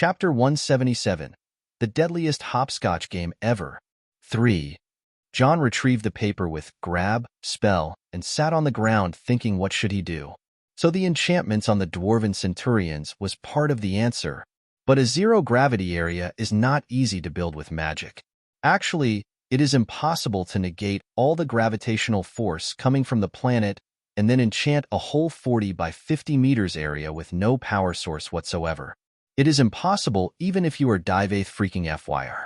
Chapter 177, The Deadliest Hopscotch Game Ever. 3. John retrieved the paper with grab, spell, and sat on the ground thinking what should he do. So the enchantments on the Dwarven Centurions was part of the answer, but a zero-gravity area is not easy to build with magic. Actually, it is impossible to negate all the gravitational force coming from the planet and then enchant a whole 40 by 50 meters area with no power source whatsoever. It is impossible even if you are Divath freaking FYR.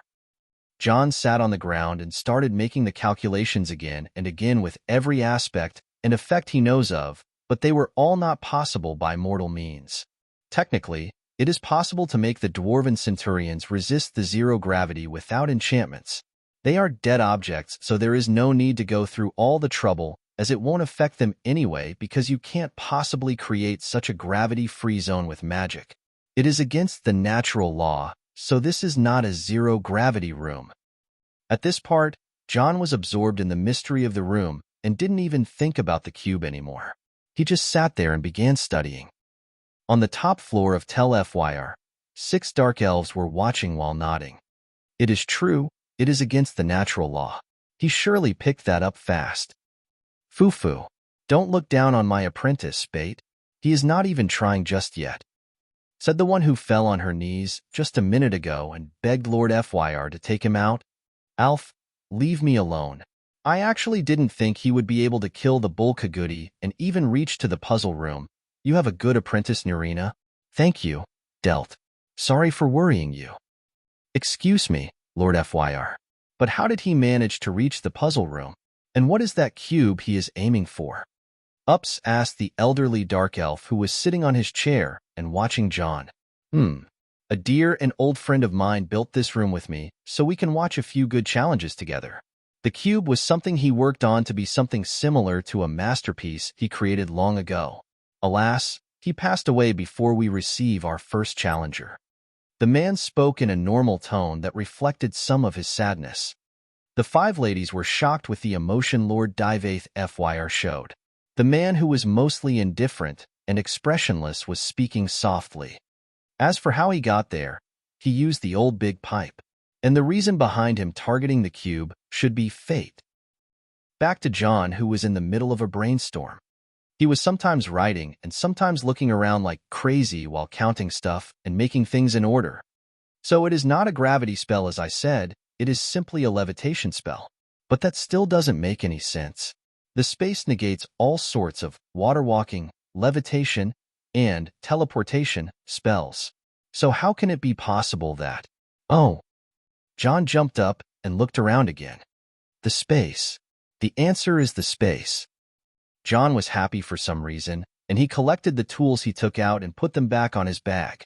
John sat on the ground and started making the calculations again and again with every aspect and effect he knows of, but they were all not possible by mortal means. Technically, it is possible to make the Dwarven Centurions resist the zero gravity without enchantments. They are dead objects, so there is no need to go through all the trouble, as it won't affect them anyway because you can't possibly create such a gravity-free zone with magic. It is against the natural law, so this is not a zero-gravity room. At this part, John was absorbed in the mystery of the room and didn't even think about the cube anymore. He just sat there and began studying. On the top floor of Tel FYR, 6 dark elves were watching while nodding. It is true, it is against the natural law. He surely picked that up fast. Foo-foo. Don't look down on my apprentice, Spate. He is not even trying just yet, said the one who fell on her knees just a minute ago and begged Lord FYR to take him out. Alf, leave me alone. I actually didn't think he would be able to kill the bull Kagudi and even reach to the puzzle room. You have a good apprentice, Nerina. Thank you, Delt. Sorry for worrying you. Excuse me, Lord FYR. But how did he manage to reach the puzzle room? And what is that cube he is aiming for? Ups asked the elderly dark elf who was sitting on his chair and watching John. A dear and old friend of mine built this room with me so we can watch a few good challenges together. The cube was something he worked on to be something similar to a masterpiece he created long ago. Alas, he passed away before we receive our first challenger. The man spoke in a normal tone that reflected some of his sadness. The 5 ladies were shocked with the emotion Lord Divath FYR showed. The man who was mostly indifferent and expressionless was speaking softly. As for how he got there, he used the old big pipe. And the reason behind him targeting the cube should be fate. Back to John, who was in the middle of a brainstorm. He was sometimes writing and sometimes looking around like crazy while counting stuff and making things in order. So it is not a gravity spell, as I said, it is simply a levitation spell. But that still doesn't make any sense. The space negates all sorts of water walking, levitation, and teleportation spells. So how can it be possible that... Oh! John jumped up and looked around again. The space. The answer is the space. John was happy for some reason, and he collected the tools he took out and put them back on his bag.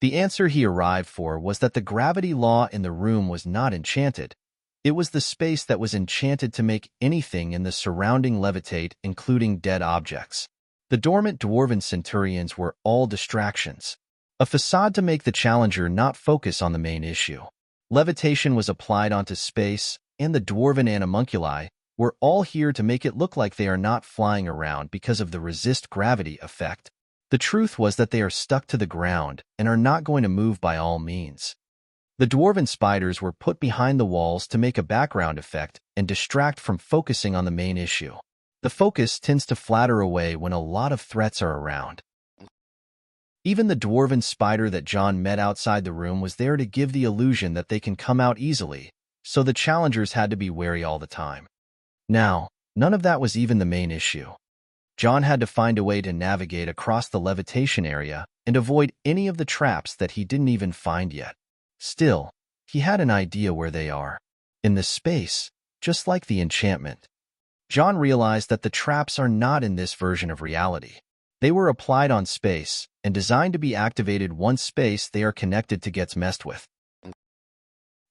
The answer he arrived for was that the gravity law in the room was not enchanted. It was the space that was enchanted to make anything in the surrounding levitate, including dead objects. The dormant Dwarven Centurions were all distractions. A facade to make the challenger not focus on the main issue. Levitation was applied onto space, and the Dwarven Animunculi were all here to make it look like they are not flying around because of the resist gravity effect. The truth was that they are stuck to the ground and are not going to move by all means. The Dwarven spiders were put behind the walls to make a background effect and distract from focusing on the main issue. The focus tends to flatter away when a lot of threats are around. Even the Dwarven spider that John met outside the room was there to give the illusion that they can come out easily, so the challengers had to be wary all the time. Now, none of that was even the main issue. John had to find a way to navigate across the levitation area and avoid any of the traps that he didn't even find yet. Still, he had an idea where they are. In the space, just like the enchantment. John realized that the traps are not in this version of reality. They were applied on space and designed to be activated once space they are connected to gets messed with.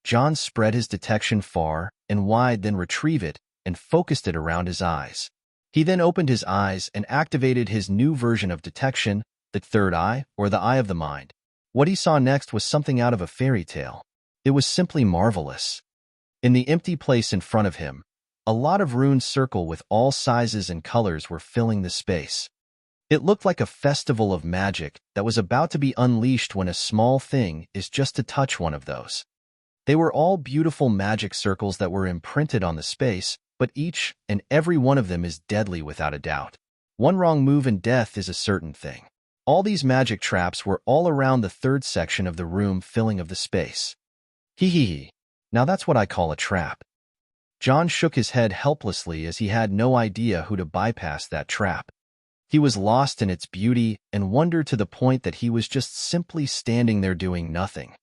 John spread his detection far and wide, then retrieved it and focused it around his eyes. He then opened his eyes and activated his new version of detection, the third eye, or the eye of the mind. What he saw next was something out of a fairy tale. It was simply marvelous. In the empty place in front of him, a lot of runes circle with all sizes and colors were filling the space. It looked like a festival of magic that was about to be unleashed when a small thing is just to touch one of those. They were all beautiful magic circles that were imprinted on the space, but each and every one of them is deadly without a doubt. One wrong move and death is a certain thing. All these magic traps were all around the third section of the room filling of the space. Hee hee hee. Now that's what I call a trap. John shook his head helplessly as he had no idea who to bypass that trap. He was lost in its beauty and wonder to the point that he was just simply standing there doing nothing.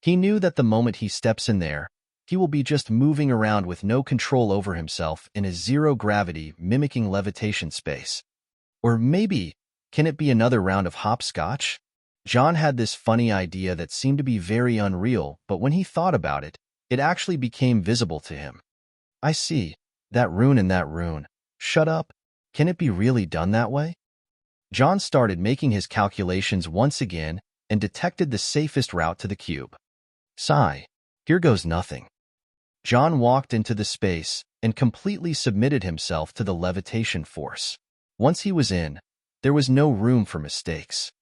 He knew that the moment he steps in there, he will be just moving around with no control over himself in a zero-gravity, mimicking levitation space. Or maybe, can it be another round of hopscotch? John had this funny idea that seemed to be very unreal, but when he thought about it, it actually became visible to him. I see. That rune and that rune. Shut up. Can it be really done that way? John started making his calculations once again and detected the safest route to the cube. Sigh. Here goes nothing. John walked into the space and completely submitted himself to the levitation force. Once he was in, there was no room for mistakes.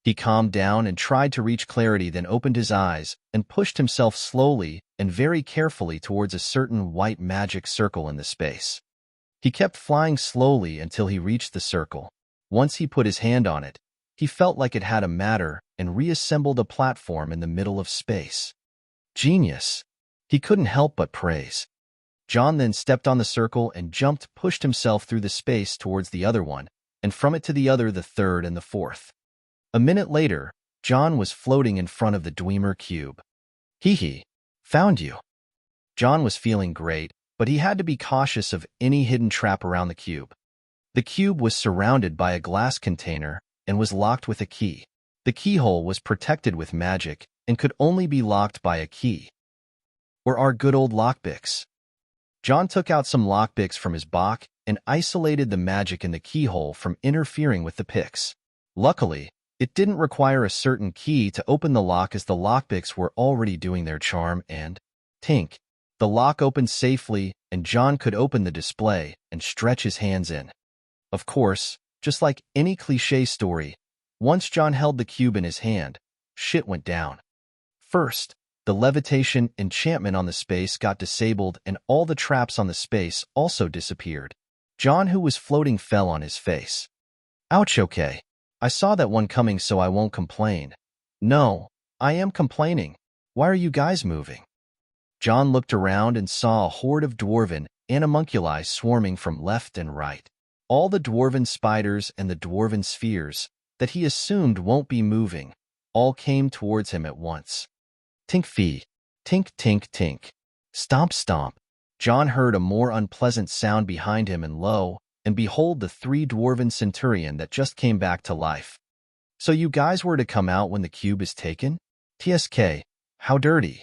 He calmed down and tried to reach clarity, then opened his eyes and pushed himself slowly and very carefully towards a certain white magic circle in the space. He kept flying slowly until he reached the circle. Once he put his hand on it, he felt like it had a matter and reassembled a platform in the middle of space. Genius! He couldn't help but praise. John then stepped on the circle and pushed himself through the space towards the other one, and from it to the other, the third and the fourth. A minute later, John was floating in front of the Dwemer cube. Hee hee. Found you. John was feeling great, but he had to be cautious of any hidden trap around the cube. The cube was surrounded by a glass container and was locked with a key. The keyhole was protected with magic and could only be locked by a key. Or our good old lockpicks. John took out some lockpicks from his box and isolated the magic in the keyhole from interfering with the picks. Luckily, it didn't require a certain key to open the lock as the lockpicks were already doing their charm and, tink, the lock opened safely and John could open the display and stretch his hands in. Of course, just like any cliché story, once John held the cube in his hand, shit went down. First, the levitation enchantment on the space got disabled and all the traps on the space also disappeared. John, who was floating, fell on his face. Ouch, okay. I saw that one coming, so I won't complain. No, I am complaining. Why are you guys moving? John looked around and saw a horde of dwarven animunculi swarming from left and right. All the dwarven spiders and the dwarven spheres, that he assumed won't be moving, all came towards him at once. Tink fee, tink tink tink, stomp stomp. John heard a more unpleasant sound behind him, and lo, and behold, the 3 dwarven centurion that just came back to life. So you guys were to come out when the cube is taken? TSK, how dirty.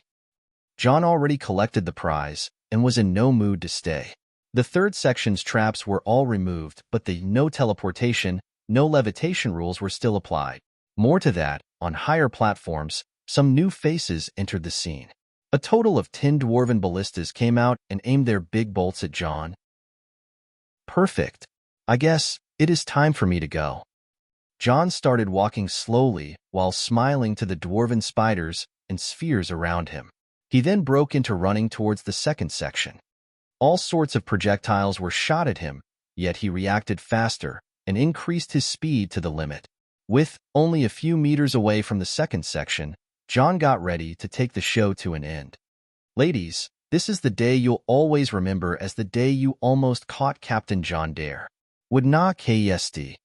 John already collected the prize and was in no mood to stay. The third section's traps were all removed, but the no teleportation, no levitation rules were still applied. More to that, on higher platforms, some new faces entered the scene. A total of 10 dwarven ballistas came out and aimed their big bolts at John. Perfect. I guess it is time for me to go. John started walking slowly while smiling to the dwarven spiders and spheres around him. He then broke into running towards the second section. All sorts of projectiles were shot at him, yet he reacted faster and increased his speed to the limit. With only a few meters away from the second section, John got ready to take the show to an end. Ladies, this is the day you'll always remember as the day you almost caught Captain John Dare. Would not KST.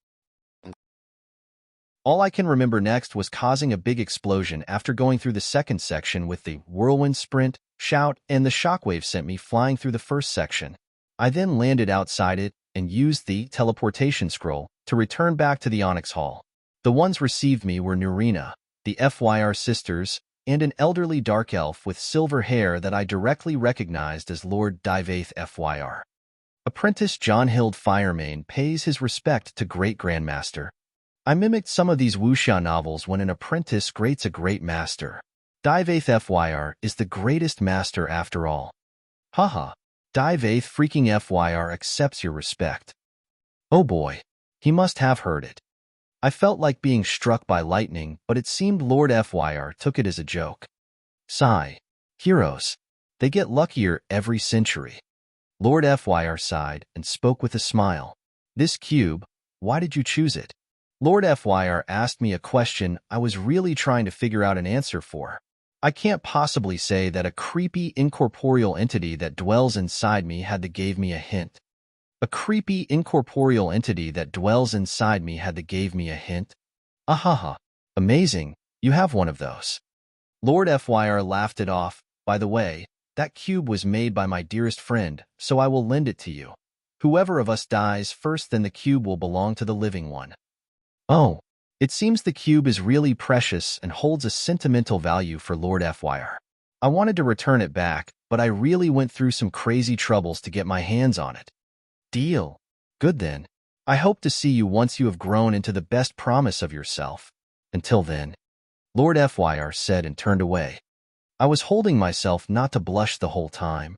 All I can remember next was causing a big explosion after going through the second section with the whirlwind sprint, shout, and the shockwave sent me flying through the first section. I then landed outside it and used the teleportation scroll to return back to the Onyx Hall. The ones received me were Nurina, the FYR sisters, and an elderly dark elf with silver hair that I directly recognized as Lord Divaith FYR. Apprentice John Hild Firemane pays his respect to Great Grandmaster. I mimicked some of these wuxia novels when an apprentice greats a great master. Divaith FYR is the greatest master after all. Haha, Divaith freaking FYR accepts your respect. Oh boy, he must have heard it. I felt like being struck by lightning, but it seemed Lord Fyr took it as a joke. Sigh. Heroes. They get luckier every century. Lord Fyr sighed and spoke with a smile. This cube, why did you choose it? Lord Fyr asked me a question I was really trying to figure out an answer for. I can't possibly say that a creepy incorporeal entity that dwells inside me gave me a hint. A creepy incorporeal entity that dwells inside me gave me a hint? Ahaha. Amazing, you have one of those. Lord Fyr laughed it off. By the way, that cube was made by my dearest friend, so I will lend it to you. Whoever of us dies first, then the cube will belong to the living one. Oh, it seems the cube is really precious and holds a sentimental value for Lord Fyr. I wanted to return it back, but I really went through some crazy troubles to get my hands on it. Deal. Good then. I hope to see you once you have grown into the best promise of yourself. Until then. Lord Fyr said and turned away. I was holding myself not to blush the whole time.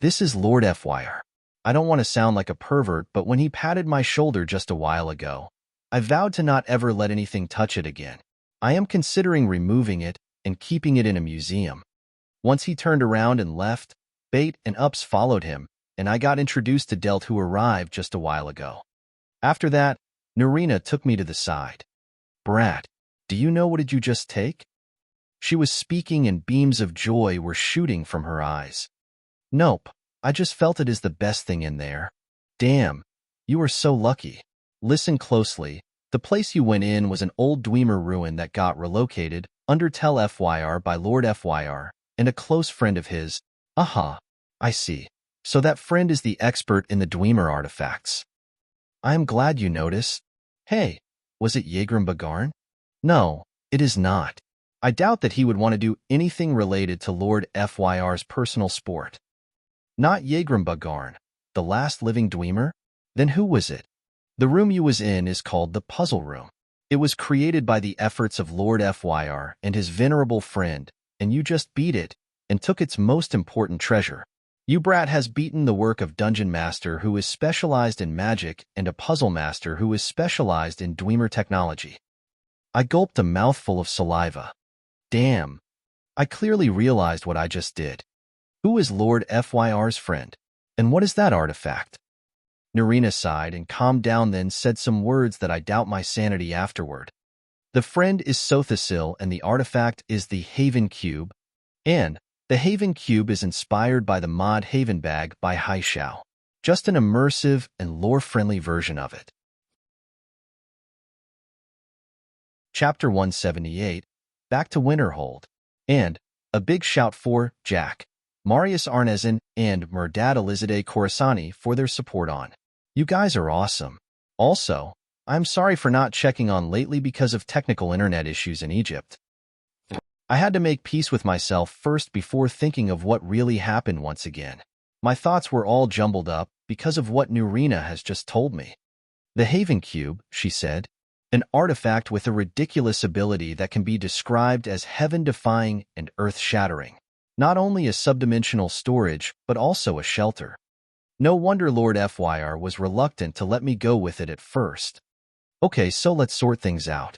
This is Lord Fyr. I don't want to sound like a pervert, but when he patted my shoulder just a while ago, I vowed to not ever let anything touch it again. I am considering removing it and keeping it in a museum. Once he turned around and left, Bait and Ups followed him, and I got introduced to Delt, who arrived just a while ago. After that, Nerina took me to the side. Brat, do you know what did you just take? She was speaking and beams of joy were shooting from her eyes. Nope, I just felt it is the best thing in there. Damn, you are so lucky. Listen closely, the place you went in was an old Dwemer ruin that got relocated, under Tel Fyr by Lord Fyr, and a close friend of his. Aha, I see. So that friend is the expert in the Dwemer artifacts. I am glad you noticed. Hey, was it Yegrim Bagarn? No, it is not. I doubt that he would want to do anything related to Lord Fyr's personal sport. Not Yegrim Bagarn, the last living Dwemer? Then who was it? The room you was in is called the Puzzle Room. It was created by the efforts of Lord Fyr and his venerable friend, and you just beat it and took its most important treasure. You brat has beaten the work of Dungeon Master, who is specialized in magic, and a Puzzle Master who is specialized in Dwemer technology. I gulped a mouthful of saliva. Damn. I clearly realized what I just did. Who is Lord Fyr's friend? And what is that artifact? Nerina sighed and calmed down, then said some words that I doubt my sanity afterward. The friend is Sothasil, and the artifact is the Haven Cube, and the Haven Cube is inspired by the mod Haven Bag by Haishao. Just an immersive and lore-friendly version of it. Chapter 178, Back to Winterhold, and a big shout for Jack, Marius Arnezen, and Merdad Elizadeh Khorassani for their support on. You guys are awesome. Also, I'm sorry for not checking on lately because of technical internet issues in Egypt. I had to make peace with myself first before thinking of what really happened once again. My thoughts were all jumbled up because of what Nerina has just told me. The Haven Cube, she said, an artifact with a ridiculous ability that can be described as heaven-defying and earth-shattering. Not only a subdimensional storage, but also a shelter. No wonder Lord Fyr was reluctant to let me go with it at first. Okay, so let's sort things out.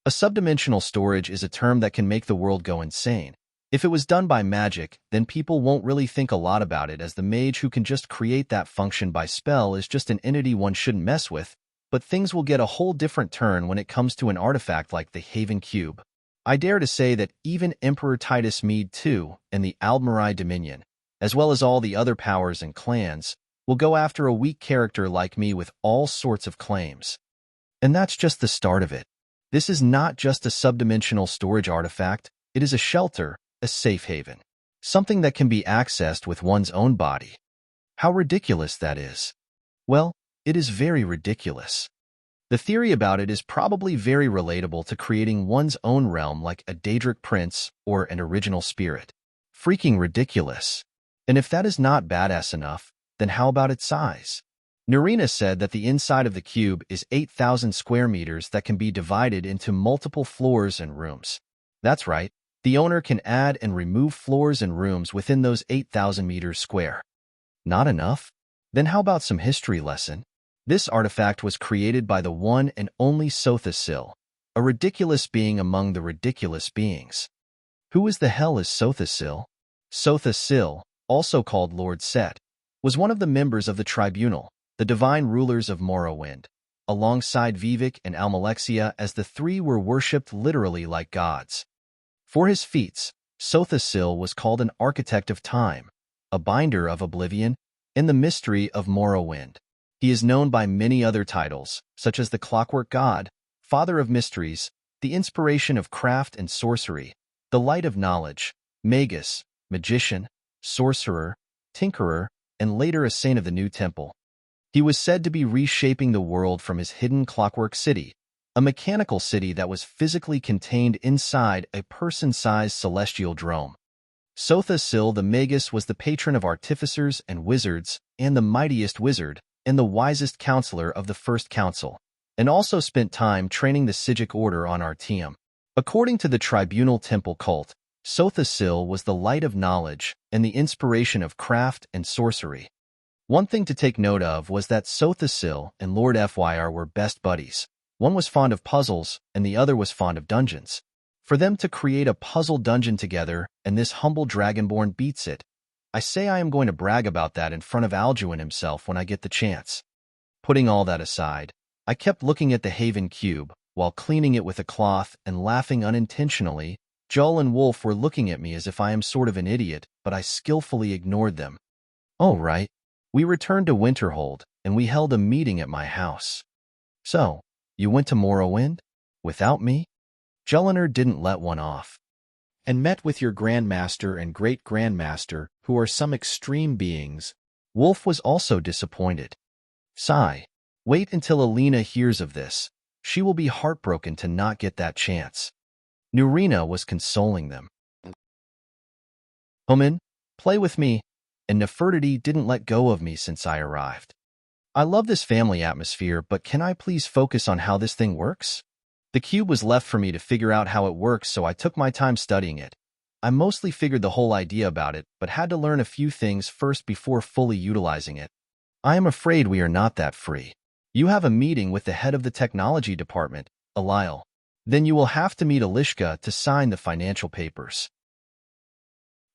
A subdimensional storage is a term that can make the world go insane. If it was done by magic, then people won't really think a lot about it, as the mage who can just create that function by spell is just an entity one shouldn't mess with, but things will get a whole different turn when it comes to an artifact like the Haven Cube. I dare to say that even Emperor Titus Mede II and the Aldmeri Dominion, as well as all the other powers and clans, will go after a weak character like me with all sorts of claims. And that's just the start of it. This is not just a subdimensional storage artifact, it is a shelter, a safe haven. Something that can be accessed with one's own body. How ridiculous that is. Well, it is very ridiculous. The theory about it is probably very relatable to creating one's own realm like a Daedric prince or an original spirit. Freaking ridiculous. And if that is not badass enough, then how about its size? Nerina said that the inside of the cube is 8,000 square meters that can be divided into multiple floors and rooms. That's right, the owner can add and remove floors and rooms within those 8,000 meters square. Not enough? Then how about some history lesson? This artifact was created by the one and only Sothasil, a ridiculous being among the ridiculous beings. Who is the hell is Sothasil? Sothasil, also called Lord Set, was one of the members of the Tribunal, the divine rulers of Morrowind, alongside Vivek and Almalexia, as the three were worshipped literally like gods. For his feats, Sothasil was called an architect of time, a binder of Oblivion, and the mystery of Morrowind. He is known by many other titles, such as the Clockwork God, Father of Mysteries, the Inspiration of Craft and Sorcery, the Light of Knowledge, Magus, Magician, Sorcerer, Tinkerer, and later a Saint of the New Temple. He was said to be reshaping the world from his hidden Clockwork City, a mechanical city that was physically contained inside a person-sized celestial drome. Sothasil the Magus was the patron of artificers and wizards, and the mightiest wizard, and the wisest counselor of the First Council, and also spent time training the Sigic Order on Artium. According to the Tribunal Temple cult, Sothasil was the light of knowledge and the inspiration of craft and sorcery. One thing to take note of was that Sothasil and Lord Fyr were best buddies. One was fond of puzzles, and the other was fond of dungeons. For them to create a puzzle dungeon together, and this humble Dragonborn beats it, I say I am going to brag about that in front of Alduin himself when I get the chance. Putting all that aside, I kept looking at the Haven Cube, while cleaning it with a cloth and laughing unintentionally. Jull and Wolf were looking at me as if I am sort of an idiot, but I skillfully ignored them. Oh right. We returned to Winterhold, and we held a meeting at my house. So, you went to Morrowind? Without me? Julliner didn't let one off. And met with your Grandmaster and Great-Grandmaster, who are some extreme beings. Wolf was also disappointed. Sigh. Wait until Alina hears of this. She will be heartbroken to not get that chance. Nurina was consoling them. HOOMAN, play with me, and Nefertiti didn't let go of me since I arrived. I love this family atmosphere, but can I please focus on how this thing works? The cube was left for me to figure out how it works, so I took my time studying it. I mostly figured the whole idea about it, but had to learn a few things first before fully utilizing it. I am afraid we are not that free. You have a meeting with the head of the technology department, Alile. Then you will have to meet Alishka to sign the financial papers.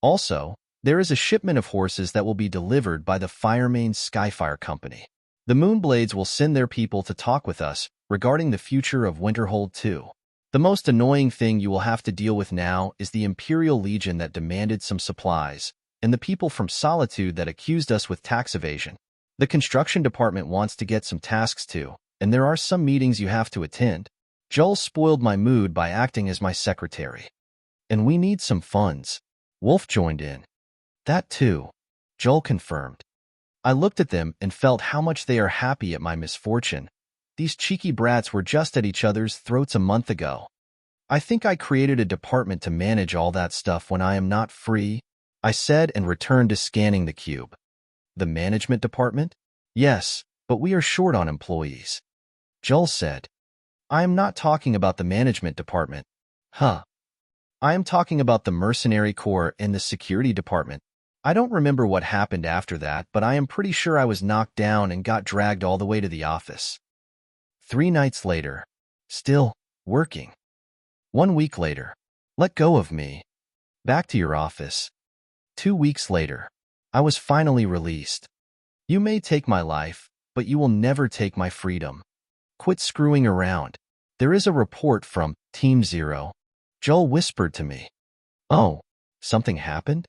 Also, there is a shipment of horses that will be delivered by the Firemane Skyfire Company. The Moonblades will send their people to talk with us regarding the future of Winterhold 2. The most annoying thing you will have to deal with now is the Imperial Legion that demanded some supplies, and the people from Solitude that accused us with tax evasion. The construction department wants to get some tasks too, and there are some meetings you have to attend. Jull spoiled my mood by acting as my secretary. And we need some funds. Wolf joined in. That too, Jull confirmed. I looked at them and felt how much they are happy at my misfortune. These cheeky brats were just at each other's throats a month ago. I think I created a department to manage all that stuff when I am not free, I said and returned to scanning the cube. The management department? Yes, but we are short on employees. Jull said. I am not talking about the management department. Huh. I am talking about the mercenary corps and the security department. I don't remember what happened after that, but I am pretty sure I was knocked down and got dragged all the way to the office. 3 nights later. Still working. 1 week later. Let go of me. Back to your office. 2 weeks later. I was finally released. You may take my life, but you will never take my freedom. Quit screwing around. There is a report from Team Zero. Jull whispered to me. Oh, something happened?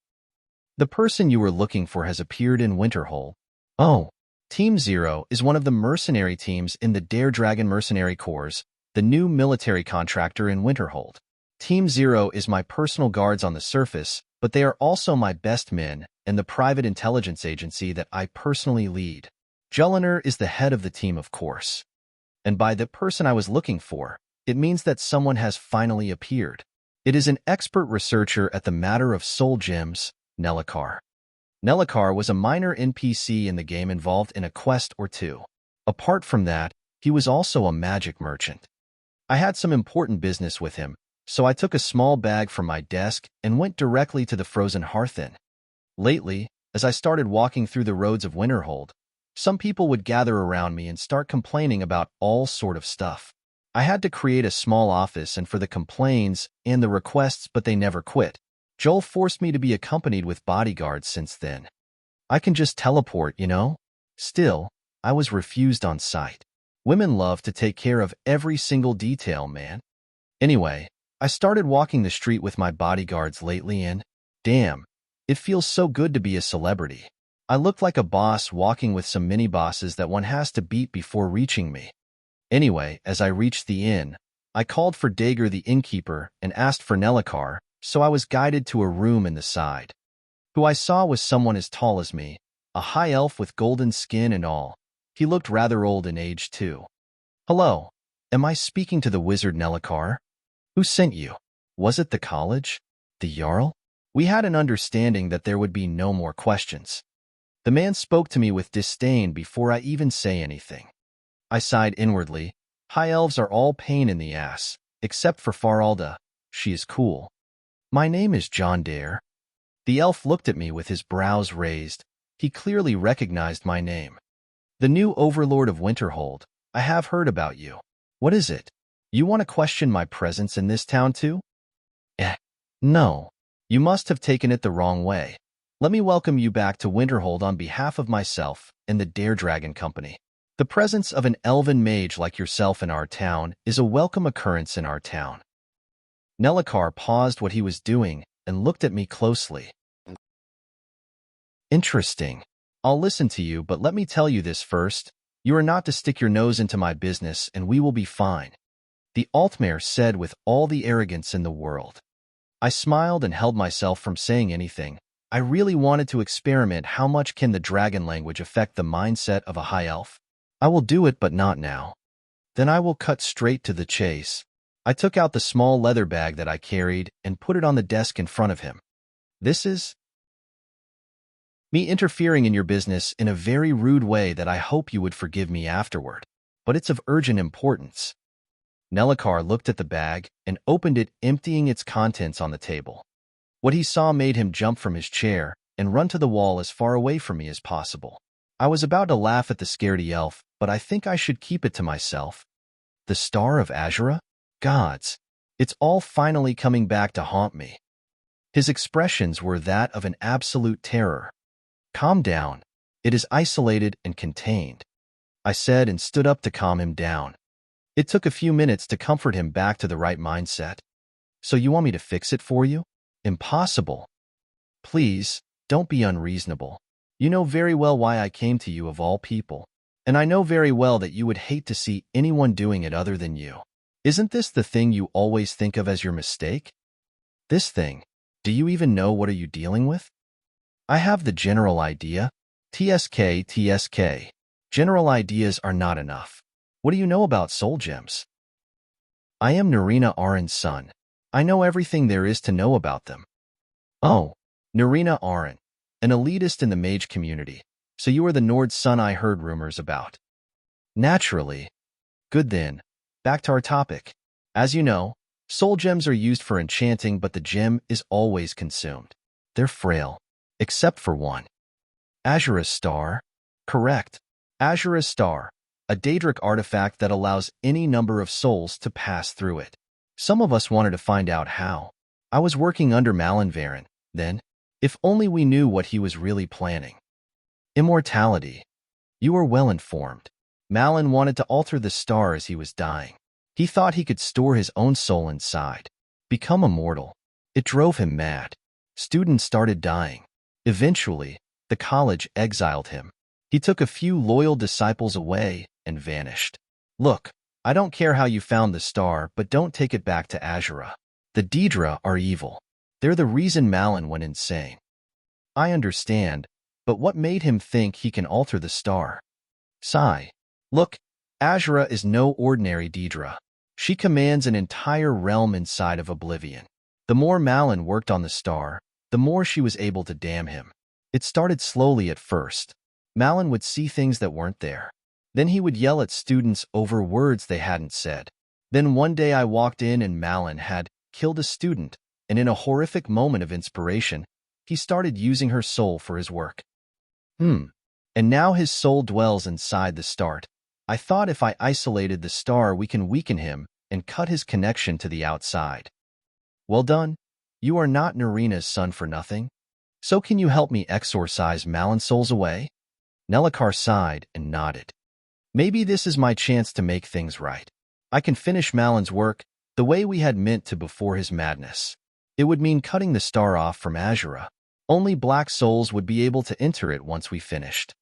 The person you were looking for has appeared in Winterhold. Oh, Team Zero is one of the mercenary teams in the Dare Dragon Mercenary Corps, the new military contractor in Winterhold. Team Zero is my personal guards on the surface, but they are also my best men and the private intelligence agency that I personally lead. Julliner is the head of the team, of course. And by the person I was looking for, it means that someone has finally appeared. It is an expert researcher at the matter of soul gems, Nellakar. Nellakar was a minor NPC in the game involved in a quest or two. Apart from that, he was also a magic merchant. I had some important business with him, so I took a small bag from my desk and went directly to the Frozen Hearth Inn. Lately, as I started walking through the roads of Winterhold, Some people would gather around me and start complaining about all sort of stuff. I had to create a small office and for the complaints and the requests, but they never quit. Jull forced me to be accompanied with bodyguards since then. I can just teleport, you know? Still, I was refused on sight. Women love to take care of every single detail, man. Anyway, I started walking the street with my bodyguards lately and, damn, it feels so good to be a celebrity. I looked like a boss walking with some mini-bosses that one has to beat before reaching me. Anyway, as I reached the inn, I called for Dager the innkeeper and asked for Nightcaller, so I was guided to a room in the side. Who I saw was someone as tall as me, a high elf with golden skin and all. He looked rather old in age too. Hello, am I speaking to the wizard Nightcaller? Who sent you? Was it the college? The Jarl? We had an understanding that there would be no more questions. The man spoke to me with disdain before I even say anything. I sighed inwardly. High elves are all pain in the ass, except for Faralda. She is cool. My name is John Dare. The elf looked at me with his brows raised. He clearly recognized my name. The new overlord of Winterhold. I have heard about you. What is it? You want to question my presence in this town too? No. You must have taken it the wrong way. Let me welcome you back to Winterhold on behalf of myself and the Dare Dragon Company. The presence of an elven mage like yourself in our town is a welcome occurrence in our town. Nightcaller paused what he was doing and looked at me closely. Interesting. I'll listen to you, but let me tell you this first. You are not to stick your nose into my business and we will be fine. The Altmare said with all the arrogance in the world. I smiled and held myself from saying anything. I really wanted to experiment how much can the dragon language affect the mindset of a high elf. I will do it, but not now. Then I will cut straight to the chase. I took out the small leather bag that I carried and put it on the desk in front of him. This is me interfering in your business in a very rude way that I hope you would forgive me afterward. But it's of urgent importance. Nightcaller looked at the bag and opened it, emptying its contents on the table. What he saw made him jump from his chair and run to the wall as far away from me as possible. I was about to laugh at the scaredy elf, but I think I should keep it to myself. The Star of Azura? Gods, it's all finally coming back to haunt me. His expressions were that of an absolute terror. Calm down. It is isolated and contained, I said and stood up to calm him down. It took a few minutes to comfort him back to the right mindset. So you want me to fix it for you? Impossible. Please, don't be unreasonable. You know very well why I came to you of all people. And I know very well that you would hate to see anyone doing it other than you. Isn't this the thing you always think of as your mistake? This thing. Do you even know what are you dealing with? I have the general idea. TSK. General ideas are not enough. What do you know about soul gems? I am Narina Arin's son. I know everything there is to know about them. Oh, Narina Arin, an elitist in the mage community. So you are the Nord's son I heard rumors about. Naturally. Good then. Back to our topic. As you know, soul gems are used for enchanting, but the gem is always consumed. They're frail. Except for one. Azura's Star? Correct. Azura's Star, a Daedric artifact that allows any number of souls to pass through it. Some of us wanted to find out how. I was working under Vaermina then. If only we knew what he was really planning. Immortality. You are well informed. Malin wanted to alter the star as he was dying. He thought he could store his own soul inside. Become immortal. It drove him mad. Students started dying. Eventually, the college exiled him. He took a few loyal disciples away and vanished. Look, I don't care how you found the star, but don't take it back to Azura. The Daedra are evil. They're the reason Malin went insane. I understand, but what made him think he can alter the star? Sigh. Look, Azura is no ordinary Daedra. She commands an entire realm inside of Oblivion. The more Malin worked on the star, the more she was able to damn him. It started slowly at first. Malin would see things that weren't there. Then he would yell at students over words they hadn't said. Then one day I walked in and Malin had killed a student, and in a horrific moment of inspiration, he started using her soul for his work. And now his soul dwells inside the start. I thought if I isolated the star we can weaken him and cut his connection to the outside. Well done. You are not Narina's son for nothing. So can you help me exorcise Malin's souls away? Nellakar sighed and nodded. Maybe this is my chance to make things right. I can finish Malin's work the way we had meant to before his madness. It would mean cutting the star off from Azura. Only black souls would be able to enter it once we finished.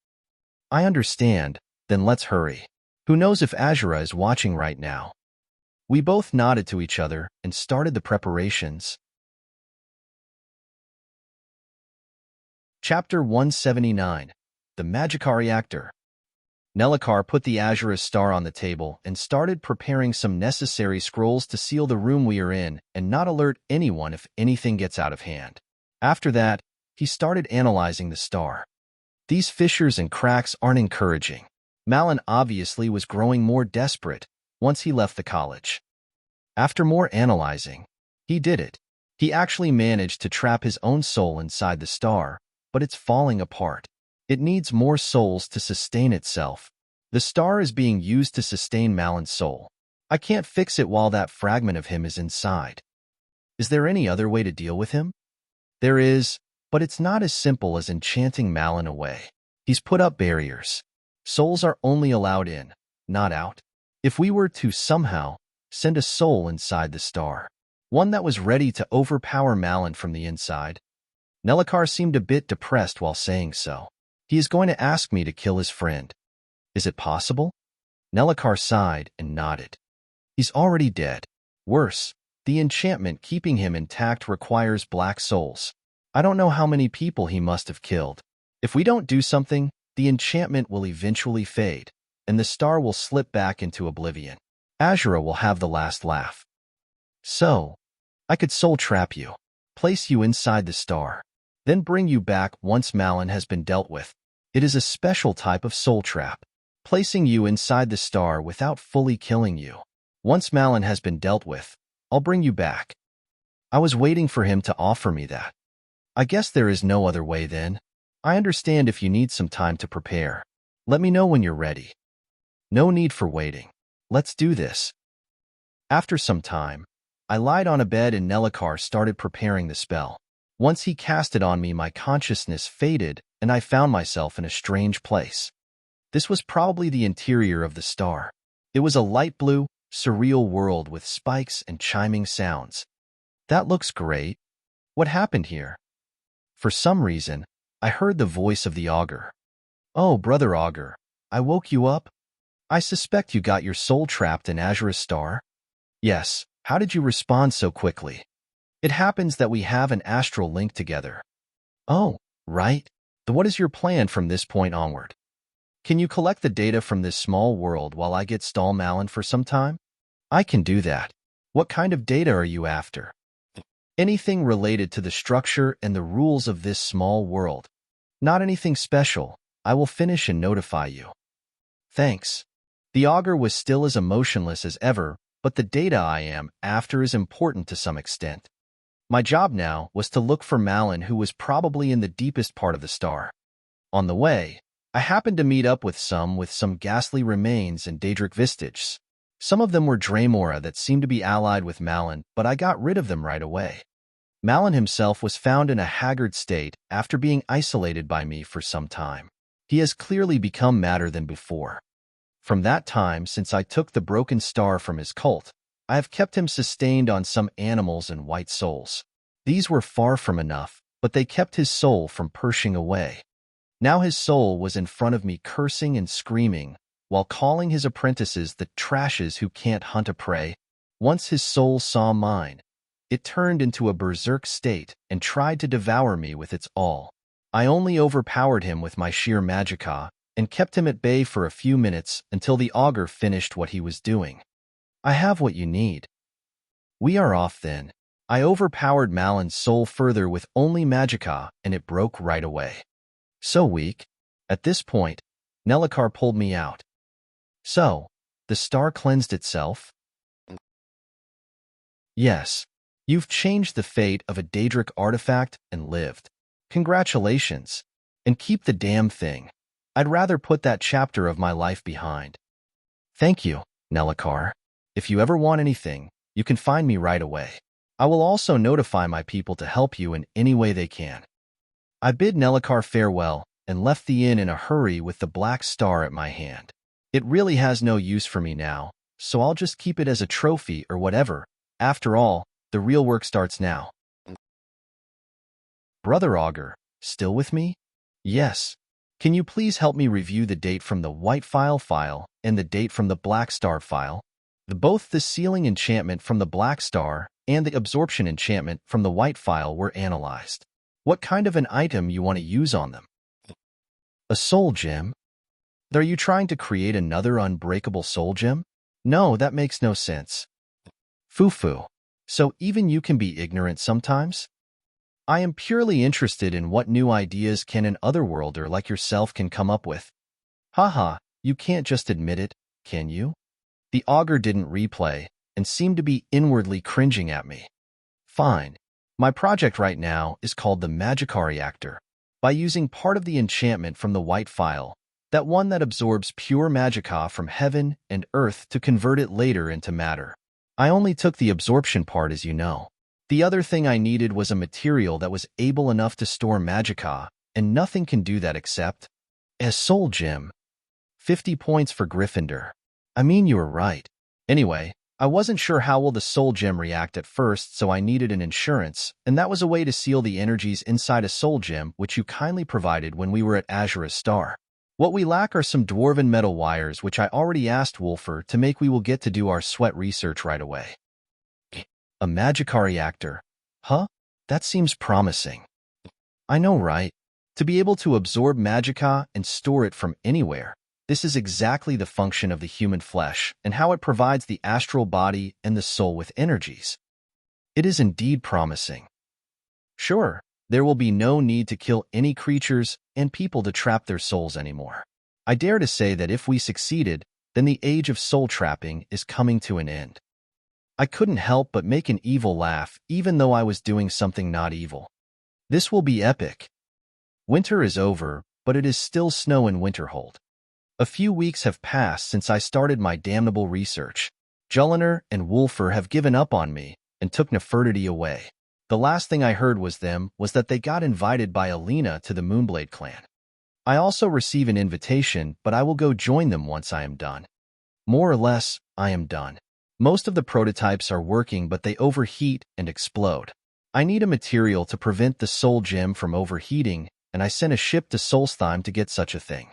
I understand, then let's hurry. Who knows if Azura is watching right now? We both nodded to each other and started the preparations. Chapter 179. The Magicka Reactor. Nellakar put the Azura's star on the table and started preparing some necessary scrolls to seal the room we are in and not alert anyone if anything gets out of hand. After that, he started analyzing the star. These fissures and cracks aren't encouraging. Malin obviously was growing more desperate once he left the college. After more analyzing, he did it. He actually managed to trap his own soul inside the star, but it's falling apart. It needs more souls to sustain itself. The star is being used to sustain Malin's soul. I can't fix it while that fragment of him is inside. Is there any other way to deal with him? There is, but it's not as simple as enchanting Malin away. He's put up barriers. Souls are only allowed in, not out. If we were to somehow send a soul inside the star, one that was ready to overpower Malin from the inside. Nellakar seemed a bit depressed while saying so. He is going to ask me to kill his friend. Is it possible? Nellakar sighed and nodded. He's already dead. Worse, the enchantment keeping him intact requires black souls. I don't know how many people he must have killed. If we don't do something, the enchantment will eventually fade, and the star will slip back into oblivion. Azura will have the last laugh. So, I could soul trap you, place you inside the star, then bring you back once Malin has been dealt with. It is a special type of soul trap, placing you inside the star without fully killing you. Once Malin has been dealt with, I'll bring you back. I was waiting for him to offer me that. I guess there is no other way then. I understand if you need some time to prepare. Let me know when you're ready. No need for waiting. Let's do this. After some time, I lied on a bed and Nellakar started preparing the spell. Once he cast it on me, my consciousness faded and I found myself in a strange place. This was probably the interior of the star. It was a light blue, surreal world with spikes and chiming sounds. That looks great. What happened here? For some reason, I heard the voice of the augur. Oh, Brother Augur, I woke you up? I suspect you got your soul trapped in Azura's star? Yes, how did you respond so quickly? It happens that we have an astral link together. Oh, right. Then what is your plan from this point onward? Can you collect the data from this small world while I get stall Malin for some time? I can do that. What kind of data are you after? Anything related to the structure and the rules of this small world. Not anything special. I will finish and notify you. Thanks. The augur was still as emotionless as ever, but the data I am after is important to some extent. My job now was to look for Malin, who was probably in the deepest part of the star. On the way, I happened to meet up with some ghastly remains and Daedric vestiges. Some of them were Draemora that seemed to be allied with Malin, but I got rid of them right away. Malin himself was found in a haggard state after being isolated by me for some time. He has clearly become madder than before. From that time, since I took the broken star from his cult, I have kept him sustained on some animals and white souls. These were far from enough, but they kept his soul from perishing away. Now his soul was in front of me cursing and screaming, while calling his apprentices the trashes who can't hunt a prey. Once his soul saw mine, it turned into a berserk state and tried to devour me with its all. I only overpowered him with my sheer magicka and kept him at bay for a few minutes until the augur finished what he was doing. I have what you need. We are off then. I overpowered Malin's soul further with only magicka and it broke right away. So weak. At this point, Nellakar pulled me out. So, the star cleansed itself? Yes. You've changed the fate of a Daedric artifact and lived. Congratulations. And keep the damn thing. I'd rather put that chapter of my life behind. Thank you, Nightcaller. If you ever want anything, you can find me right away. I will also notify my people to help you in any way they can. I bid Nightcaller farewell and left the inn in a hurry with the black star at my hand. It really has no use for me now, so I'll just keep it as a trophy or whatever. After all, the real work starts now. Brother Augur, still with me? Yes. Can you please help me review the date from the white file and the date from the black star file? Both the sealing enchantment from the black star and the absorption enchantment from the white file were analyzed. What kind of an item you want to use on them? A soul gem? Are you trying to create another unbreakable soul gem? No, that makes no sense. Foo-foo. So even you can be ignorant sometimes? I am purely interested in what new ideas can an otherworlder like yourself can come up with. Haha, you can't just admit it, can you? The augur didn't replay and seemed to be inwardly cringing at me. Fine. My project right now is called the Magicka Reactor. By using part of the enchantment from the white file, that one that absorbs pure magicka from heaven and earth to convert it later into matter. I only took the absorption part, as you know. The other thing I needed was a material that was able enough to store magicka, and nothing can do that except a soul gem. 50 points for Gryffindor. I mean, you were right. Anyway, I wasn't sure how will the soul gem react at first, so I needed an insurance, and that was a way to seal the energies inside a soul gem, which you kindly provided when we were at Azura's Star. What we lack are some dwarven metal wires, which I already asked Wulfer to make. We will get to do our sweat research right away. A Magicka Reactor. Huh? That seems promising. I know, right? To be able to absorb magicka and store it from anywhere. This is exactly the function of the human flesh and how it provides the astral body and the soul with energies. It is indeed promising. Sure, there will be no need to kill any creatures and people to trap their souls anymore. I dare to say that if we succeeded, then the age of soul trapping is coming to an end. I couldn't help but make an evil laugh, even though I was doing something not evil. This will be epic. Winter is over, but it is still snow in Winterhold. A few weeks have passed since I started my damnable research. Jull and Wulfer have given up on me and took Nefertiti away. The last thing I heard was that they got invited by Alina to the Moonblade clan. I also receive an invitation, but I will go join them once I am done. More or less, I am done. Most of the prototypes are working, but they overheat and explode. I need a material to prevent the soul gem from overheating, and I sent a ship to Solstheim to get such a thing.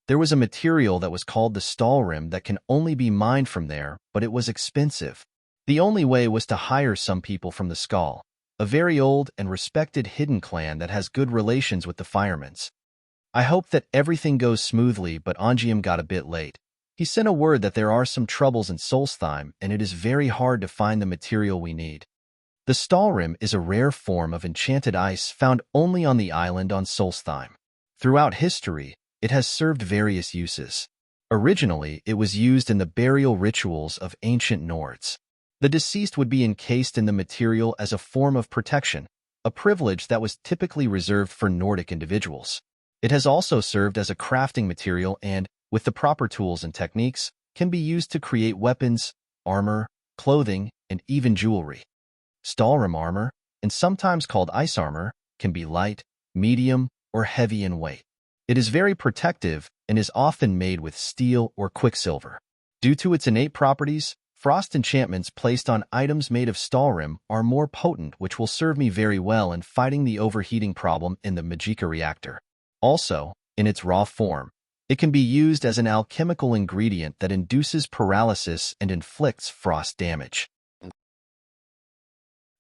There was a material that was called the Stahlrim that can only be mined from there, but it was expensive. The only way was to hire some people from the Skald, a very old and respected hidden clan that has good relations with the Firemans. I hope that everything goes smoothly, but Ongium got a bit late. He sent a word that there are some troubles in Solstheim, and it is very hard to find the material we need. The Stahlrim is a rare form of enchanted ice found only on the island on Solstheim. Throughout history, it has served various uses. Originally, it was used in the burial rituals of ancient Nords. The deceased would be encased in the material as a form of protection, a privilege that was typically reserved for Nordic individuals. It has also served as a crafting material and, with the proper tools and techniques, can be used to create weapons, armor, clothing, and even jewelry. Stahlrim armor, and sometimes called ice armor, can be light, medium, or heavy in weight. It is very protective and is often made with steel or quicksilver. Due to its innate properties, frost enchantments placed on items made of Stahlrim are more potent, which will serve me very well in fighting the overheating problem in the Magicka Reactor. Also, in its raw form, it can be used as an alchemical ingredient that induces paralysis and inflicts frost damage.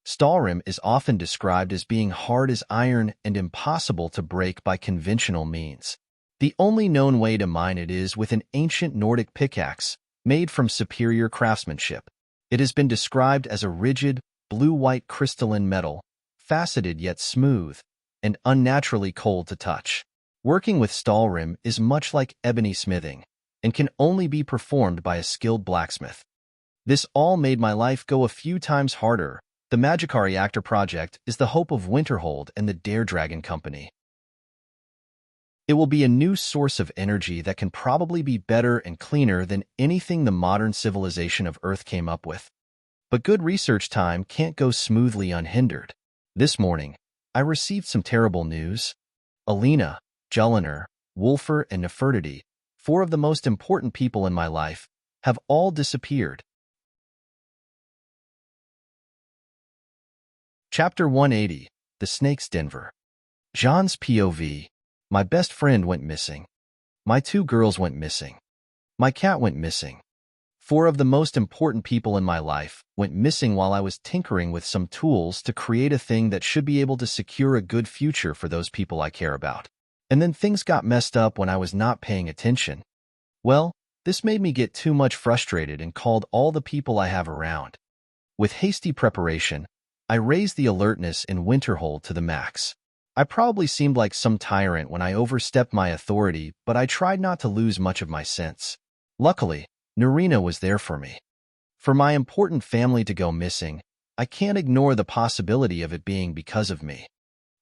Stahlrim is often described as being hard as iron and impossible to break by conventional means. The only known way to mine it is with an ancient Nordic pickaxe, made from superior craftsmanship. It has been described as a rigid, blue-white crystalline metal, faceted yet smooth, and unnaturally cold to touch. Working with Stahlrim is much like ebony smithing, and can only be performed by a skilled blacksmith. This all made my life go a few times harder. The Magicka Reactor project is the hope of Winterhold and the Dare Dragon Company. It will be a new source of energy that can probably be better and cleaner than anything the modern civilization of Earth came up with. But good research time can't go smoothly unhindered. This morning, I received some terrible news. Alina, Jull, Wulfer, and Nefertiti, 4 of the most important people in my life, have all disappeared. Chapter 180, The Snake's Denver. Jean's POV. My best friend went missing. My 2 girls went missing. My cat went missing. 4 of the most important people in my life went missing while I was tinkering with some tools to create a thing that should be able to secure a good future for those people I care about. And then things got messed up when I was not paying attention. Well, this made me get too much frustrated and called all the people I have around. With hasty preparation, I raised the alertness in Winterhold to the max. I probably seemed like some tyrant when I overstepped my authority, but I tried not to lose much of my sense. Luckily, Nerina was there for me. For my important family to go missing, I can't ignore the possibility of it being because of me.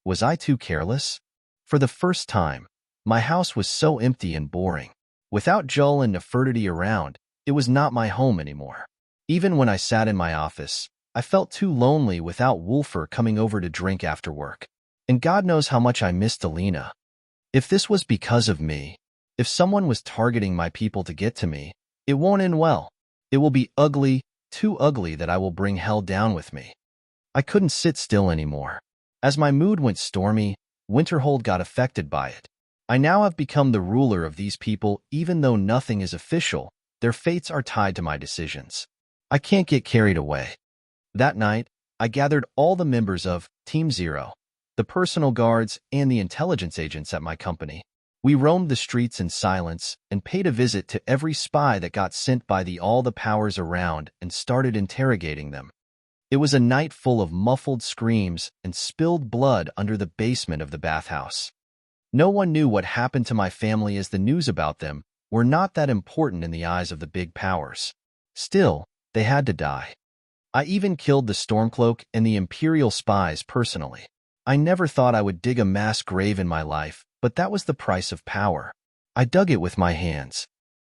Was I too careless? For the first time, my house was so empty and boring. Without Jull and Nefertiti around, it was not my home anymore. Even when I sat in my office, I felt too lonely without Wulfer coming over to drink after work. And God knows how much I missed Alina. If this was because of me, if someone was targeting my people to get to me, it won't end well. It will be ugly, too ugly that I will bring hell down with me. I couldn't sit still anymore. As my mood went stormy, Winterhold got affected by it. I now have become the ruler of these people even though nothing is official. Their fates are tied to my decisions. I can't get carried away. That night, I gathered all the members of Team Zero, the personal guards, and the intelligence agents at my company. We roamed the streets in silence and paid a visit to every spy that got sent by all the powers around and started interrogating them. It was a night full of muffled screams and spilled blood under the basement of the bathhouse. No one knew what happened to my family as the news about them were not that important in the eyes of the big powers. Still, they had to die. I even killed the Stormcloak and the Imperial spies personally. I never thought I would dig a mass grave in my life, but that was the price of power. I dug it with my hands.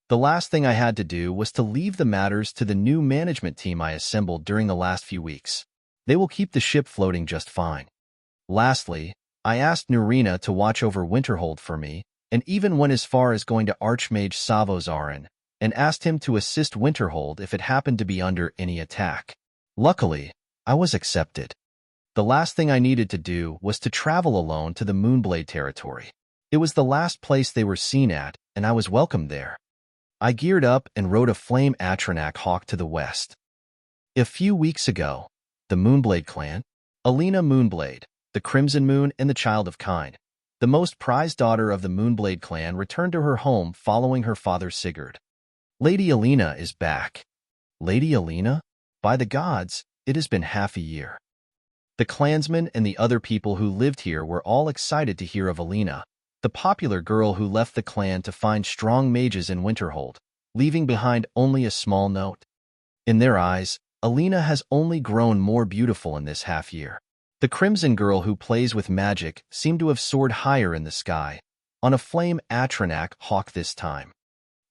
The last thing I had to do was to leave the matters to the new management team I assembled during the last few weeks. They will keep the ship floating just fine. Lastly, I asked Nerina to watch over Winterhold for me, and even went as far as going to Archmage Savozarin and asked him to assist Winterhold if it happened to be under any attack. Luckily, I was accepted. The last thing I needed to do was to travel alone to the Moonblade territory. It was the last place they were seen at, and I was welcomed there. I geared up and rode a flame Atronak hawk to the west. A few weeks ago, the Moonblade clan, Alina Moonblade, the Crimson Moon, and the Child of Kind, the most prized daughter of the Moonblade clan, returned to her home following her father Sigurd. Lady Alina is back. Lady Alina? By the gods, it has been half a year. The clansmen and the other people who lived here were all excited to hear of Alina, the popular girl who left the clan to find strong mages in Winterhold, leaving behind only a small note. In their eyes, Alina has only grown more beautiful in this half year. The Crimson girl who plays with magic seemed to have soared higher in the sky, on a flame Atronak hawk this time.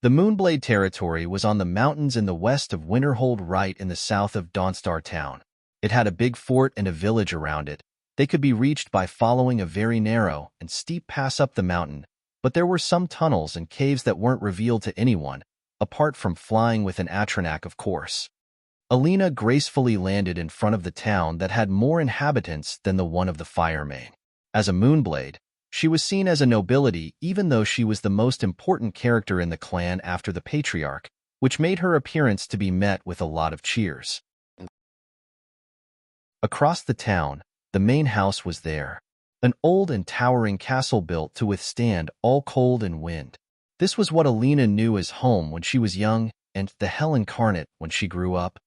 The Moonblade territory was on the mountains in the west of Winterhold, right in the south of Dawnstar town. It had a big fort and a village around it. They could be reached by following a very narrow and steep pass up the mountain, but there were some tunnels and caves that weren't revealed to anyone, apart from flying with an Atronak, of course. Alina gracefully landed in front of the town that had more inhabitants than the one of the Firemane. As a Moonblade, she was seen as a nobility even though she was the most important character in the clan after the Patriarch, which made her appearance to be met with a lot of cheers. Across the town, the main house was there, an old and towering castle built to withstand all cold and wind. This was what Alina knew as home when she was young and the hell incarnate when she grew up.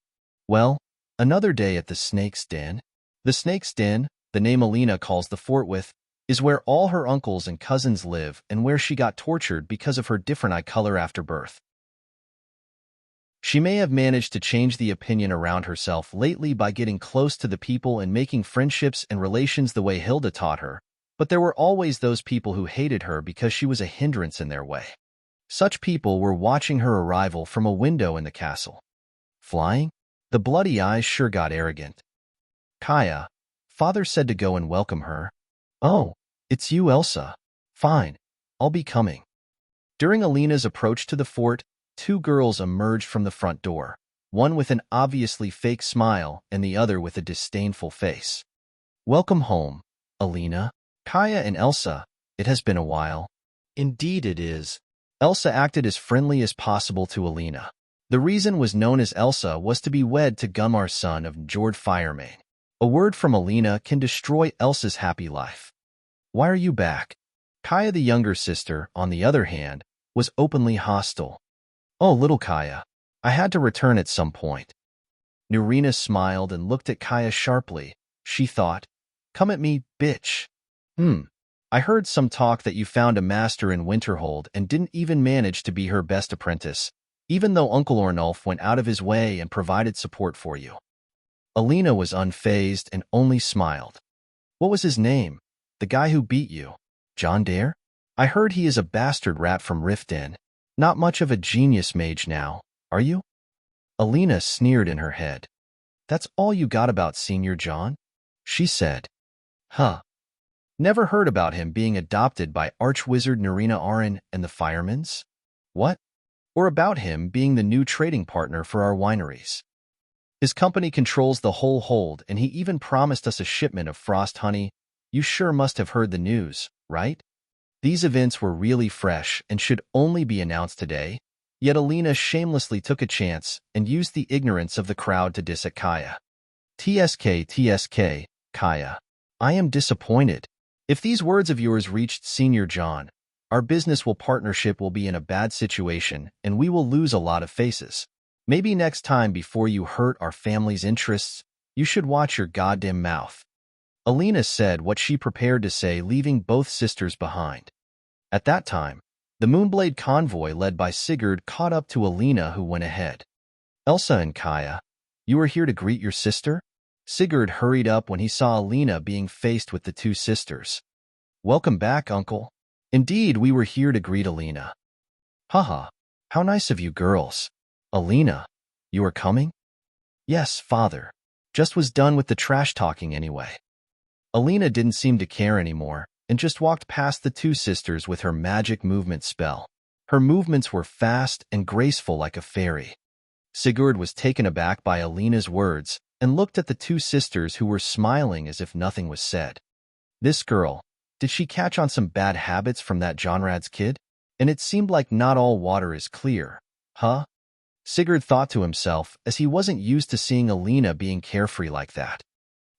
Well, another day at the Snake's Den. The Snake's Den, the name Alina calls the fort with, is where all her uncles and cousins live and where she got tortured because of her different eye color after birth. She may have managed to change the opinion around herself lately by getting close to the people and making friendships and relations the way Hilda taught her, But there were always those people who hated her because she was a hindrance in their way. Such people were watching her arrival from a window in the castle. Flying? The bloody eyes sure got arrogant. Kaya, father said to go and welcome her. Oh, it's you, Elsa. Fine, I'll be coming. During Alina's approach to the fort, two girls emerged from the front door, one with an obviously fake smile and the other with a disdainful face. Welcome home, Alina. Kaya and Elsa, it has been a while. Indeed it is. Elsa acted as friendly as possible to Alina. The reason was known as Elsa was to be wed to Gunmar's son of Jord Firemane. A word from Alina can destroy Elsa's happy life. Why are you back? Kaya, the younger sister, on the other hand, was openly hostile. Oh, little Kaya, I had to return at some point. Nurina smiled and looked at Kaya sharply. She thought, come at me, bitch. I heard some talk that you found a master in Winterhold and didn't even manage to be her best apprentice, even though Uncle Ornulf went out of his way and provided support for you. Alina was unfazed and only smiled. What was his name? The guy who beat you? John Dare? I heard he is a bastard rat from Riften. Not much of a genius mage now, are you? Alina sneered in her head. That's all you got about Senior John? She said. Huh. Never heard about him being adopted by Archwizard Nurina Arin and the Firemans? What? Or about him being the new trading partner for our wineries? His company controls the whole hold, and he even promised us a shipment of frost honey. You sure must have heard the news, right? These events were really fresh and should only be announced today, yet Alina shamelessly took a chance and used the ignorance of the crowd to diss at Kaya. TSK, Kaya. I am disappointed. If these words of yours reached Senior John, our business partnership will be in a bad situation and we will lose a lot of faces. Maybe next time before you hurt our family's interests, you should watch your goddamn mouth. Alina said what she prepared to say, leaving both sisters behind. At that time, the Moonblade convoy led by Sigurd caught up to Alina, who went ahead. Elsa and Kaya, you are here to greet your sister? Sigurd hurried up when he saw Alina being faced with the two sisters. Welcome back, uncle. Indeed, we were here to greet Alina. Haha, how nice of you girls. Alina, you are coming? Yes, father. Just was done with the trash talking anyway. Alina didn't seem to care anymore and just walked past the two sisters with her magic movement spell. Her movements were fast and graceful like a fairy. Sigurd was taken aback by Alina's words and looked at the two sisters, who were smiling as if nothing was said. This girl, did she catch on some bad habits from that Jonrad's kid? And it seemed like not all water is clear, huh? Sigurd thought to himself, as he wasn't used to seeing Alina being carefree like that.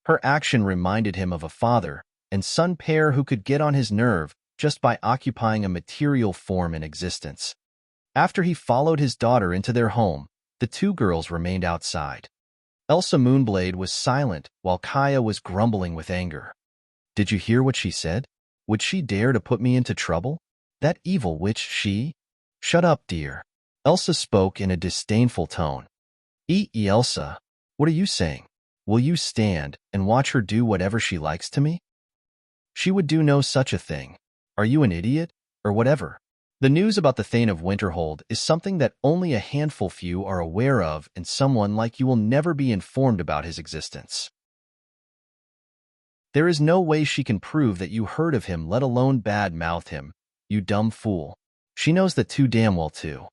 Her action reminded him of a father and son pair who could get on his nerve just by occupying a material form in existence. After he followed his daughter into their home, the two girls remained outside. Elsa Moonblade was silent while Kaya was grumbling with anger. Did you hear what she said? Would she dare to put me into trouble? That evil witch, she? Shut up, dear. Elsa spoke in a disdainful tone. Elsa, what are you saying? Will you stand and watch her do whatever she likes to me? She would do no such a thing. Are you an idiot? Or whatever? The news about the Thane of Winterhold is something that only a handful few are aware of, and someone like you will never be informed about his existence. There is no way she can prove that you heard of him, let alone bad-mouth him, you dumb fool. She knows that too damn well too.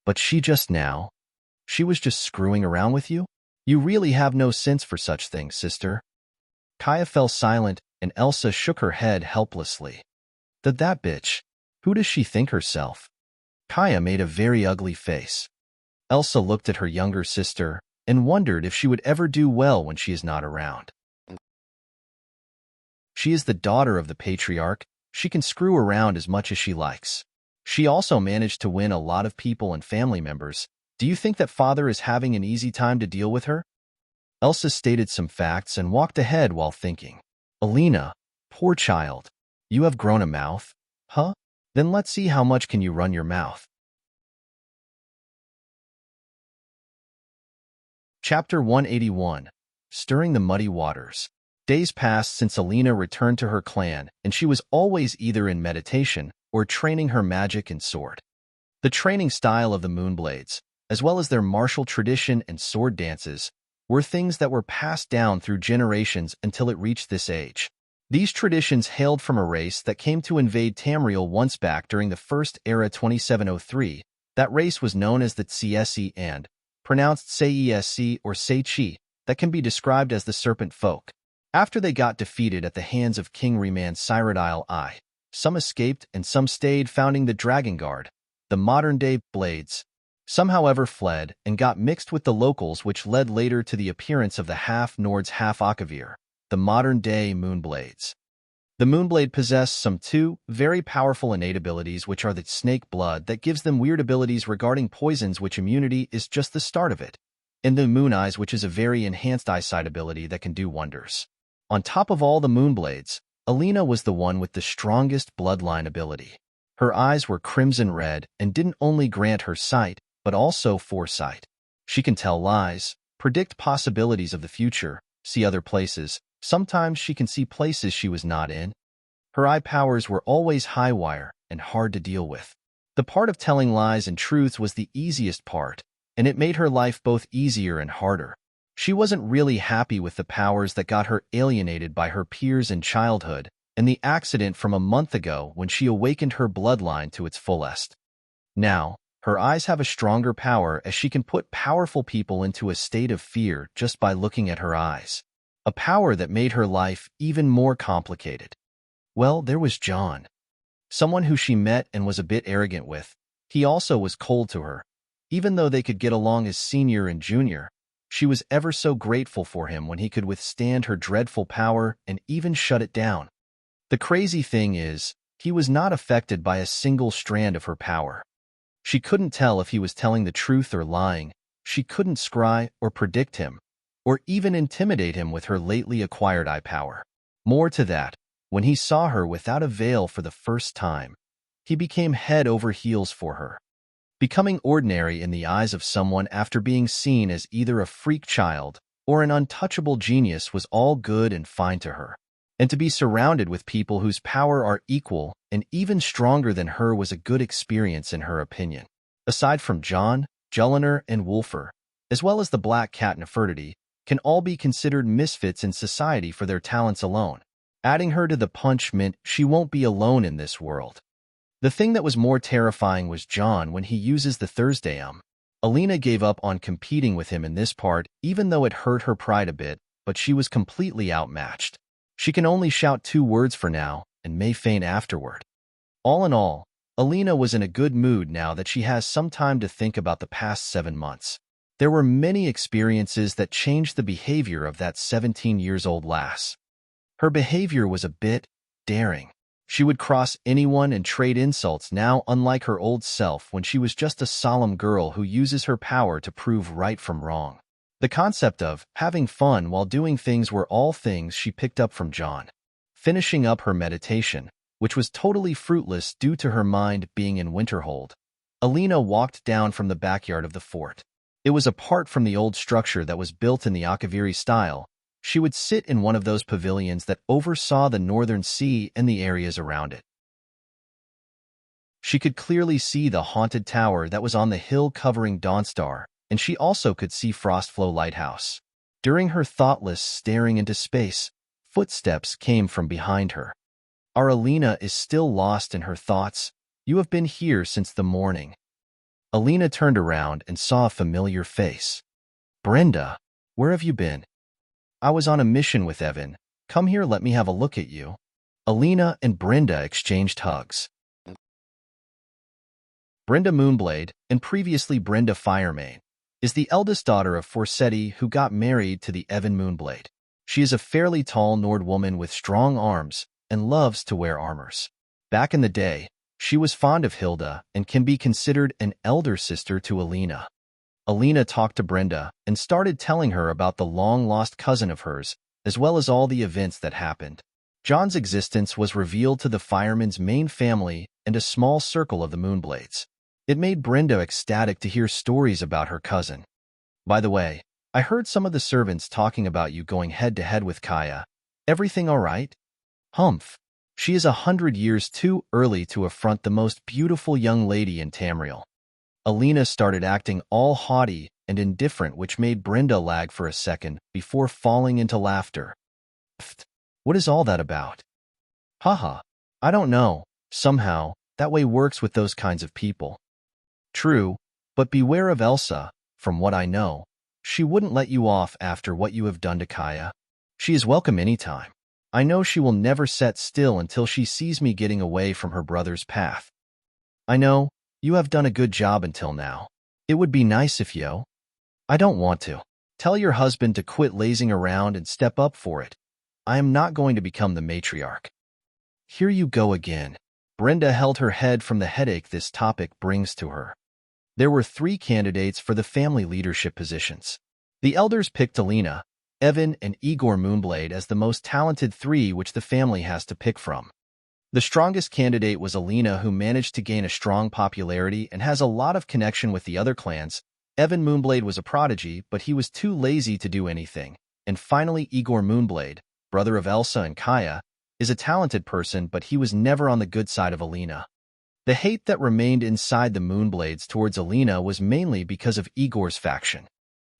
But she just now? She was just screwing around with you? You really have no sense for such things, sister. Kaya fell silent, and Elsa shook her head helplessly. That bitch. Who does she think herself? Kaya made a very ugly face. Elsa looked at her younger sister and wondered if she would ever do well when she is not around. She is the daughter of the patriarch. She can screw around as much as she likes. She also managed to win a lot of people and family members. Do you think that father is having an easy time to deal with her? Elsa stated some facts and walked ahead while thinking. Alina, poor child. You have grown a mouth? Huh? Then let's see how much can you run your mouth. Chapter 181. Stirring the Muddy Waters. Days passed since Alina returned to her clan, and she was always either in meditation or training her magic and sword. The training style of the Moonblades, as well as their martial tradition and sword dances, were things that were passed down through generations until it reached this age. These traditions hailed from a race that came to invade Tamriel once back during the First Era 2703. That race was known as the Tsesi and, pronounced Sesc or Seichi, that can be described as the Serpent Folk. After they got defeated at the hands of King Reman Cyrodiil I, some escaped and some stayed, founding the Dragon Guard, the modern-day Blades. Some, however, fled and got mixed with the locals, which led later to the appearance of the half-Nords half-Akavir, the modern-day Moonblades. The Moonblade possess some two very powerful innate abilities, which are the snake blood that gives them weird abilities regarding poisons, which immunity is just the start of it, and the Moon Eyes, which is a very enhanced eyesight ability that can do wonders. On top of all the Moonblades, Alina was the one with the strongest bloodline ability. Her eyes were crimson red and didn't only grant her sight, but also foresight. She can tell lies, predict possibilities of the future, see other places. Sometimes she can see places she was not in. Her eye powers were always high wire and hard to deal with. The part of telling lies and truths was the easiest part, and it made her life both easier and harder. She wasn't really happy with the powers that got her alienated by her peers in childhood and the accident from a month ago when she awakened her bloodline to its fullest. Now, her eyes have a stronger power, as she can put powerful people into a state of fear just by looking at her eyes. A power that made her life even more complicated. Well, there was John. Someone who she met and was a bit arrogant with. He also was cold to her. Even though they could get along as senior and junior, she was ever so grateful for him when he could withstand her dreadful power and even shut it down. The crazy thing is, he was not affected by a single strand of her power. She couldn't tell if he was telling the truth or lying. She couldn't scry or predict him, or even intimidate him with her lately acquired eye power. More to that, when he saw her without a veil for the first time, he became head over heels for her. Becoming ordinary in the eyes of someone after being seen as either a freak child or an untouchable genius was all good and fine to her. And to be surrounded with people whose power are equal and even stronger than her was a good experience in her opinion. Aside from John, Julliner, and Wulfer, as well as the Black Cat Nefertiti, can all be considered misfits in society for their talents alone. Adding her to the punch meant she won't be alone in this world. The thing that was more terrifying was John when he uses the Thursday. Alina gave up on competing with him in this part, even though it hurt her pride a bit, but she was completely outmatched. She can only shout 2 words for now, and may faint afterward. All in all, Alina was in a good mood now that she has some time to think about the past 7 months. There were many experiences that changed the behavior of that 17-year-old lass. Her behavior was a bit daring. She would cross anyone and trade insults now, unlike her old self when she was just a solemn girl who uses her power to prove right from wrong. The concept of having fun while doing things were all things she picked up from John. Finishing up her meditation, which was totally fruitless due to her mind being in Winterhold, Alina walked down from the backyard of the fort. It was apart from the old structure that was built in the Akaviri style. She would sit in one of those pavilions that oversaw the northern sea and the areas around it. She could clearly see the haunted tower that was on the hill covering Dawnstar, and she also could see Frostflow Lighthouse. During her thoughtless staring into space, footsteps came from behind her. Our Alina is still lost in her thoughts. You have been here since the morning. Alina turned around and saw a familiar face. Brenda, where have you been? I was on a mission with Evan. Come here, let me have a look at you. Alina and Brenda exchanged hugs. Brenda Moonblade, and previously Brenda Firemane, is the eldest daughter of Forsetti, who got married to the Evan Moonblade. She is a fairly tall Nord woman with strong arms and loves to wear armors. Back in the day, she was fond of Hilda and can be considered an elder sister to Alina. Alina talked to Brenda and started telling her about the long-lost cousin of hers, as well as all the events that happened. John's existence was revealed to the firemen's main family and a small circle of the Moonblades. It made Brenda ecstatic to hear stories about her cousin. By the way, I heard some of the servants talking about you going head-to-head with Kaya. Everything all right? Humph. She is 100 years too early to affront the most beautiful young lady in Tamriel. Alina started acting all haughty and indifferent, which made Brenda lag for a second before falling into laughter. Pfft, what is all that about? Haha, I don't know. Somehow, that way works with those kinds of people. True, but beware of Elsa. From what I know, she wouldn't let you off after what you have done to Kaya. She is welcome anytime. I know she will never set still until she sees me getting away from her brother's path. I know, you have done a good job until now. It would be nice if you... I don't want to. Tell your husband to quit lazing around and step up for it. I am not going to become the matriarch. Here you go again. Brenda held her head from the headache this topic brings to her. There were 3 candidates for the family leadership positions. The elders picked Alina, Evan, and Igor Moonblade as the most talented 3 which the family has to pick from. The strongest candidate was Alina, who managed to gain a strong popularity and has a lot of connection with the other clans. Evan Moonblade was a prodigy, but he was too lazy to do anything. And finally, Igor Moonblade, brother of Elsa and Kaya, is a talented person, but he was never on the good side of Alina. The hate that remained inside the Moonblades towards Alina was mainly because of Igor's faction.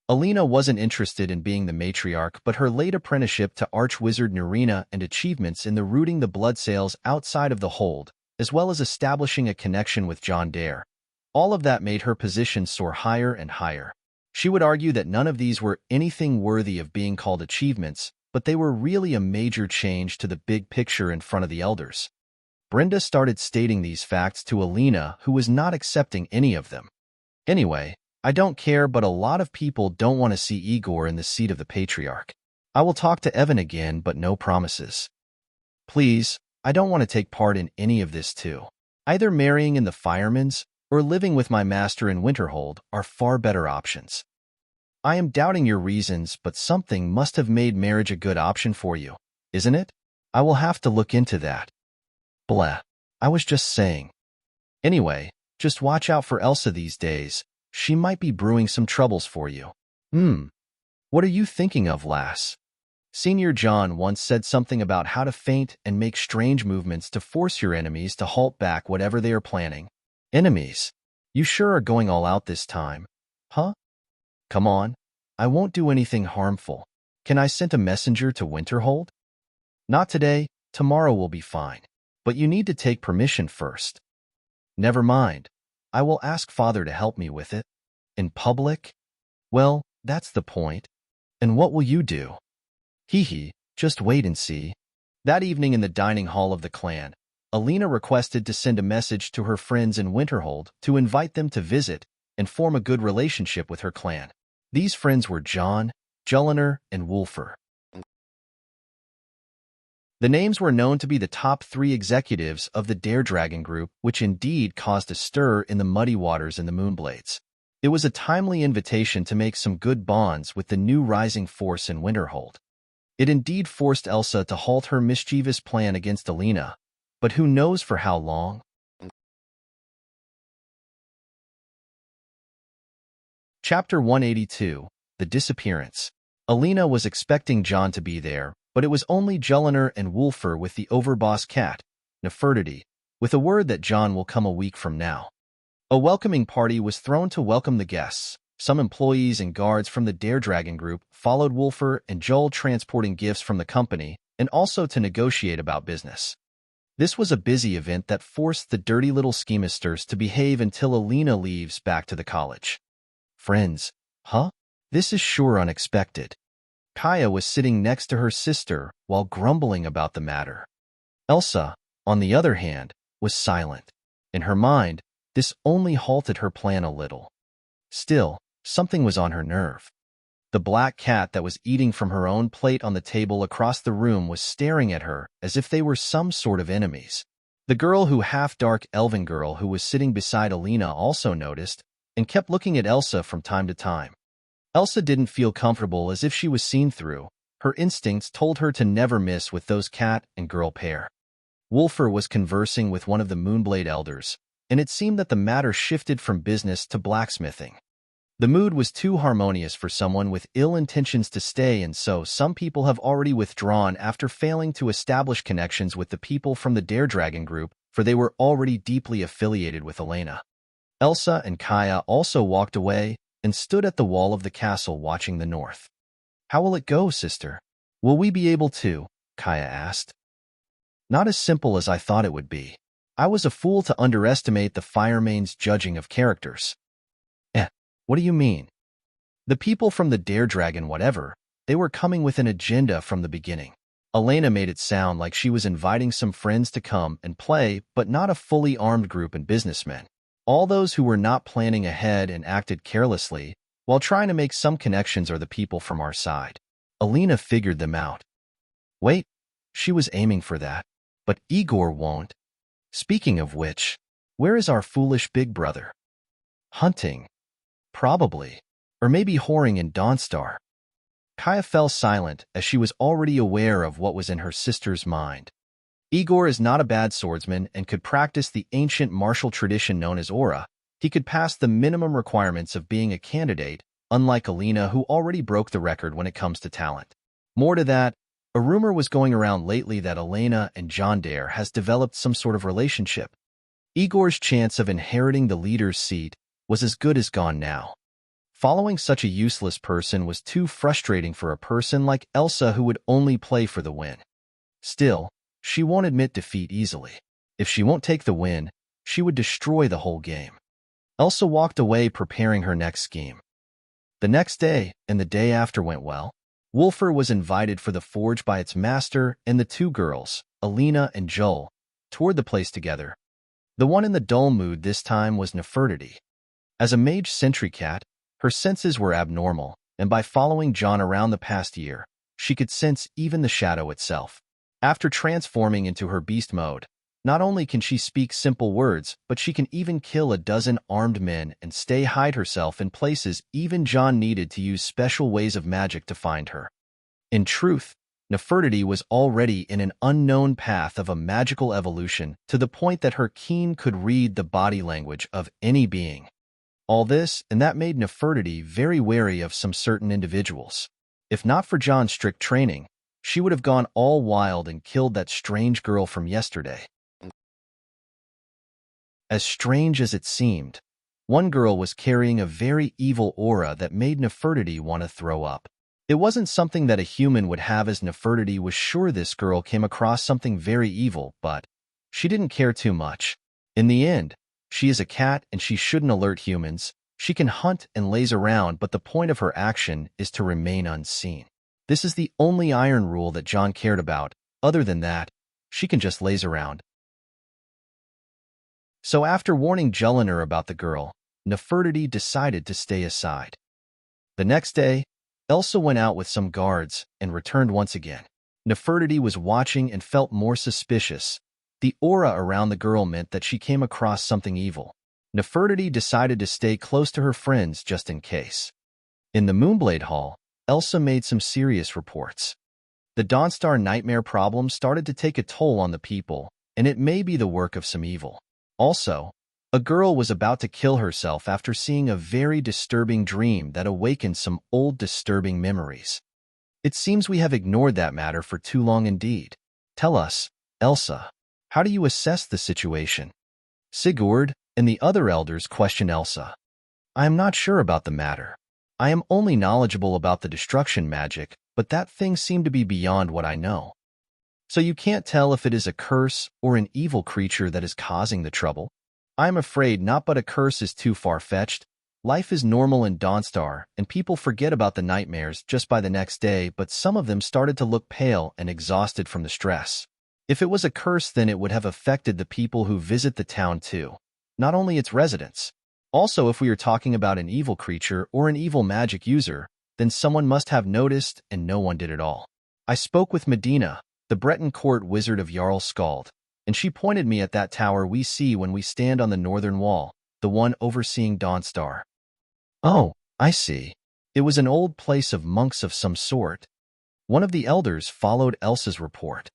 Alina wasn't interested in being the matriarch, but her late apprenticeship to Archwizard Nerina and achievements in the rooting the blood sales outside of the hold, as well as establishing a connection with John Dare. All of that made her position soar higher and higher. She would argue that none of these were anything worthy of being called achievements, but they were really a major change to the big picture in front of the elders. Brenda started stating these facts to Alina, who was not accepting any of them. Anyway, I don't care, but a lot of people don't want to see Igor in the seat of the patriarch. I will talk to Evan again, but no promises. Please, I don't want to take part in any of this too. Either marrying in the Firemen's or living with my master in Winterhold are far better options. I am doubting your reasons, but something must have made marriage a good option for you, isn't it? I will have to look into that. Blah. I was just saying. Anyway, just watch out for Elsa these days. She might be brewing some troubles for you. What are you thinking of, lass? Senior John once said something about how to feint and make strange movements to force your enemies to halt back whatever they are planning. Enemies? You sure are going all out this time, huh? Come on, I won't do anything harmful. Can I send a messenger to Winterhold? Not today, tomorrow will be fine. But you need to take permission first. Never mind. I will ask Father to help me with it. In public? Well, that's the point. And what will you do? Hee, just wait and see. That evening in the dining hall of the clan, Alina requested to send a message to her friends in Winterhold to invite them to visit and form a good relationship with her clan. These friends were John, Julliner, and Wulfer. The names were known to be the top 3 executives of the Dare Dragon Group, which indeed caused a stir in the muddy waters in the Moonblades. It was a timely invitation to make some good bonds with the new rising force in Winterhold. It indeed forced Elsa to halt her mischievous plan against Alina, but who knows for how long? Chapter 182, The Disappearance. Alina was expecting John to be there, but it was only Julliner and Wulfer with the overboss cat, Nefertiti, with a word that John will come a week from now. A welcoming party was thrown to welcome the guests. Some employees and guards from the Dare Dragon Group followed Wulfer and Jull, transporting gifts from the company and also to negotiate about business. This was a busy event that forced the dirty little schemisters to behave until Alina leaves back to the college. Friends, huh? This is sure unexpected. Kaya was sitting next to her sister while grumbling about the matter. Elsa, on the other hand, was silent. In her mind, this only halted her plan a little. Still, something was on her nerve. The black cat that was eating from her own plate on the table across the room was staring at her as if they were some sort of enemies. The girl who half-dark elven girl who was sitting beside Alina also noticed and kept looking at Elsa from time to time. Elsa didn't feel comfortable, as if she was seen through. Her instincts told her to never miss with those cat and girl pair. Wulfer was conversing with one of the Moonblade elders, and it seemed that the matter shifted from business to blacksmithing. The mood was too harmonious for someone with ill intentions to stay, and so some people have already withdrawn after failing to establish connections with the people from the Dare Dragon group, for they were already deeply affiliated with Elena. Elsa and Kaya also walked away and stood at the wall of the castle watching the north. "How will it go, sister? Will we be able to?" Kaya asked. "Not as simple as I thought it would be. I was a fool to underestimate the Firemane's judging of characters." What do you mean? "The people from the Dare Dragon whatever, they were coming with an agenda from the beginning." Elena made it sound like she was inviting some friends to come and play, but not a fully armed group and businessmen. All those who were not planning ahead and acted carelessly while trying to make some connections are the people from our side. Elena figured them out. Wait, she was aiming for that. But Igor won't. Speaking of which, where is our foolish big brother? Hunting. Probably. Or maybe whoring in Dawnstar. Kaya fell silent as she was already aware of what was in her sister's mind. Igor is not a bad swordsman and could practice the ancient martial tradition known as aura. He could pass the minimum requirements of being a candidate, unlike Elena, who already broke the record when it comes to talent. More to that, a rumor was going around lately that Elena and John Dare has developed some sort of relationship. Igor's chance of inheriting the leader's seat was as good as gone now. Following such a useless person was too frustrating for a person like Elsa, who would only play for the win. Still, she won't admit defeat easily. If she won't take the win, she would destroy the whole game. Elsa walked away preparing her next scheme. The next day and the day after went well. Wulfur was invited for the forge by its master, and the two girls, Elena and Jull, toured the place together. The one in the dull mood this time was Nefertiti. As a mage sentry cat, her senses were abnormal, and by following John around the past year, she could sense even the shadow itself. After transforming into her beast mode, not only can she speak simple words, but she can even kill a dozen armed men and hide herself in places even John needed to use special ways of magic to find her. In truth, Nefertiti was already in an unknown path of a magical evolution to the point that her keen could read the body language of any being. All this and that made Nefertiti very wary of some certain individuals. If not for John's strict training, she would have gone all wild and killed that strange girl from yesterday. As strange as it seemed, one girl was carrying a very evil aura that made Nefertiti want to throw up. It wasn't something that a human would have, as Nefertiti was sure this girl came across something very evil, but she didn't care too much. In the end, she is a cat and she shouldn't alert humans. She can hunt and laze around, but the point of her action is to remain unseen. This is the only iron rule that John cared about. Other than that, she can just laze around. So after warning Julliner about the girl, Nefertiti decided to stay aside. The next day, Elsa went out with some guards and returned once again. Nefertiti was watching and felt more suspicious. The aura around the girl meant that she came across something evil. Nefertiti decided to stay close to her friends just in case. In the Moonblade Hall, Elsa made some serious reports. The Dawnstar nightmare problem started to take a toll on the people, and it may be the work of some evil. Also, a girl was about to kill herself after seeing a very disturbing dream that awakened some old disturbing memories. It seems we have ignored that matter for too long indeed. Tell us, Elsa, how do you assess the situation? Sigurd and the other elders questioned Elsa. I am not sure about the matter. I am only knowledgeable about the destruction magic, but that thing seemed to be beyond what I know. So you can't tell if it is a curse or an evil creature that is causing the trouble? I am afraid not, but a curse is too far-fetched. Life is normal in Dawnstar, and people forget about the nightmares just by the next day, but some of them started to look pale and exhausted from the stress. If it was a curse, then it would have affected the people who visit the town too, not only its residents. Also, if we are talking about an evil creature or an evil magic user, then someone must have noticed and no one did at all. I spoke with Medina, the Breton court wizard of Jarl Skald, and she pointed me at that tower we see when we stand on the northern wall, the one overseeing Dawnstar. Oh, I see. It was an old place of monks of some sort. One of the elders followed Elsa's report.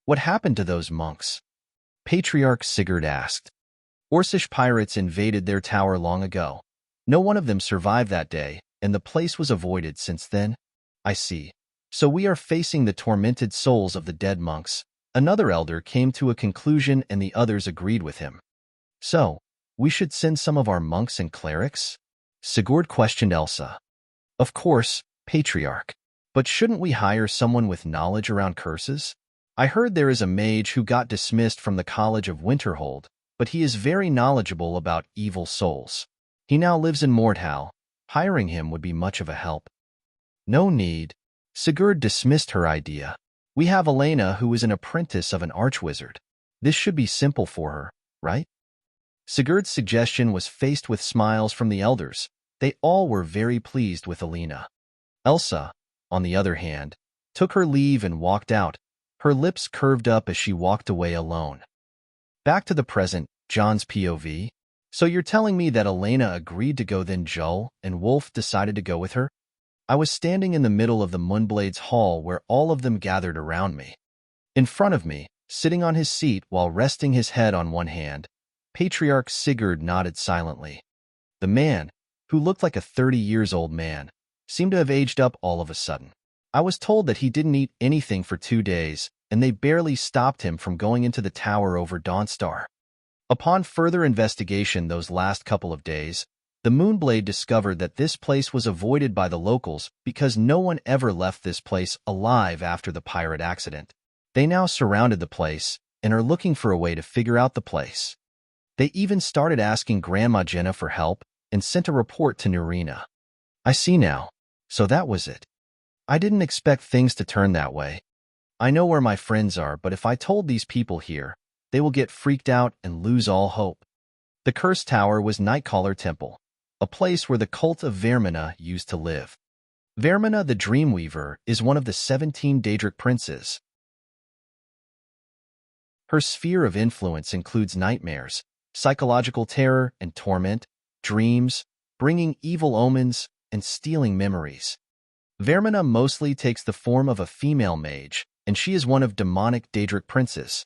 What happened to those monks? Patriarch Sigurd asked. Orcish pirates invaded their tower long ago. No one of them survived that day, and the place was avoided since then. I see. So we are facing the tormented souls of the dead monks. Another elder came to a conclusion and the others agreed with him. So, we should send some of our monks and clerics? Sigurd questioned Elsa. Of course, Patriarch. But shouldn't we hire someone with knowledge around curses? I heard there is a mage who got dismissed from the College of Winterhold, but he is very knowledgeable about evil souls. He now lives in Mordhau. Hiring him would be much of a help. No need. Sigurd dismissed her idea. We have Elena, who is an apprentice of an archwizard. This should be simple for her, right? Sigurd's suggestion was faced with smiles from the elders. They all were very pleased with Elena. Elsa, on the other hand, took her leave and walked out. Her lips curved up as she walked away alone. Back to the present, John's POV. So you're telling me that Elena agreed to go, then Jull and Wolf decided to go with her? I was standing in the middle of the Moonblades Hall where all of them gathered around me. In front of me, sitting on his seat while resting his head on one hand, Patriarch Sigurd nodded silently. The man, who looked like a 30-years-old man, seemed to have aged up all of a sudden. I was told that he didn't eat anything for 2 days, and they barely stopped him from going into the tower over Dawnstar. Upon further investigation those last couple of days, the Moonblade discovered that this place was avoided by the locals because no one ever left this place alive after the pirate accident. They now surrounded the place and are looking for a way to figure out the place. They even started asking Grandma Jenna for help and sent a report to Nerina. I see now. So that was it. I didn't expect things to turn that way. I know where my friends are, but if I told these people here, they will get freaked out and lose all hope. The Cursed Tower was Nightcaller Temple, a place where the cult of Vaermina used to live. Vaermina the Dreamweaver is one of the 17 Daedric princes. Her sphere of influence includes nightmares, psychological terror and torment, dreams, bringing evil omens, and stealing memories. Vaermina mostly takes the form of a female mage, and she is one of demonic Daedric princes.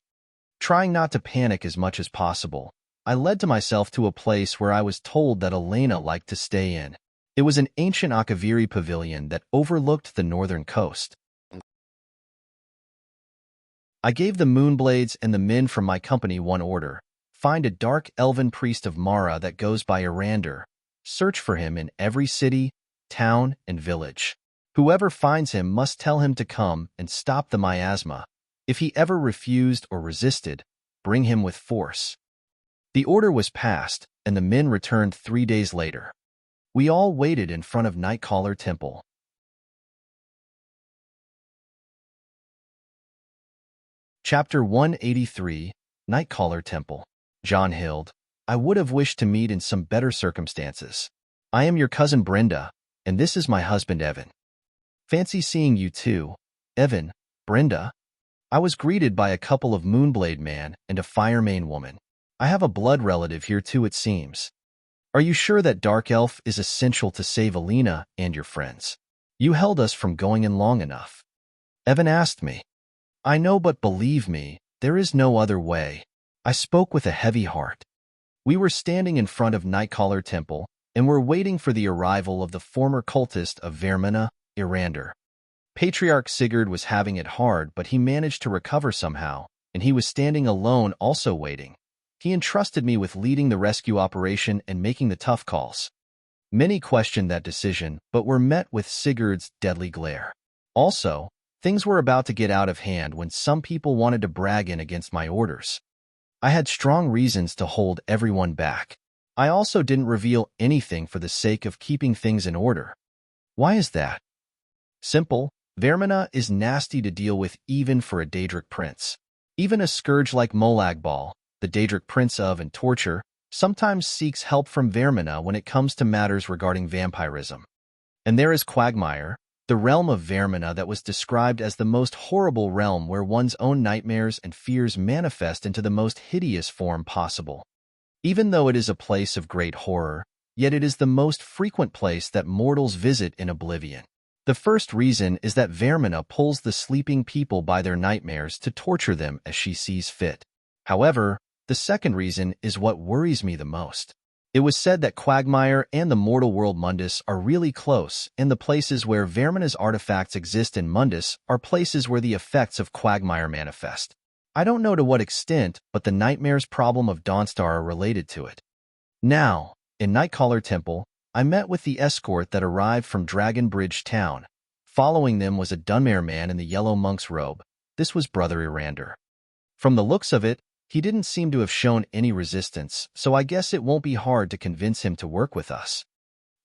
Trying not to panic as much as possible, I led myself to a place where I was told that Elena liked to stay in. It was an ancient Akaviri pavilion that overlooked the northern coast. I gave the Moonblades and the men from my company one order: find a dark elven priest of Mara that goes by Irander. Search for him in every city, town, and village. Whoever finds him must tell him to come and stop the miasma. If he ever refused or resisted, bring him with force. The order was passed, and the men returned 3 days later. We all waited in front of Nightcaller Temple. Chapter 183, Nightcaller Temple. John Hild, I would have wished to meet in some better circumstances. I am your cousin Brenda, and this is my husband Evan. Fancy seeing you too, Evan, Brenda. I was greeted by a couple of Moonblade man and a Firemane woman. I have a blood relative here too, it seems. Are you sure that Dark Elf is essential to save Elena and your friends? You held us from going in long enough. Evan asked me. I know, but believe me, there is no other way. I spoke with a heavy heart. We were standing in front of Nightcaller Temple and were waiting for the arrival of the former cultist of Vaermina, Irander. Patriarch Sigurd was having it hard, but he managed to recover somehow, and he was standing alone also waiting. He entrusted me with leading the rescue operation and making the tough calls. Many questioned that decision, but were met with Sigurd's deadly glare. Also, things were about to get out of hand when some people wanted to brag in against my orders. I had strong reasons to hold everyone back. I also didn't reveal anything for the sake of keeping things in order. Why is that? Simple. Vaermina is nasty to deal with even for a Daedric prince. Even a scourge like Molagbal, the Daedric prince of and torture, sometimes seeks help from Vaermina when it comes to matters regarding vampirism. And there is Quagmire, the realm of Vaermina that was described as the most horrible realm where one's own nightmares and fears manifest into the most hideous form possible. Even though it is a place of great horror, yet it is the most frequent place that mortals visit in Oblivion. The first reason is that Vaermina pulls the sleeping people by their nightmares to torture them as she sees fit. However, the second reason is what worries me the most. It was said that Quagmire and the mortal world Mundus are really close, and the places where Vaermina's artifacts exist in Mundus are places where the effects of Quagmire manifest. I don't know to what extent, but the nightmares problem of Dawnstar are related to it. Now, in Nightcaller Temple, I met with the escort that arrived from Dragonbridge Town. Following them was a Dunmare man in the yellow monk's robe. This was Brother Irander. From the looks of it, he didn't seem to have shown any resistance, so I guess it won't be hard to convince him to work with us.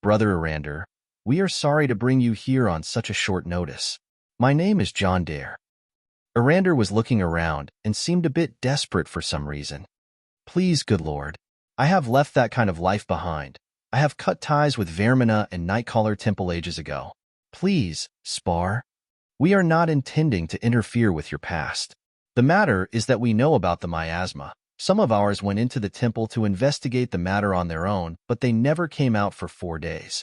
Brother Irander, we are sorry to bring you here on such a short notice. My name is John Dare. Irander was looking around and seemed a bit desperate for some reason. Please, good lord. I have left that kind of life behind. I have cut ties with Vaermina and Nightcaller Temple ages ago. Please, spar. We are not intending to interfere with your past. The matter is that we know about the miasma. Some of ours went into the temple to investigate the matter on their own, but they never came out for 4 days.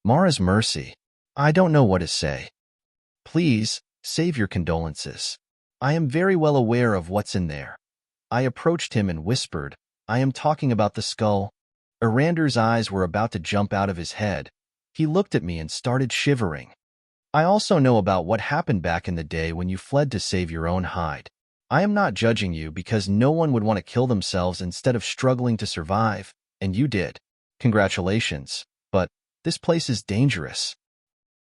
Mara's mercy. I don't know what to say. Please, save your condolences. I am very well aware of what's in there. I approached him and whispered, I am talking about the skull. Irander's eyes were about to jump out of his head. He looked at me and started shivering. I also know about what happened back in the day when you fled to save your own hide. I am not judging you because no one would want to kill themselves instead of struggling to survive, and you did. Congratulations, but this place is dangerous.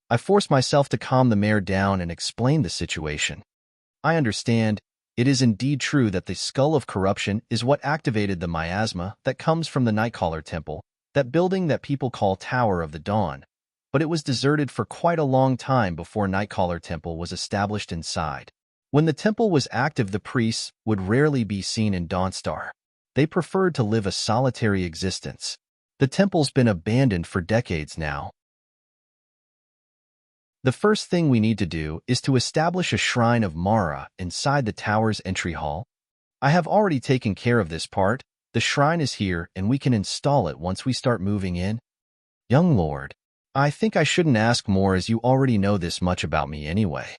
I forced myself to calm the mare down and explain the situation. I understand. It is indeed true that the Skull of Corruption is what activated the miasma that comes from the Nightcaller Temple, that building that people call Tower of the Dawn, but it was deserted for quite a long time before Nightcaller Temple was established inside. When the temple was active, the priests would rarely be seen in Dawnstar. They preferred to live a solitary existence. The temple's been abandoned for decades now. The first thing we need to do is to establish a shrine of Mara inside the tower's entry hall. I have already taken care of this part. The shrine is here and we can install it once we start moving in. Young lord, I think I shouldn't ask more as you already know this much about me anyway.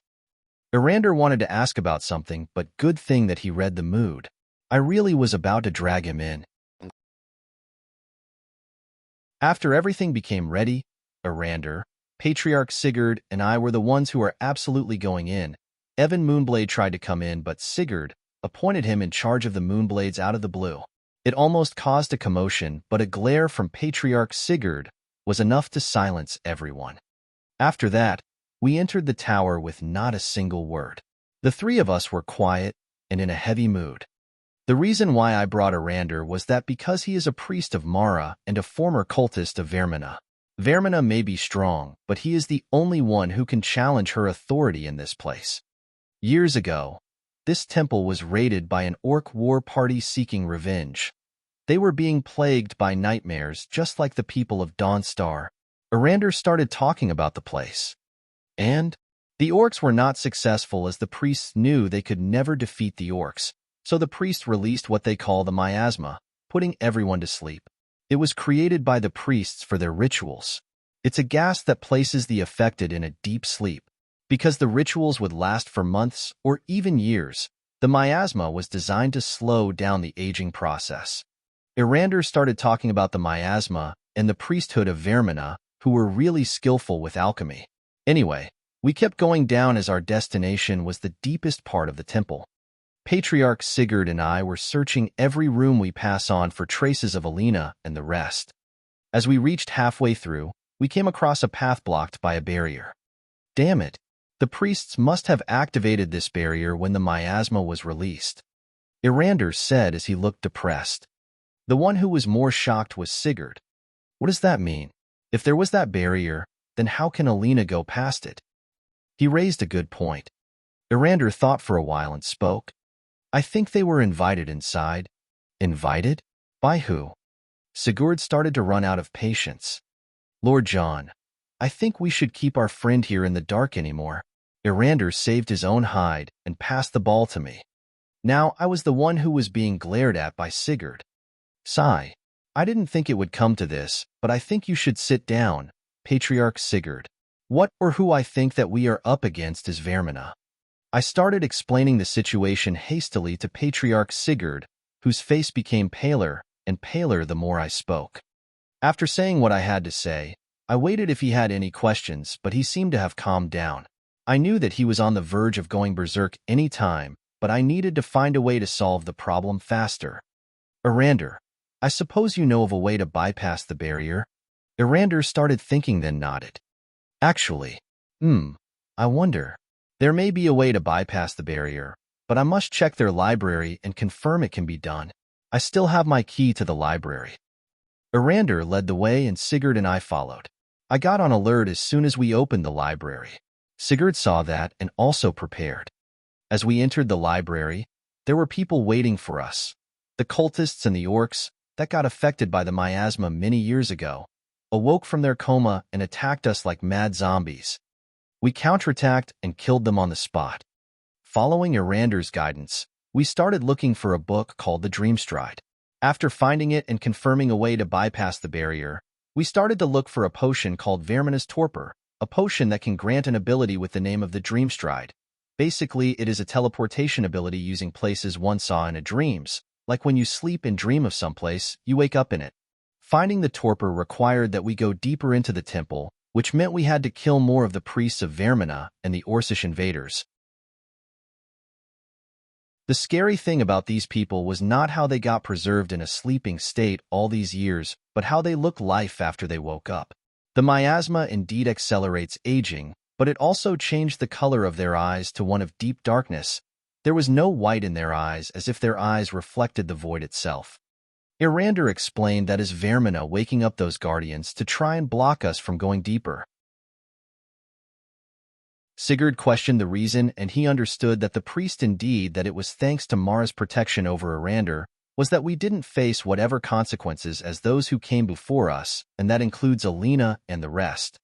Irander wanted to ask about something, but good thing that he read the mood. I really was about to drag him in. After everything became ready, Irander, Patriarch Sigurd, and I were the ones who were absolutely going in. Evan Moonblade tried to come in, but Sigurd appointed him in charge of the Moonblades out of the blue. It almost caused a commotion, but a glare from Patriarch Sigurd was enough to silence everyone. After that, we entered the tower with not a single word. The three of us were quiet and in a heavy mood. The reason why I brought Irander was that because he is a priest of Mara and a former cultist of Vaermina. Vaermina may be strong, but he is the only one who can challenge her authority in this place. Years ago, this temple was raided by an orc war party seeking revenge. They were being plagued by nightmares just like the people of Dawnstar. Irander started talking about the place. And the orcs were not successful as the priests knew they could never defeat the orcs, so the priests released what they call the miasma, putting everyone to sleep. It was created by the priests for their rituals. It's a gas that places the affected in a deep sleep. Because the rituals would last for months or even years, the miasma was designed to slow down the aging process. Irander started talking about the miasma and the priesthood of Vaermina, who were really skillful with alchemy. Anyway, we kept going down as our destination was the deepest part of the temple. Patriarch Sigurd and I were searching every room we pass on for traces of Alina and the rest. As we reached halfway through, we came across a path blocked by a barrier. Damn it! The priests must have activated this barrier when the miasma was released. Irander said as he looked depressed. The one who was more shocked was Sigurd. What does that mean? If there was that barrier, then how can Alina go past it? He raised a good point. Irander thought for a while and spoke. I think they were invited inside. Invited? By who? Sigurd started to run out of patience. Lord John, I think we should keep our friend here in the dark anymore. Irander saved his own hide and passed the ball to me. Now I was the one who was being glared at by Sigurd. Sigh. I didn't think it would come to this, but I think you should sit down, Patriarch Sigurd. What or who I think that we are up against is Vaermina. I started explaining the situation hastily to Patriarch Sigurd, whose face became paler and paler the more I spoke. After saying what I had to say, I waited if he had any questions, but he seemed to have calmed down. I knew that he was on the verge of going berserk any time, but I needed to find a way to solve the problem faster. Erander, I suppose you know of a way to bypass the barrier? Erander started thinking, then nodded. Actually, I wonder. There may be a way to bypass the barrier, but I must check their library and confirm it can be done. I still have my key to the library. Erander led the way and Sigurd and I followed. I got on alert as soon as we opened the library. Sigurd saw that and also prepared. As we entered the library, there were people waiting for us. The cultists and the orcs that got affected by the miasma many years ago awoke from their coma and attacked us like mad zombies. We counterattacked and killed them on the spot. Following Erander's guidance, we started looking for a book called the Dreamstride. After finding it and confirming a way to bypass the barrier, we started to look for a potion called Vaermina's Torpor, a potion that can grant an ability with the name of the Dreamstride. Basically, it is a teleportation ability using places one saw in a dreams, like when you sleep and dream of someplace, you wake up in it. Finding the torpor required that we go deeper into the temple, which meant we had to kill more of the priests of Vaermina and the Orcish invaders. The scary thing about these people was not how they got preserved in a sleeping state all these years, but how they look life after they woke up. The miasma indeed accelerates aging, but it also changed the color of their eyes to one of deep darkness. There was no white in their eyes, as if their eyes reflected the void itself. Erander explained that is Vaermina waking up those guardians to try and block us from going deeper. Sigurd questioned the reason, and he understood that the priest indeed that it was thanks to Mara's protection over Erander was that we didn't face whatever consequences as those who came before us, and that includes Alina and the rest.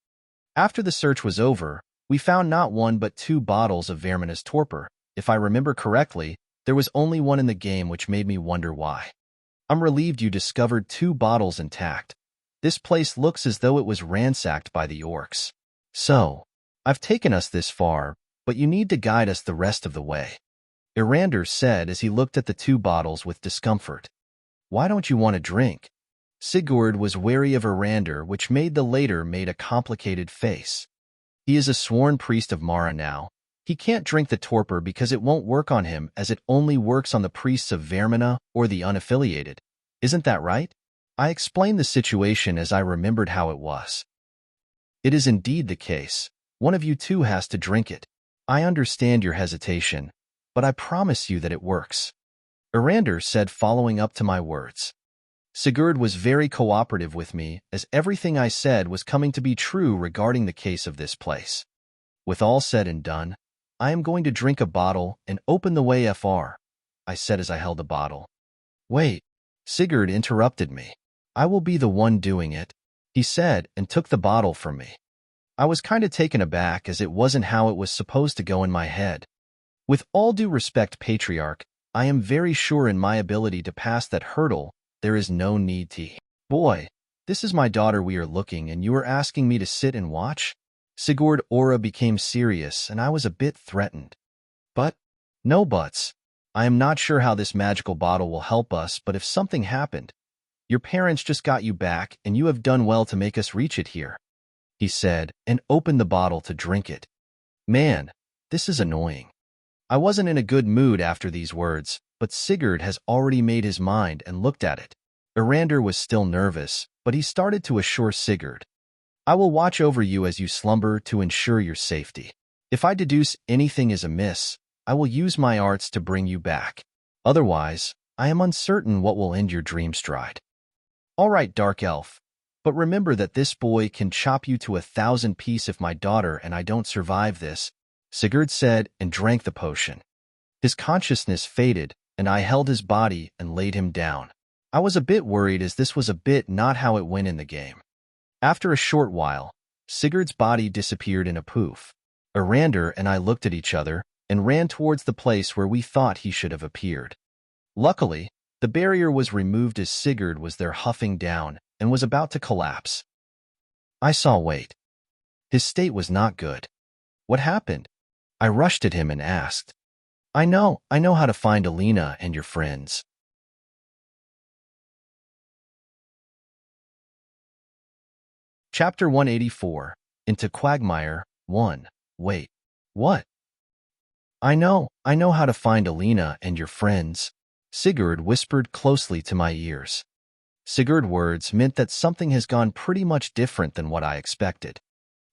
After the search was over, we found not one but 2 bottles of Vaermina's torpor. If I remember correctly, there was only one in the game, which made me wonder why. I'm relieved you discovered 2 bottles intact. This place looks as though it was ransacked by the orcs. So, I've taken us this far, but you need to guide us the rest of the way. Erander said as he looked at the 2 bottles with discomfort. Why don't you want a drink? Sigurd was wary of Erander, which made the latter made a complicated face. He is a sworn priest of Mara now. He can't drink the torpor because it won't work on him, as it only works on the priests of Vaermina or the unaffiliated. Isn't that right? I explained the situation as I remembered how it was. It is indeed the case. One of you 2 has to drink it. I understand your hesitation, but I promise you that it works. Erander said, following up to my words. Sigurd was very cooperative with me, as everything I said was coming to be true regarding the case of this place. With all said and done, I am going to drink a bottle and open the way FR, I said as I held the bottle. Wait, Sigurd interrupted me. I will be the one doing it, he said, and took the bottle from me. I was kind of taken aback, as it wasn't how it was supposed to go in my head. With all due respect, Patriarch, I am very sure in my ability to pass that hurdle. There is no need to. Boy, this is my daughter we are looking, and you are asking me to sit and watch? Sigurd's aura became serious, and I was a bit threatened. But, no buts. I am not sure how this magical bottle will help us, but if something happened, your parents just got you back, and you have done well to make us reach it here, he said, and opened the bottle to drink it. Man, this is annoying. I wasn't in a good mood after these words, but Sigurd has already made his mind and looked at it. Erander was still nervous, but he started to assure Sigurd. I will watch over you as you slumber to ensure your safety. If I deduce anything is amiss, I will use my arts to bring you back. Otherwise, I am uncertain what will end your dream stride. All right, Dark Elf, but remember that this boy can chop you to 1,000 pieces if my daughter and I don't survive this, Sigurd said and drank the potion. His consciousness faded, and I held his body and laid him down. I was a bit worried, as this was a bit not how it went in the game. After a short while, Sigurd's body disappeared in a poof. Erander and I looked at each other and ran towards the place where we thought he should have appeared. Luckily, the barrier was removed as Sigurd was there huffing down and was about to collapse. I saw Wait. His state was not good. What happened? I rushed at him and asked. I know how to find Alina and your friends. Chapter 184. Into Quagmire. 1. Wait. What? I know how to find Alina and your friends, Sigurd whispered closely to my ears. Sigurd's words meant that something has gone pretty much different than what I expected.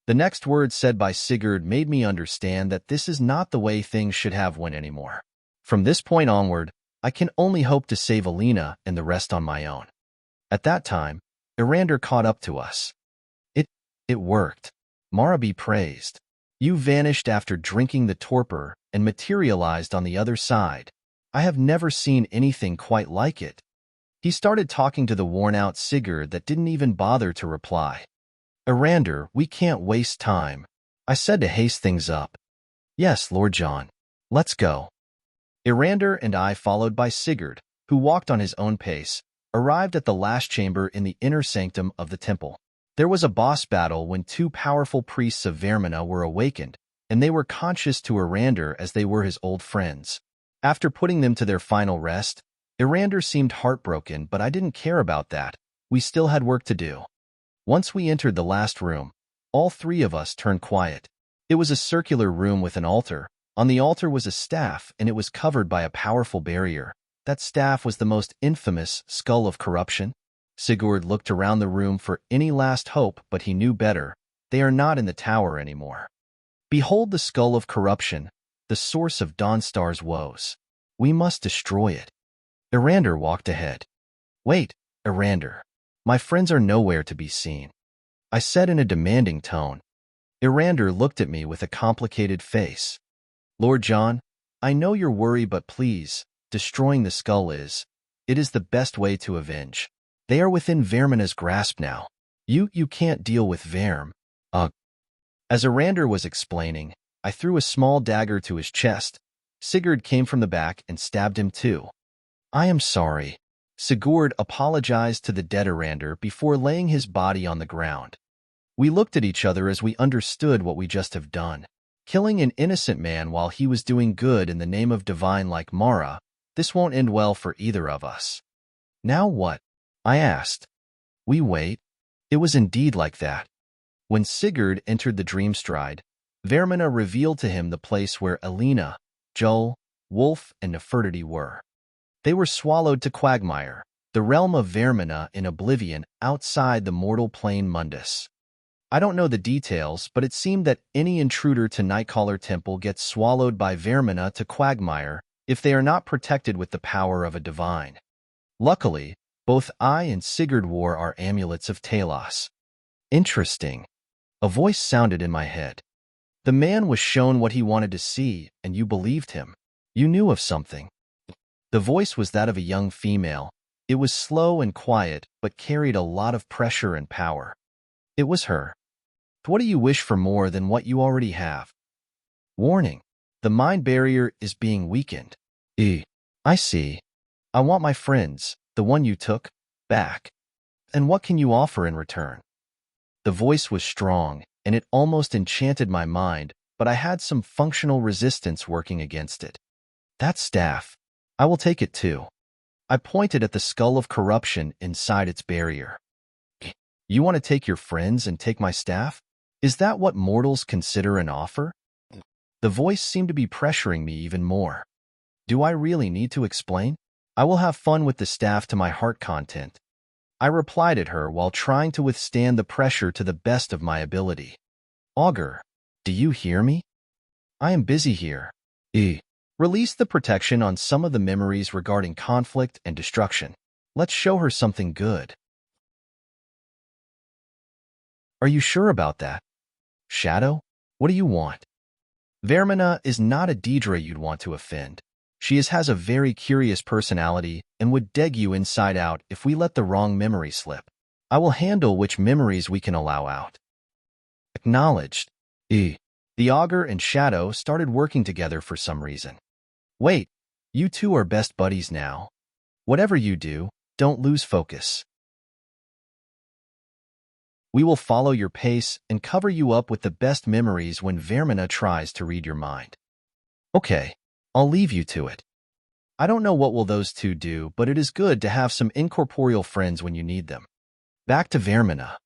The next words said by Sigurd made me understand that this is not the way things should have went anymore. From this point onward, I can only hope to save Alina and the rest on my own. At that time, Irander caught up to us. It worked. Mara be praised. You vanished after drinking the torpor and materialized on the other side. I have never seen anything quite like it. He started talking to the worn-out Sigurd that didn't even bother to reply. Irander, we can't waste time, I said to haste things up. Yes, Lord John. Let's go. Irander and I, followed by Sigurd, who walked on his own pace, arrived at the last chamber in the inner sanctum of the temple. There was a boss battle when two powerful priests of Vaermina were awakened, and they were conscious to Irander as they were his old friends. After putting them to their final rest, Irander seemed heartbroken, but I didn't care about that. We still had work to do. Once we entered the last room, all three of us turned quiet. It was a circular room with an altar. On the altar was a staff, and it was covered by a powerful barrier. That staff was the most infamous skull of corruption. Sigurd looked around the room for any last hope, but he knew better. They are not in the tower anymore. Behold the skull of corruption, the source of Dawnstar's woes. We must destroy it. Irander walked ahead. Wait, Irander. My friends are nowhere to be seen, I said in a demanding tone. Irander looked at me with a complicated face. Lord John, I know you're worried, but please, destroying the skull it is the best way to avenge. They are within Vaermina's grasp now. You can't deal with Vaerm. As Irander was explaining, I threw a small dagger to his chest. Sigurd came from the back and stabbed him too. I am sorry. Sigurd apologized to the dead Irander before laying his body on the ground. We looked at each other as we understood what we just have done. Killing an innocent man while he was doing good in the name of divine like Mara, this won't end well for either of us. Now what? I asked. We wait. It was indeed like that. When Sigurd entered the Dreamstride, Vaermina revealed to him the place where Alina, Jull, Wolf, and Nefertiti were. They were swallowed to Quagmire, the realm of Vaermina in Oblivion outside the mortal plane Mundus. I don't know the details, but it seemed that any intruder to Nightcaller Temple gets swallowed by Vaermina to Quagmire if they are not protected with the power of a divine. Luckily, both I and Sigurd wore our amulets of Talos. Interesting. A voice sounded in my head. The man was shown what he wanted to see, and you believed him. You knew of something. The voice was that of a young female. It was slow and quiet, but carried a lot of pressure and power. It was her. What do you wish for more than what you already have? Warning. The mind barrier is being weakened. I see. I want my friends, the one you took, back. And what can you offer in return? The voice was strong, and it almost enchanted my mind, but I had some functional resistance working against it. That staff. I will take it too. I pointed at the skull of corruption inside its barrier. You want to take your friends and take my staff? Is that what mortals consider an offer? The voice seemed to be pressuring me even more. Do I really need to explain? I will have fun with the staff to my heart content. I replied at her while trying to withstand the pressure to the best of my ability. Augur, do you hear me? I am busy here. Release the protection on some of the memories regarding conflict and destruction. Let's show her something good. Are you sure about that? Shadow, what do you want? Vaermina is not a Daedra you'd want to offend. She has a very curious personality and would deg you inside out if we let the wrong memory slip. I will handle which memories we can allow out. Acknowledged. The Augur and Shadow started working together for some reason. Wait, you two are best buddies now. Whatever you do, don't lose focus. We will follow your pace and cover you up with the best memories when Vaermina tries to read your mind. Okay, I'll leave you to it. I don't know what will those two do, but it is good to have some incorporeal friends when you need them. Back to Vaermina.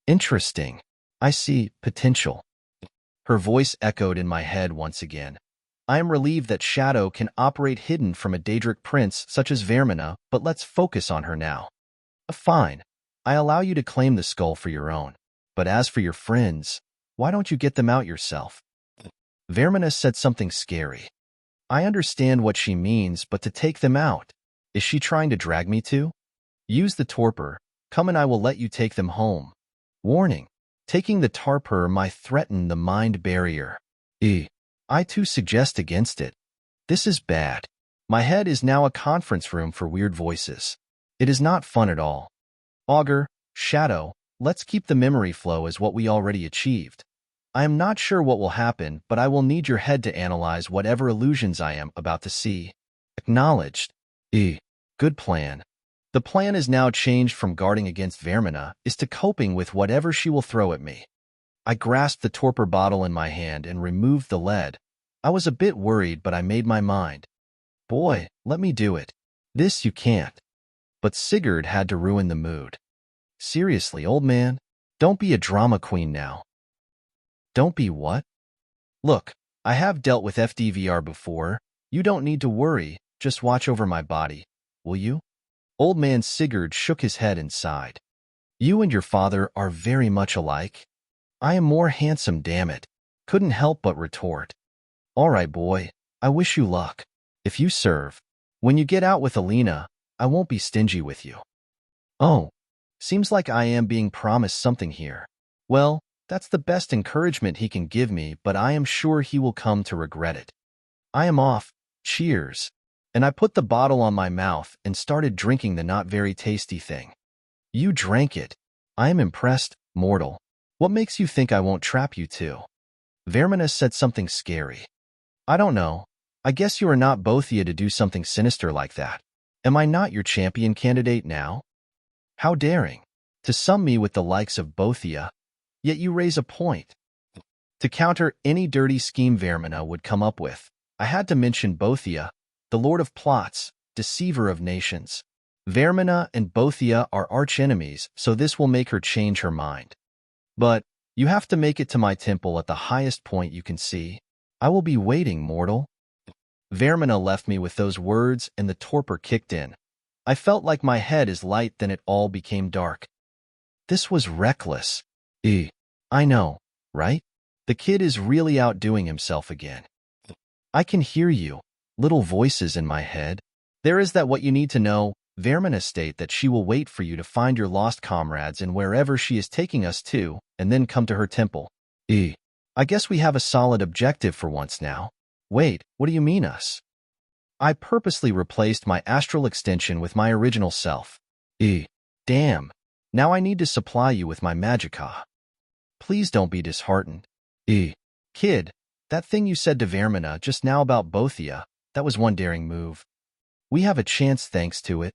Interesting. I see potential. Her voice echoed in my head once again. I am relieved that Shadow can operate hidden from a Daedric prince such as Vaermina, but let's focus on her now. Fine. I allow you to claim the skull for your own. But as for your friends, why don't you get them out yourself? Vaermina said something scary. I understand what she means, but to take them out, is she trying to drag me to? Use the torpor. Come and I will let you take them home. Warning. Taking the torpor might threaten the mind barrier. I too suggest against it. This is bad. My head is now a conference room for weird voices. It is not fun at all. Augur, Shadow, let's keep the memory flow as what we already achieved. I am not sure what will happen, but I will need your head to analyze whatever illusions I am about to see. Acknowledged. Good plan. The plan is now changed from guarding against Vaermina is to coping with whatever she will throw at me. I grasped the torpor bottle in my hand and removed the lead. I was a bit worried, but I made my mind. Boy, let me do it. This you can't. But Sigurd had to ruin the mood. Seriously, old man, don't be a drama queen now. Don't be what? Look, I have dealt with FDVR before. You don't need to worry, just watch over my body, will you? Old man Sigurd shook his head and sighed. You and your father are very much alike. I am more handsome, damn it. Couldn't help but retort. All right, boy, I wish you luck. If you serve, when you get out with Alina, I won't be stingy with you. Oh, seems like I am being promised something here. Well, that's the best encouragement he can give me, but I am sure he will come to regret it. I am off. Cheers. And I put the bottle on my mouth and started drinking the not very tasty thing. You drank it. I am impressed, mortal. What makes you think I won't trap you too? Vaermina said something scary. I don't know. I guess you are not Bothia to do something sinister like that. Am I not your champion candidate now? How daring. To sum me with the likes of Bothia, yet you raise a point. To counter any dirty scheme Vaermina would come up with, I had to mention Bothia, the Lord of Plots, deceiver of nations. Vaermina and Bothia are arch-enemies, so this will make her change her mind. But you have to make it to my temple at the highest point you can see. I will be waiting, mortal. Vaermina left me with those words and the torpor kicked in. I felt like my head is light, then it all became dark. This was reckless. I know, right? The kid is really outdoing himself again. I can hear you. Little voices in my head. There is that what you need to know. Vaermina state that she will wait for you to find your lost comrades and wherever she is taking us to, and then come to her temple. I guess we have a solid objective for once now. Wait, what do you mean us? I purposely replaced my astral extension with my original self. Damn. Now I need to supply you with my Magicka. Please don't be disheartened. Kid, that thing you said to Vaermina just now about Bothia, that was one daring move. We have a chance thanks to it.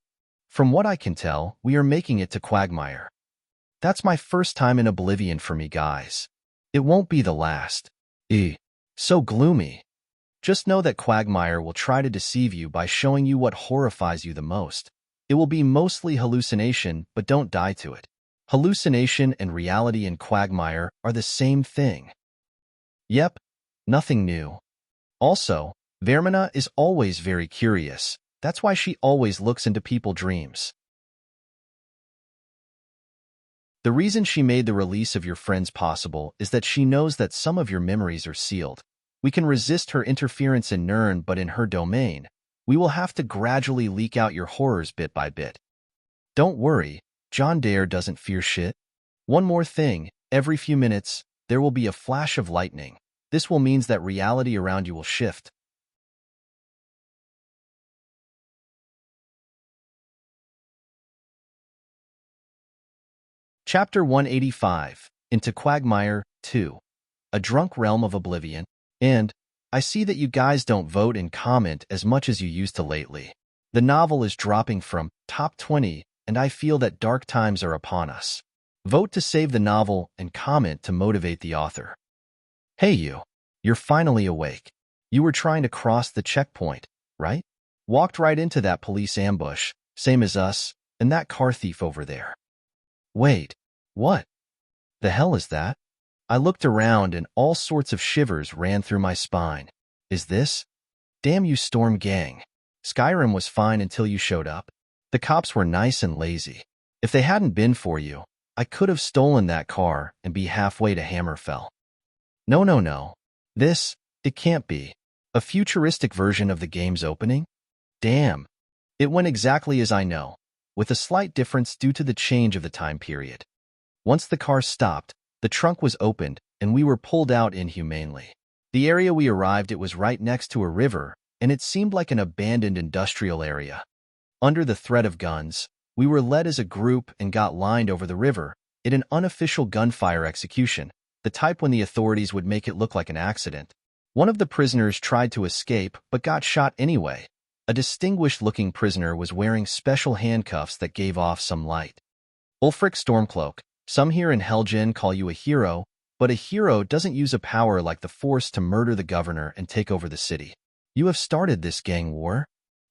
From what I can tell, we are making it to Quagmire. That's my first time in Oblivion for me, guys. It won't be the last. So gloomy. Just know that Quagmire will try to deceive you by showing you what horrifies you the most. It will be mostly hallucination, but don't die to it. Hallucination and reality in Quagmire are the same thing. Yep, nothing new. Also, Vaermina is always very curious. That's why she always looks into people's dreams. The reason she made the release of your friends possible is that she knows that some of your memories are sealed. We can resist her interference in Nirn, but in her domain, we will have to gradually leak out your horrors bit by bit. Don't worry, John Dare doesn't fear shit. One more thing, every few minutes, there will be a flash of lightning. This will mean that reality around you will shift. Chapter 185, Into Quagmire 2, A Drunk Realm of Oblivion, and I see that you guys don't vote and comment as much as you used to lately. The novel is dropping from top 20, and I feel that dark times are upon us. Vote to save the novel and comment to motivate the author. Hey you, you're finally awake. You were trying to cross the checkpoint, right? Walked right into that police ambush, same as us, and that car thief over there. Wait, what? The hell is that? I looked around and all sorts of shivers ran through my spine. Is this? Damn you, Storm Gang. Skyrim was fine until you showed up. The cops were nice and lazy. If they hadn't been for you, I could have stolen that car and be halfway to Hammerfell. No, no, no. It can't be. A futuristic version of the game's opening? Damn. It went exactly as I know, with a slight difference due to the change of the time period. Once the car stopped, the trunk was opened and we were pulled out inhumanely. The area we arrived at was right next to a river, and it seemed like an abandoned industrial area. Under the threat of guns, we were led as a group and got lined over the river in an unofficial gunfire execution, the type when the authorities would make it look like an accident. One of the prisoners tried to escape but got shot anyway. A distinguished-looking prisoner was wearing special handcuffs that gave off some light. Ulfric Stormcloak, some here in Helgen call you a hero, but a hero doesn't use a power like the Force to murder the governor and take over the city. You have started this gang war?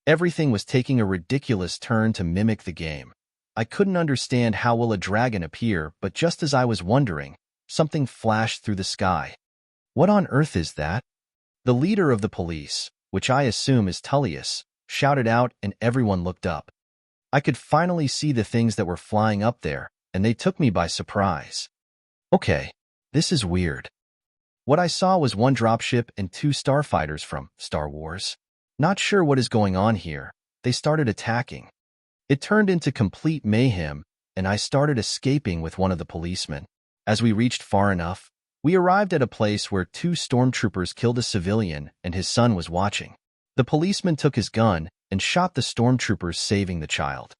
Everything was taking a ridiculous turn to mimic the game. I couldn't understand how will a dragon appear, but just as I was wondering, something flashed through the sky. What on earth is that? The leader of the police, which I assume is Tullius, shouted out and everyone looked up. I could finally see the things that were flying up there, and they took me by surprise. Okay, this is weird. What I saw was one dropship and 2 starfighters from Star Wars. Not sure what is going on here. They started attacking. It turned into complete mayhem, and I started escaping with one of the policemen. As we reached far enough, we arrived at a place where 2 stormtroopers killed a civilian and his son was watching. The policeman took his gun and shot the stormtroopers, saving the child.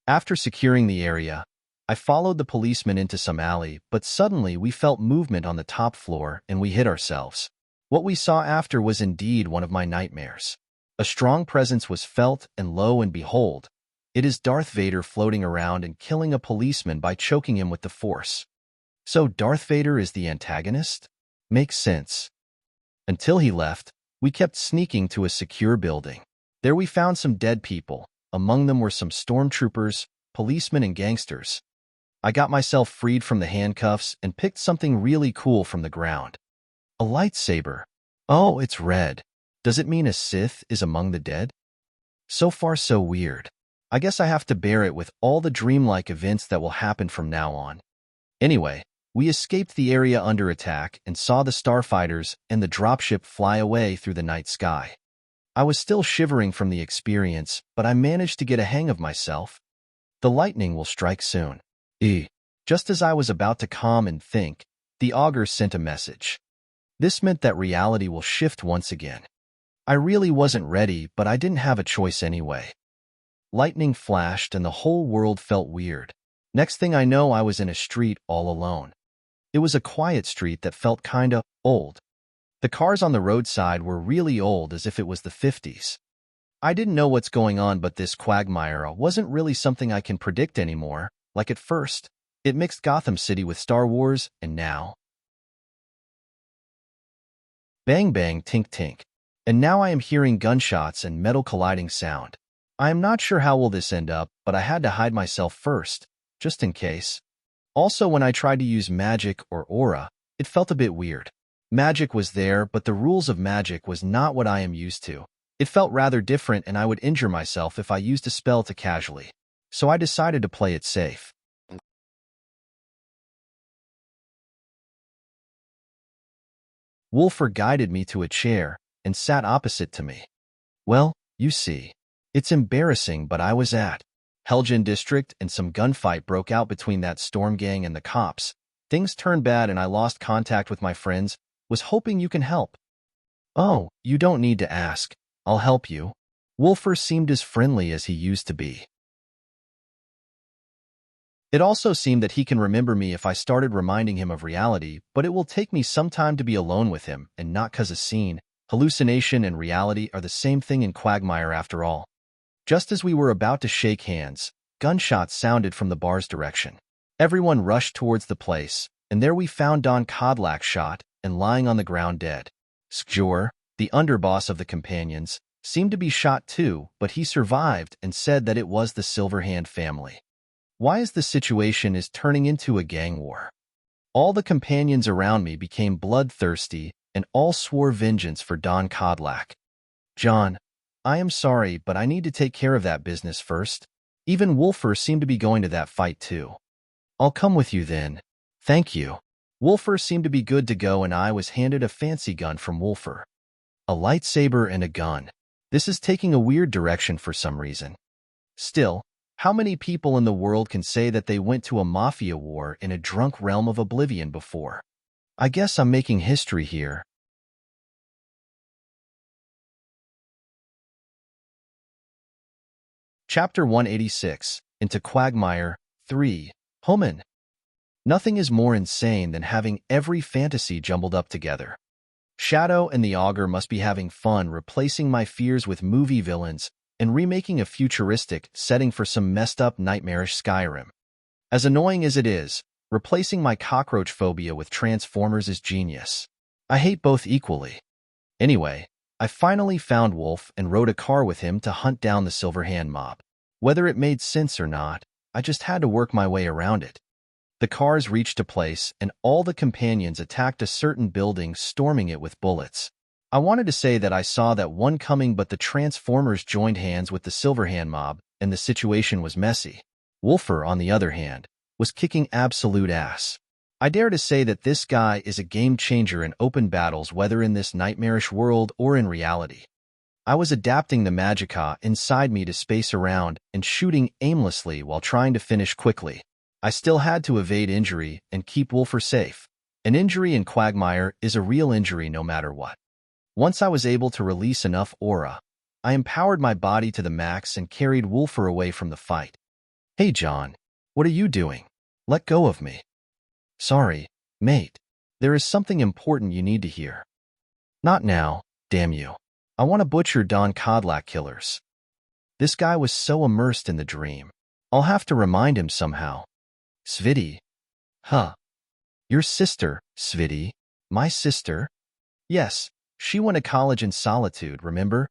After securing the area, I followed the policeman into some alley, but suddenly we felt movement on the top floor and we hit ourselves. What we saw after was indeed one of my nightmares. A strong presence was felt, and lo and behold, it is Darth Vader floating around and killing a policeman by choking him with the Force. So Darth Vader is the antagonist? Makes sense. Until he left, we kept sneaking to a secure building. There we found some dead people. Among them were some stormtroopers, policemen, and gangsters. I got myself freed from the handcuffs and picked something really cool from the ground. A lightsaber. Oh, it's red. Does it mean a Sith is among the dead? So far so weird. I guess I have to bear it with all the dreamlike events that will happen from now on. Anyway, we escaped the area under attack and saw the starfighters and the dropship fly away through the night sky. I was still shivering from the experience, but I managed to get a hang of myself. The lightning will strike soon. Just as I was about to calm and think, the augur sent a message. This meant that reality will shift once again. I really wasn't ready, but I didn't have a choice anyway. Lightning flashed and the whole world felt weird. Next thing I know, I was in a street all alone. It was a quiet street that felt kinda old. The cars on the roadside were really old, as if it was the 50s. I didn't know what's going on, but this Quagmire wasn't really something I can predict anymore. Like at first, it mixed Gotham City with Star Wars, and now... Bang bang tink tink. And now I am hearing gunshots and metal colliding sound. I am not sure how will this end up, but I had to hide myself first, just in case. Also, when I tried to use magic or aura, it felt a bit weird. Magic was there, but the rules of magic was not what I am used to. It felt rather different, and I would injure myself if I used a spell too casually. So I decided to play it safe. Wolfer guided me to a chair and sat opposite to me. Well, you see, it's embarrassing, but I was at Helgen District and some gunfight broke out between that storm gang and the cops. Things turned bad and I lost contact with my friends. Was hoping you can help. Oh, you don't need to ask. I'll help you. Wolfer seemed as friendly as he used to be. It also seemed that he can remember me if I started reminding him of reality, but it will take me some time to be alone with him, and not 'cause a scene. Hallucination and reality are the same thing in Quagmire after all. Just as we were about to shake hands, gunshots sounded from the bar's direction. Everyone rushed towards the place, and there we found Don Kodlak shot and lying on the ground dead. Skjor, the underboss of the companions, seemed to be shot too, but he survived and said that it was the Silverhand family. Why is the situation turning into a gang war? All the companions around me became bloodthirsty, and all swore vengeance for Don Codlac. John, I am sorry, but I need to take care of that business first. Even Wolfer seemed to be going to that fight too. I'll come with you then. Thank you. Wolfer seemed to be good to go, and I was handed a fancy gun from Wolfer. A lightsaber and a gun. This is taking a weird direction for some reason. Still, how many people in the world can say that they went to a mafia war in a drunk realm of Oblivion before? I guess I'm making history here. Chapter 186, Into Quagmire, 3, HOOMAN. Nothing is more insane than having every fantasy jumbled up together. Shadow and the Augur must be having fun replacing my fears with movie villains and remaking a futuristic setting for some messed-up nightmarish Skyrim. As annoying as it is, replacing my cockroach phobia with Transformers is genius. I hate both equally. Anyway, I finally found Wolf and rode a car with him to hunt down the Silverhand mob. Whether it made sense or not, I just had to work my way around it. The cars reached a place, and all the companions attacked a certain building, storming it with bullets. I wanted to say that I saw that one coming, but the Transformers joined hands with the Silverhand mob, and the situation was messy. Wolfer, on the other hand, was kicking absolute ass. I dare to say that this guy is a game-changer in open battles, whether in this nightmarish world or in reality. I was adapting the Magicka inside me to space around and shooting aimlessly while trying to finish quickly. I still had to evade injury and keep Wolfer safe. An injury in Quagmire is a real injury no matter what. Once I was able to release enough aura, I empowered my body to the max and carried Wolfer away from the fight. Hey John, what are you doing? Let go of me. Sorry, mate. There is something important you need to hear. Not now, damn you. I want to butcher Don Codlac killers. This guy was so immersed in the dream. I'll have to remind him somehow. Sviti. Huh. Your sister, Sviti. My sister? Yes, she went to college in Solitude, remember?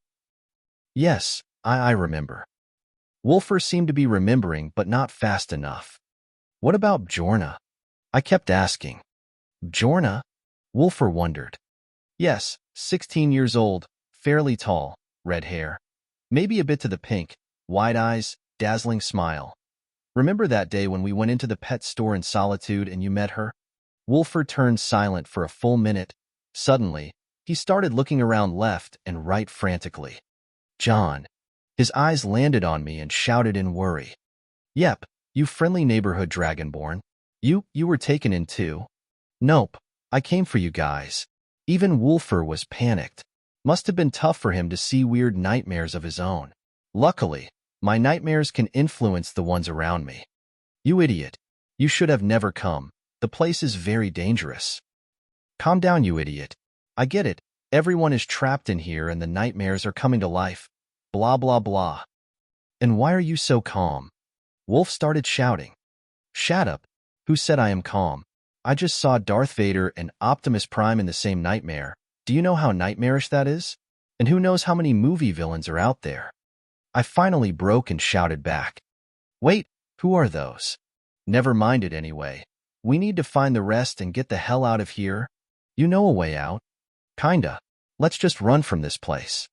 Yes, I remember. Wolfer seemed to be remembering, but not fast enough. What about Bjorna? I kept asking. Bjorna? Wolfer wondered. Yes, 16 years old, fairly tall, red hair. Maybe a bit to the pink, wide eyes, dazzling smile. Remember that day when we went into the pet store in Solitude and you met her? Wolfer turned silent for a full minute. Suddenly, he started looking around left and right frantically. John. His eyes landed on me and shouted in worry. Yep, you friendly neighborhood Dragonborn. You were taken in too? Nope, I came for you guys. Even Wolfer was panicked. Must have been tough for him to see weird nightmares of his own. Luckily, my nightmares can influence the ones around me. You idiot. You should have never come. The place is very dangerous. Calm down, you idiot. I get it. Everyone is trapped in here and the nightmares are coming to life. Blah, blah, blah. And why are you so calm? Wolf started shouting. Shut up. Who said I am calm? I just saw Darth Vader and Optimus Prime in the same nightmare. Do you know how nightmarish that is? And who knows how many movie villains are out there? I finally broke and shouted back. Wait, who are those? Never mind it anyway. We need to find the rest and get the hell out of here. You know a way out? Kinda. Let's just run from this place.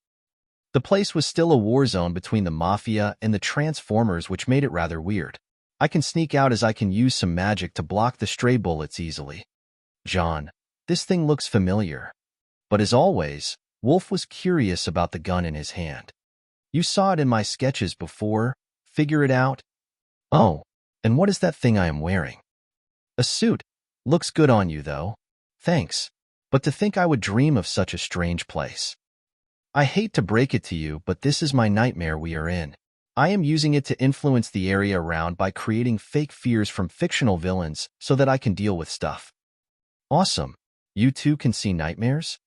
The place was still a war zone between the Mafia and the Transformers, which made it rather weird. I can sneak out as I can use some magic to block the stray bullets easily. John, this thing looks familiar. But as always, Wolf was curious about the gun in his hand. You saw it in my sketches before. Figure it out? Oh, and what is that thing I am wearing? A suit. Looks good on you, though. Thanks. But to think I would dream of such a strange place. I hate to break it to you, but this is my nightmare we are in. I am using it to influence the area around by creating fake fears from fictional villains so that I can deal with stuff. Awesome. You too can see nightmares?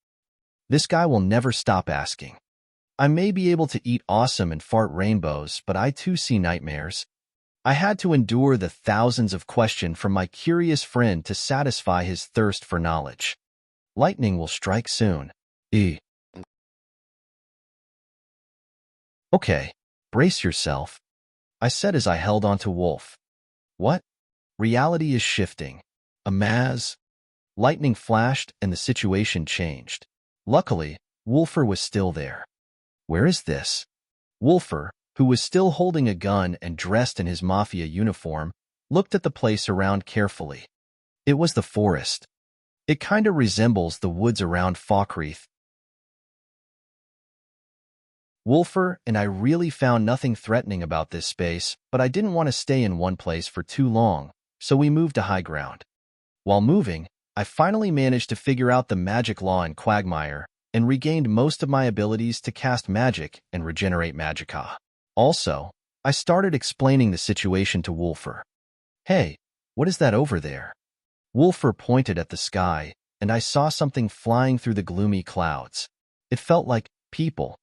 This guy will never stop asking. I may be able to eat awesome and fart rainbows, but I too see nightmares. I had to endure the thousands of questions from my curious friend to satisfy his thirst for knowledge. Lightning will strike soon. Okay, brace yourself, I said as I held onto Wolf. What? Reality is shifting. A Maz. Lightning flashed and the situation changed. Luckily, Wolfer was still there. Where is this? Wolfer, who was still holding a gun and dressed in his mafia uniform, looked at the place around carefully. It was the forest. It kinda resembles the woods around Falkreath. Wolfer and I really found nothing threatening about this space, but I didn't want to stay in one place for too long, so we moved to high ground. While moving, I finally managed to figure out the magic law in Quagmire and regained most of my abilities to cast magic and regenerate Magicka. Also, I started explaining the situation to Wolfer. Hey, what is that over there? Wolfer pointed at the sky, and I saw something flying through the gloomy clouds. It felt like people.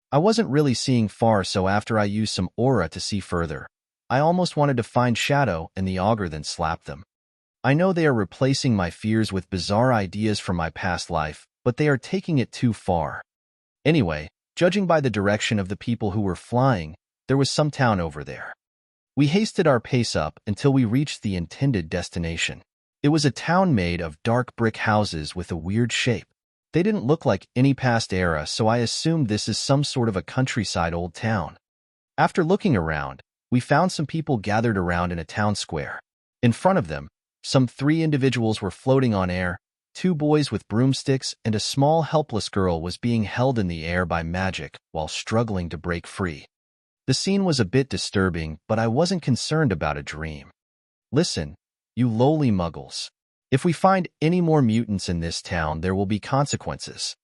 I wasn't really seeing far, so after I used some aura to see further, I almost wanted to find Shadow and the Augur then slap them. I know they are replacing my fears with bizarre ideas from my past life, but they are taking it too far. Anyway, judging by the direction of the people who were flying, there was some town over there. We hasted our pace up until we reached the intended destination. It was a town made of dark brick houses with a weird shape. They didn't look like any past era, so I assumed this is some sort of a countryside old town. After looking around, we found some people gathered around in a town square. In front of them, some 3 individuals were floating on air, 2 boys with broomsticks, and a small helpless girl was being held in the air by magic while struggling to break free. The scene was a bit disturbing, but I wasn't concerned about a dream. Listen, you lowly muggles. If we find any more mutants in this town, there will be consequences.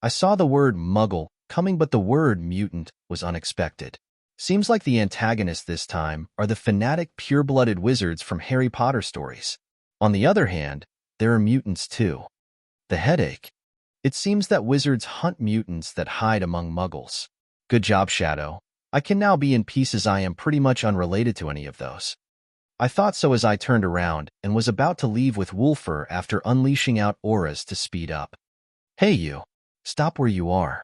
I saw the word muggle coming, but the word mutant was unexpected. Seems like the antagonists this time are the fanatic pure-blooded wizards from Harry Potter stories. On the other hand, there are mutants too. The headache. It seems that wizards hunt mutants that hide among muggles. Good job, Shadow. I can now be in peace as I am pretty much unrelated to any of those. I thought so as I turned around and was about to leave with Wolfer after unleashing out auras to speed up. Hey you, stop where you are.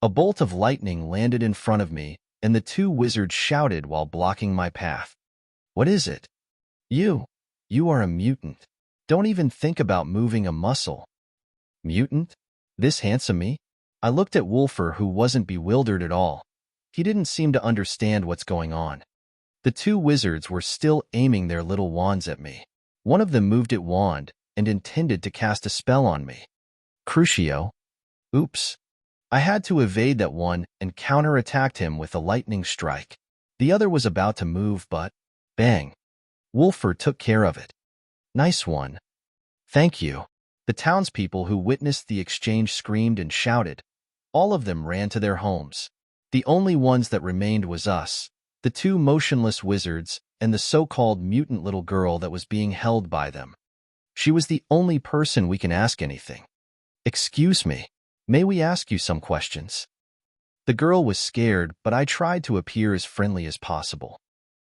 A bolt of lightning landed in front of me, and the 2 wizards shouted while blocking my path. What is it? You are a mutant. Don't even think about moving a muscle. Mutant? This handsome me? I looked at Wolfer, who wasn't bewildered at all. He didn't seem to understand what's going on. The 2 wizards were still aiming their little wands at me. One of them moved its wand and intended to cast a spell on me. Crucio. Oops. I had to evade that one and counterattacked him with a lightning strike. The other was about to move, but bang. Wolfer took care of it. Nice one. Thank you. The townspeople who witnessed the exchange screamed and shouted. All of them ran to their homes. The only ones that remained was us, the 2 motionless wizards, and the so-called mutant little girl that was being held by them. She was the only person we can ask anything. Excuse me, may we ask you some questions? The girl was scared, but I tried to appear as friendly as possible.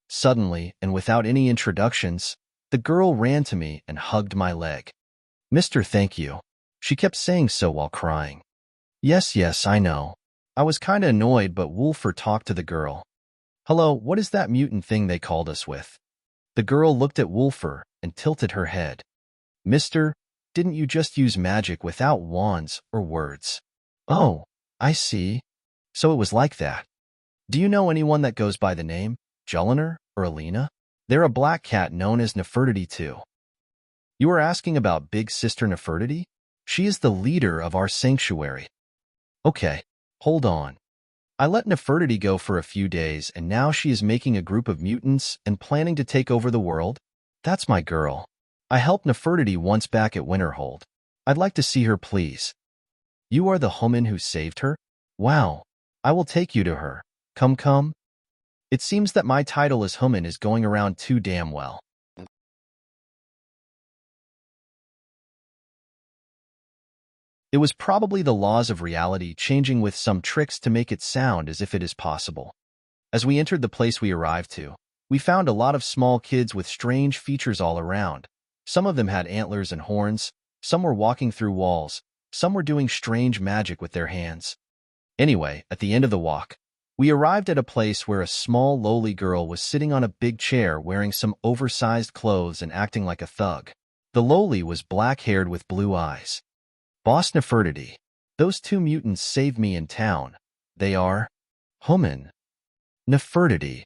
Suddenly, and without any introductions, the girl ran to me and hugged my leg. Mister, thank you. She kept saying so while crying. Yes, I know. I was kinda annoyed, but Wolfer talked to the girl. Hello, what is that mutant thing they called us with? The girl looked at Wolfer and tilted her head. Mister, didn't you just use magic without wands or words? Oh, I see. So it was like that. Do you know anyone that goes by the name Julliner or Alina? They're a black cat known as Nefertiti too. You are asking about Big Sister Nefertiti? She is the leader of our sanctuary. Okay, hold on. I let Nefertiti go for a few days, and now she is making a group of mutants and planning to take over the world? That's my girl. I helped Nefertiti once back at Winterhold. I'd like to see her, please. You are the HOOMAN who saved her? Wow. I will take you to her. Come. It seems that my title as HOOMAN is going around too damn well. It was probably the laws of reality changing with some tricks to make it sound as if it is possible. As we entered the place we arrived to, we found a lot of small kids with strange features all around. Some of them had antlers and horns, some were walking through walls, some were doing strange magic with their hands. Anyway, at the end of the walk, we arrived at a place where a small, lowly girl was sitting on a big chair wearing some oversized clothes and acting like a thug. The lowly was black-haired with blue eyes. Boss Nefertiti. Those two mutants saved me in town. They are HOOMAN. Nefertiti.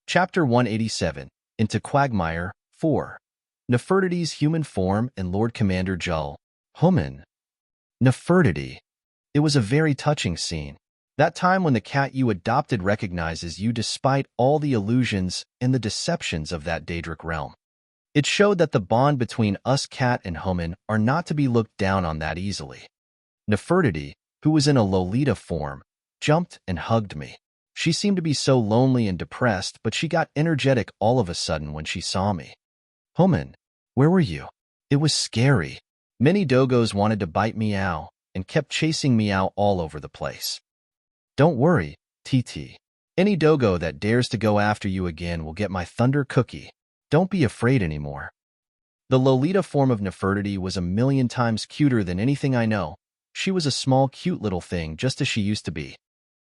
Chapter 187. Into Quagmire 4. Nefertiti's human form and Lord Commander Jull. HOOMAN. Nefertiti. It was a very touching scene. That time when the cat you adopted recognizes you despite all the illusions and the deceptions of that Daedric realm. It showed that the bond between us cat and HOOMAN are not to be looked down on that easily. Nefertiti, who was in a Lolita form, jumped and hugged me. She seemed to be so lonely and depressed, but she got energetic all of a sudden when she saw me. HOOMAN, where were you? It was scary. Many dogos wanted to bite Meow and kept chasing Meow all over the place. Don't worry, TT. Any dogo that dares to go after you again will get my thunder cookie. Don't be afraid anymore. The Lolita form of Nefertiti was 1,000,000 times cuter than anything I know. She was a small, cute little thing, just as she used to be.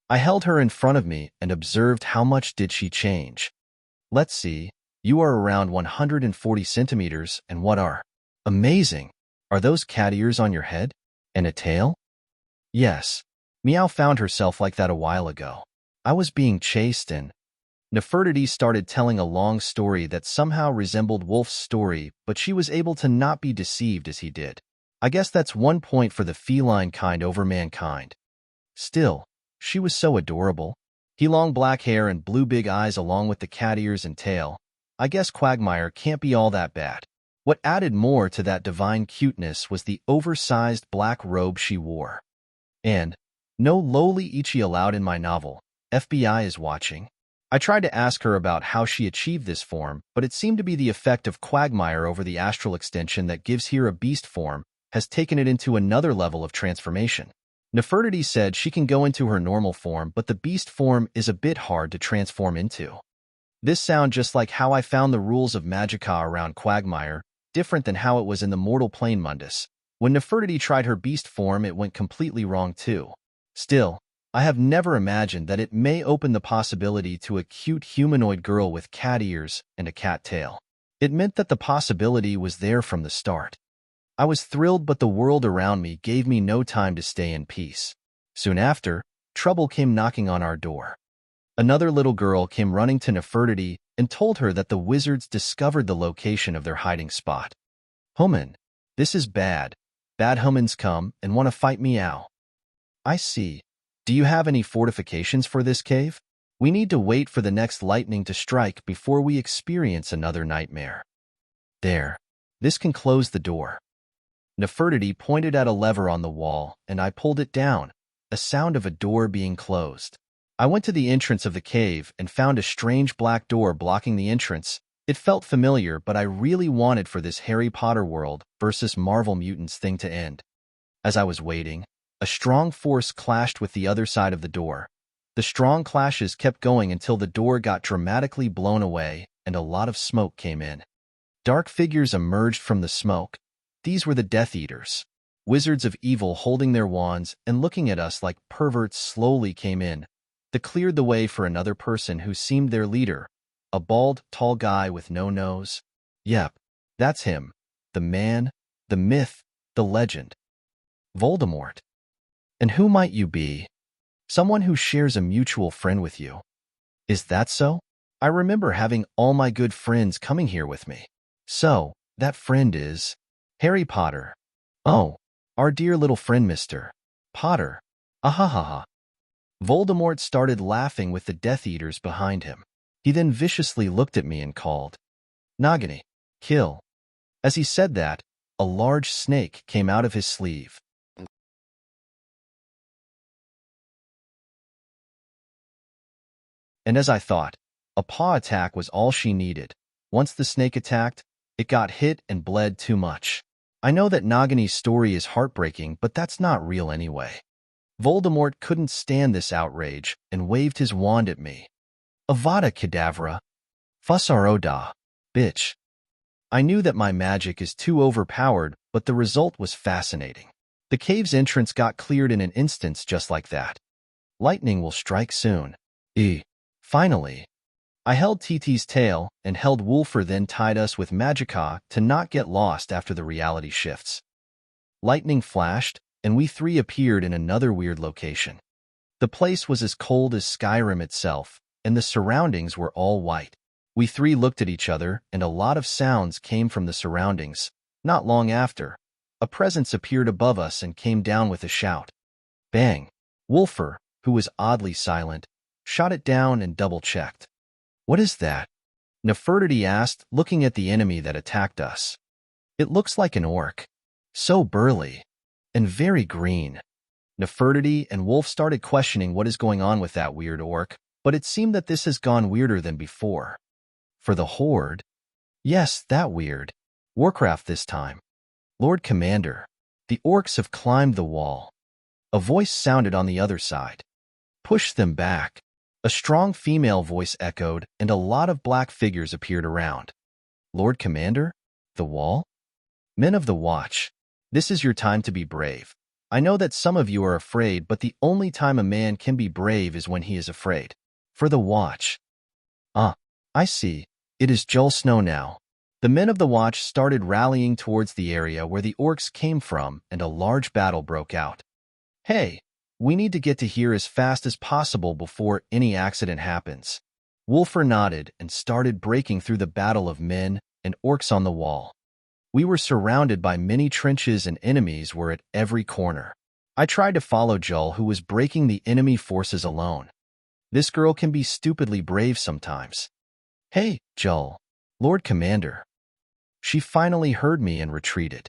I held her in front of me and observed how much did she change. Let's see, you are around 140 centimeters, and what are? Amazing! Are those cat ears on your head? And a tail? Yes. Meow found herself like that a while ago. I was being chased and Nefertiti started telling a long story that somehow resembled Wolf's story, but she was able to not be deceived as he did. I guess that's 1 point for the feline kind over mankind. Still, she was so adorable. He long black hair and blue big eyes along with the cat ears and tail. I guess Quagmire can't be all that bad. What added more to that divine cuteness was the oversized black robe she wore. And no lowly Ichi allowed in my novel. FBI is watching. I tried to ask her about how she achieved this form, but it seemed to be the effect of Quagmire over the astral extension that gives here a beast form, has taken it into another level of transformation. Nefertiti said she can go into her normal form, but the beast form is a bit hard to transform into. This sounds just like how I found the rules of Magicka around Quagmire, different than how it was in the mortal plane Mundus. When Nefertiti tried her beast form, it went completely wrong too. Still, I have never imagined that it may open the possibility to a cute humanoid girl with cat ears and a cat tail. It meant that the possibility was there from the start. I was thrilled, but the world around me gave me no time to stay in peace. Soon after, trouble came knocking on our door. Another little girl came running to Nefertiti and told her that the wizards discovered the location of their hiding spot. HOOMAN, this is bad. Bad HOOMANs come and want to fight Meow. I see. Do you have any fortifications for this cave? We need to wait for the next lightning to strike before we experience another nightmare. There. This can close the door. Nefertiti pointed at a lever on the wall, and I pulled it down, a sound of a door being closed. I went to the entrance of the cave and found a strange black door blocking the entrance. It felt familiar, but I really wanted for this Harry Potter world versus Marvel Mutants thing to end. As I was waiting, a strong force clashed with the other side of the door. The strong clashes kept going until the door got dramatically blown away and a lot of smoke came in. Dark figures emerged from the smoke. These were the Death Eaters. Wizards of evil holding their wands and looking at us like perverts slowly came in. They cleared the way for another person who seemed their leader, a bald, tall guy with no nose. Yep, that's him. The man, the myth, the legend. Voldemort. And who might you be? Someone who shares a mutual friend with you. Is that so? I remember having all my good friends coming here with me. So, that friend is Harry Potter. Oh, our dear little friend Mr. Potter. Ahahaha. Voldemort started laughing with the Death Eaters behind him. He then viciously looked at me and called, Nagini, kill. As he said that, a large snake came out of his sleeve. And as I thought, a paw attack was all she needed. Once the snake attacked, it got hit and bled too much. I know that Nagini's story is heartbreaking, but that's not real anyway. Voldemort couldn't stand this outrage and waved his wand at me. Avada Kedavra. Fussaroda. Bitch. I knew that my magic is too overpowered, but the result was fascinating. The cave's entrance got cleared in an instant just like that. Lightning will strike soon. Finally, I held TT's tail and held Wolfer, then tied us with Magicka to not get lost after the reality shifts. Lightning flashed, and we three appeared in another weird location. The place was as cold as Skyrim itself, and the surroundings were all white. We three looked at each other, and a lot of sounds came from the surroundings. Not long after, a presence appeared above us and came down with a shout. Bang! Wolfer, who was oddly silent, shot it down and double-checked. What is that? Nefertiti asked, looking at the enemy that attacked us. It looks like an orc. So burly. And very green. Nefertiti and Wolf started questioning what is going on with that weird orc, but it seemed that this has gone weirder than before. For the Horde? Yes, that weird. Warcraft this time. Lord Commander, the orcs have climbed the wall. A voice sounded on the other side. Push them back. A strong female voice echoed, and a lot of black figures appeared around. Lord Commander? The wall? Men of the Watch, this is your time to be brave. I know that some of you are afraid, but the only time a man can be brave is when he is afraid. For the Watch. I see. It is Jull Snow now. The men of the Watch started rallying towards the area where the orcs came from, and a large battle broke out. Hey, we need to get to here as fast as possible before any accident happens. Wolfer nodded and started breaking through the battle of men and orcs on the wall. We were surrounded by many trenches and enemies were at every corner. I tried to follow Jull, who was breaking the enemy forces alone. This girl can be stupidly brave sometimes. Hey, Jull. Lord Commander. She finally heard me and retreated.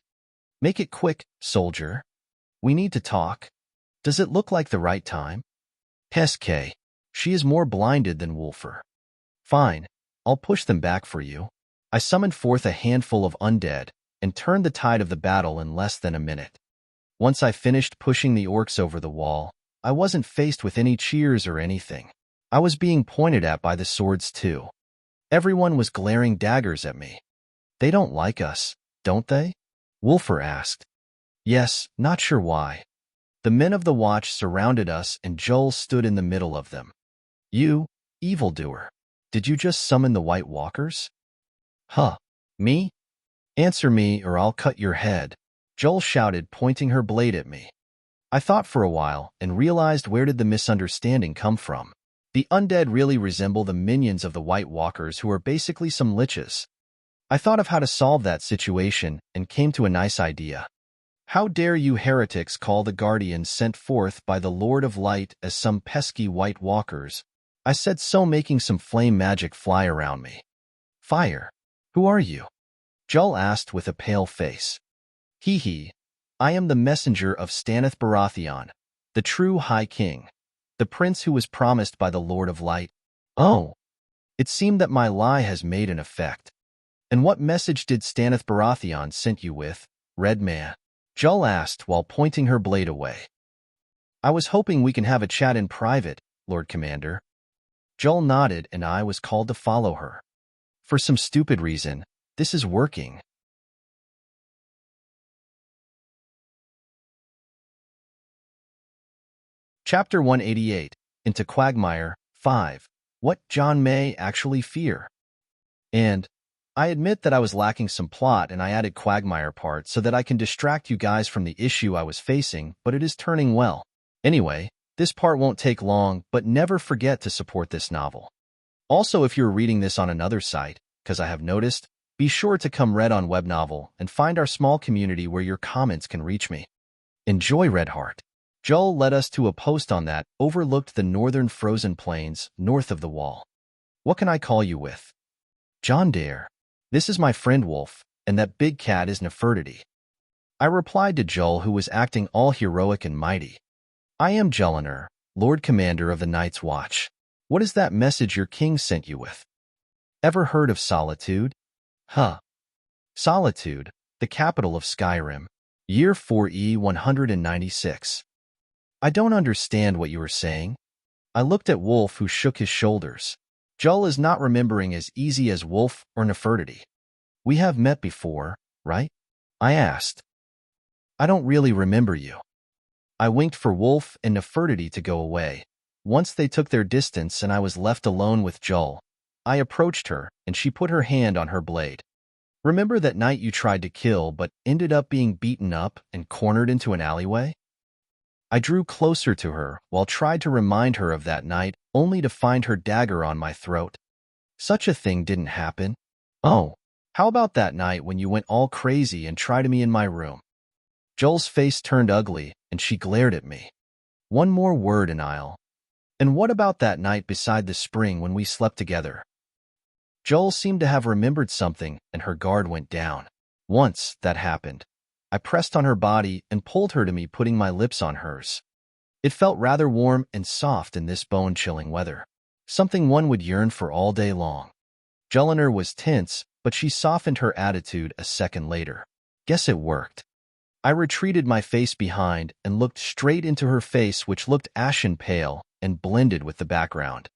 Make it quick, soldier. We need to talk. Does it look like the right time? SK. She is more blinded than Wolfer. Fine, I'll push them back for you. I summoned forth a handful of undead and turned the tide of the battle in less than a minute. Once I finished pushing the orcs over the wall, I wasn't faced with any cheers or anything. I was being pointed at by the swords too. Everyone was glaring daggers at me. They don't like us, don't they? Wolfer asked. Yes, not sure why. The men of the Watch surrounded us and Jull stood in the middle of them. You, evildoer, did you just summon the White Walkers? Huh, me? Answer me or I'll cut your head, Jull shouted, pointing her blade at me. I thought for a while and realized where did the misunderstanding come from. The undead really resemble the minions of the White Walkers, who are basically some liches. I thought of how to solve that situation and came to a nice idea. How dare you heretics call the guardians sent forth by the Lord of Light as some pesky White Walkers? I said so, making some flame magic fly around me. Fire. Who are you? Jull asked with a pale face. Hee. I am the messenger of Staneth Baratheon, the true High King, the prince who was promised by the Lord of Light. Oh, it seemed that my lie has made an effect. And what message did Staneth Baratheon send you with, Red Man? Jull asked while pointing her blade away. I was hoping we can have a chat in private, Lord Commander. Jull nodded and I was called to follow her. For some stupid reason, this is working. Chapter 188, Into Quagmire, 5. What John may actually fear. And I admit that I was lacking some plot and I added Quagmire part so that I can distract you guys from the issue I was facing, but it is turning well. Anyway, this part won't take long, but never forget to support this novel. Also, if you're reading this on another site, because I have noticed, be sure to come read on Web Novel and find our small community where your comments can reach me. Enjoy, Redheart. Jull led us to a post on that overlooked the northern frozen plains north of the wall. What can I call you with? John Dare. This is my friend Wolf, and that big cat is Nefertiti. I replied to Jull, who was acting all heroic and mighty. I am Julliner, Lord Commander of the Night's Watch. What is that message your king sent you with? Ever heard of Solitude? Huh. Solitude, the capital of Skyrim. Year 4E 196. I don't understand what you are saying. I looked at Wolf, who shook his shoulders. Jull is not remembering as easy as Wolf or Nefertiti. We have met before, right? I asked. I don't really remember you. I winked for Wolf and Nefertiti to go away. Once they took their distance and I was left alone with Jull, I approached her, and she put her hand on her blade. Remember that night you tried to kill but ended up being beaten up and cornered into an alleyway? I drew closer to her while tried to remind her of that night, only to find her dagger on my throat. Such a thing didn't happen. Oh, how about that night when you went all crazy and tried me in my room? Jull's face turned ugly, and she glared at me. One more word and I'll... And what about that night beside the spring when we slept together? Jull seemed to have remembered something, and her guard went down. Once that happened, I pressed on her body and pulled her to me, putting my lips on hers. It felt rather warm and soft in this bone-chilling weather, something one would yearn for all day long. Julliner was tense, but she softened her attitude a second later. Guess it worked. I retreated my face behind and looked straight into her face, which looked ashen pale and blended with the background.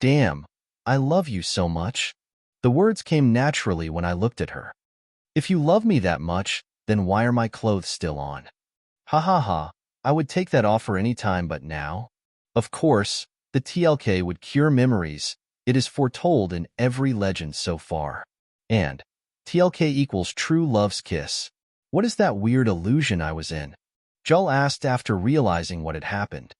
Damn, I love you so much. The words came naturally when I looked at her. If you love me that much, then why are my clothes still on? Ha ha ha, I would take that offer any time but now. Of course, the TLK would cure memories. It is foretold in every legend so far. And TLK equals true love's kiss. What is that weird illusion I was in? Jull asked after realizing what had happened.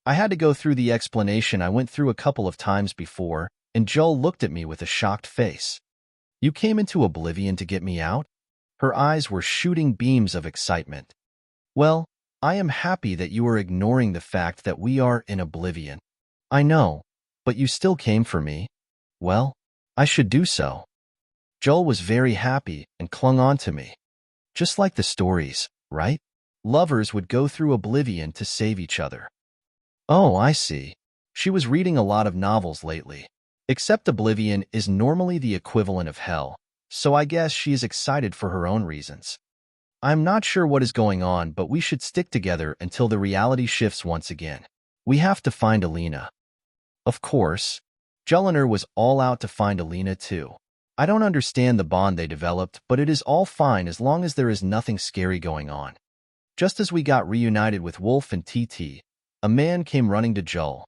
I had to go through the explanation I went through a couple of times before, and Jull looked at me with a shocked face. You came into Oblivion to get me out? Her eyes were shooting beams of excitement. Well, I am happy that you are ignoring the fact that we are in Oblivion. I know, but you still came for me. Well, I should do so. Jull was very happy and clung on to me. Just like the stories, right? Lovers would go through Oblivion to save each other. Oh, I see. She was reading a lot of novels lately. Except Oblivion is normally the equivalent of hell, so I guess she is excited for her own reasons. I'm not sure what is going on, but we should stick together until the reality shifts once again. We have to find Alina. Of course, Julliner was all out to find Alina too. I don't understand the bond they developed, but it is all fine as long as there is nothing scary going on. Just as we got reunited with Wolf and TT, a man came running to Jull.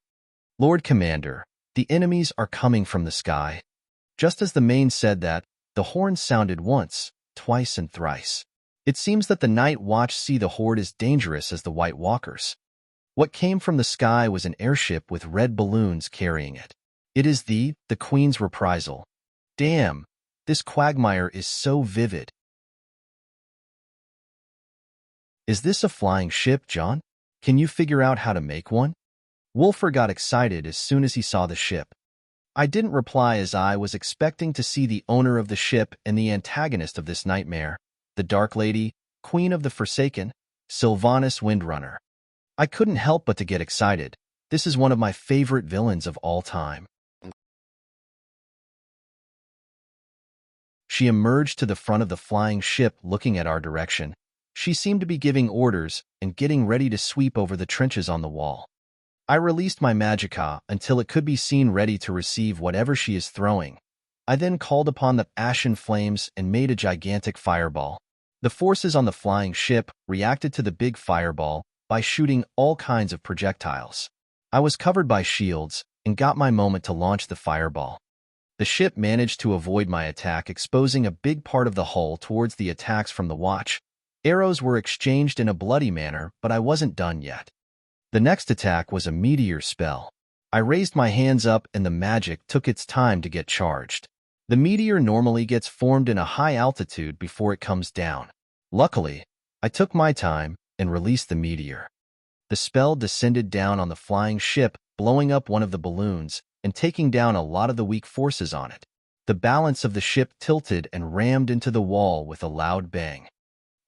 Lord Commander, the enemies are coming from the sky. Just as the Mane said that, the horns sounded once, twice, and thrice. It seems that the Night Watch see the horde as dangerous as the White Walkers. What came from the sky was an airship with red balloons carrying it. It is the Queen's reprisal. Damn, this Quagmire is so vivid. Is this a flying ship, John? Can you figure out how to make one? Wolfer got excited as soon as he saw the ship. I didn't reply as I was expecting to see the owner of the ship and the antagonist of this nightmare, the Dark Lady, Queen of the Forsaken, Sylvanas Windrunner. I couldn't help but to get excited. This is one of my favorite villains of all time. She emerged to the front of the flying ship looking at our direction. She seemed to be giving orders and getting ready to sweep over the trenches on the wall. I released my Magicka until it could be seen ready to receive whatever she is throwing. I then called upon the ashen flames and made a gigantic fireball. The forces on the flying ship reacted to the big fireball by shooting all kinds of projectiles. I was covered by shields and got my moment to launch the fireball. The ship managed to avoid my attack, exposing a big part of the hull towards the attacks from the watch. Arrows were exchanged in a bloody manner, but I wasn't done yet. The next attack was a meteor spell. I raised my hands up and the magic took its time to get charged. The meteor normally gets formed in a high altitude before it comes down. Luckily, I took my time and released the meteor. The spell descended down on the flying ship, blowing up one of the balloons and taking down a lot of the weak forces on it. The balance of the ship tilted and rammed into the wall with a loud bang.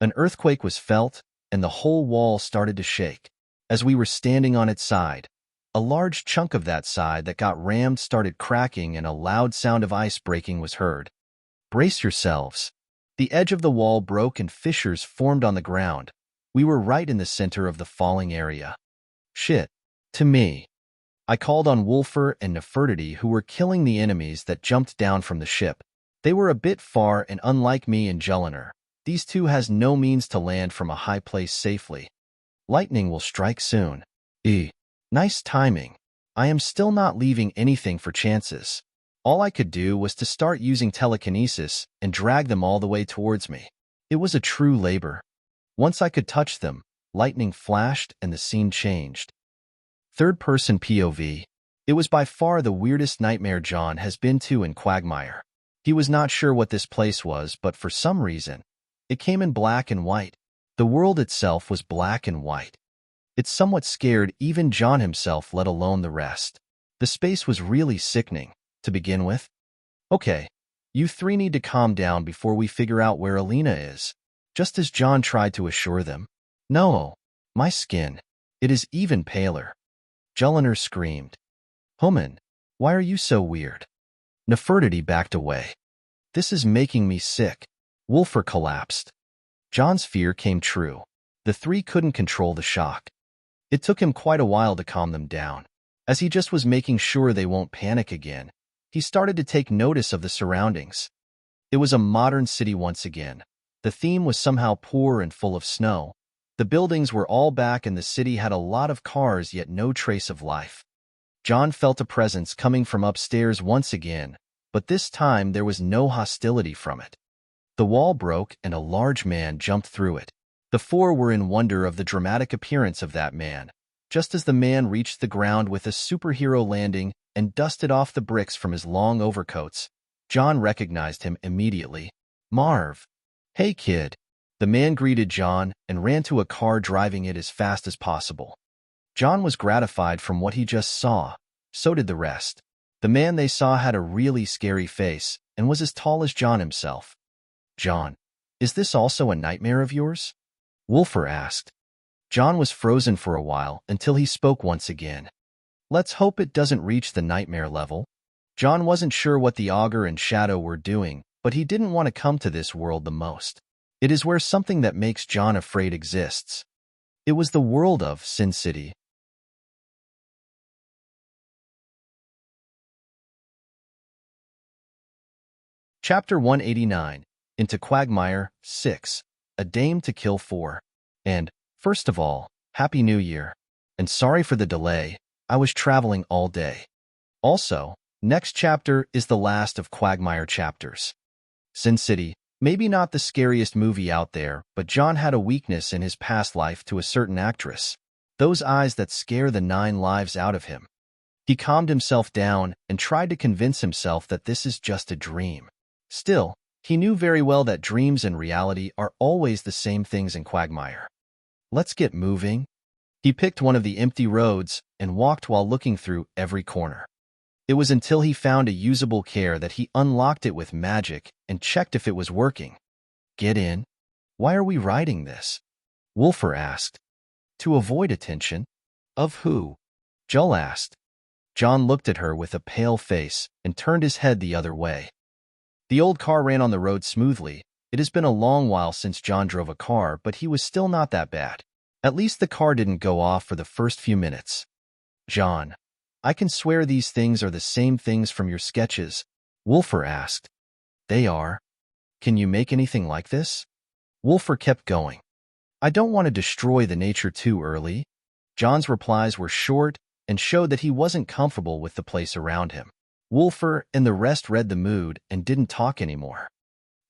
An earthquake was felt, and the whole wall started to shake. As we were standing on its side, a large chunk of that side that got rammed started cracking and a loud sound of ice breaking was heard. Brace yourselves. The edge of the wall broke and fissures formed on the ground. We were right in the center of the falling area. Shit. To me. I called on Wolfer and Nefertiti, who were killing the enemies that jumped down from the ship. They were a bit far, and unlike me and Julliner, these two has no means to land from a high place safely. Lightning will strike soon. Nice timing. I am still not leaving anything for chances. All I could do was to start using telekinesis and drag them all the way towards me. It was a true labor. Once I could touch them, lightning flashed and the scene changed. Third-person POV. It was by far the weirdest nightmare John has been to in Quagmire. He was not sure what this place was, but for some reason, it came in black and white. The world itself was black and white. It somewhat scared even John himself, let alone the rest. The space was really sickening, to begin with. Okay, you three need to calm down before we figure out where Alina is. Just as John tried to assure them. No, my skin. It is even paler. Jull screamed. HOOMAN, why are you so weird? Nefertiti backed away. This is making me sick. Wulfur collapsed. John's fear came true. The three couldn't control the shock. It took him quite a while to calm them down. As he just was making sure they won't panic again, he started to take notice of the surroundings. It was a modern city once again. The theme was somehow poor and full of snow. The buildings were all back and the city had a lot of cars, yet no trace of life. John felt a presence coming from upstairs once again, but this time there was no hostility from it. The wall broke and a large man jumped through it. The four were in wonder of the dramatic appearance of that man. Just as the man reached the ground with a superhero landing and dusted off the bricks from his long overcoats, John recognized him immediately. Marv. Hey, kid. The man greeted John and ran to a car, driving it as fast as possible. John was gratified from what he just saw. So did the rest. The man they saw had a really scary face and was as tall as John himself. John, is this also a nightmare of yours? Wulfur asked. John was frozen for a while until he spoke once again. Let's hope it doesn't reach the nightmare level. John wasn't sure what the Augur and Shadow were doing, but he didn't want to come to this world the most. It is where something that makes John afraid exists. It was the world of Sin City. Chapter 189. Into Quagmire, 6. A Dame to Kill 4. And, first of all, Happy New Year. And sorry for the delay, I was traveling all day. Also, next chapter is the last of Quagmire chapters. Sin City, maybe not the scariest movie out there, but John had a weakness in his past life to a certain actress. Those eyes that scare the 9 lives out of him. He calmed himself down and tried to convince himself that this is just a dream. Still, he knew very well that dreams and reality are always the same things in Quagmire. Let's get moving. He picked one of the empty roads and walked while looking through every corner. It was until he found a usable car that he unlocked it with magic and checked if it was working. Get in. Why are we riding this? Wulfur asked. To avoid attention. Of who? Jull asked. John looked at her with a pale face and turned his head the other way. The old car ran on the road smoothly. It has been a long while since John drove a car, but he was still not that bad. At least the car didn't go off for the first few minutes. John, I can swear these things are the same things from your sketches, Wulfur asked. They are. Can you make anything like this? Wulfur kept going. I don't want to destroy the nature too early. John's replies were short and showed that he wasn't comfortable with the place around him. Wulfur and the rest read the mood and didn't talk anymore.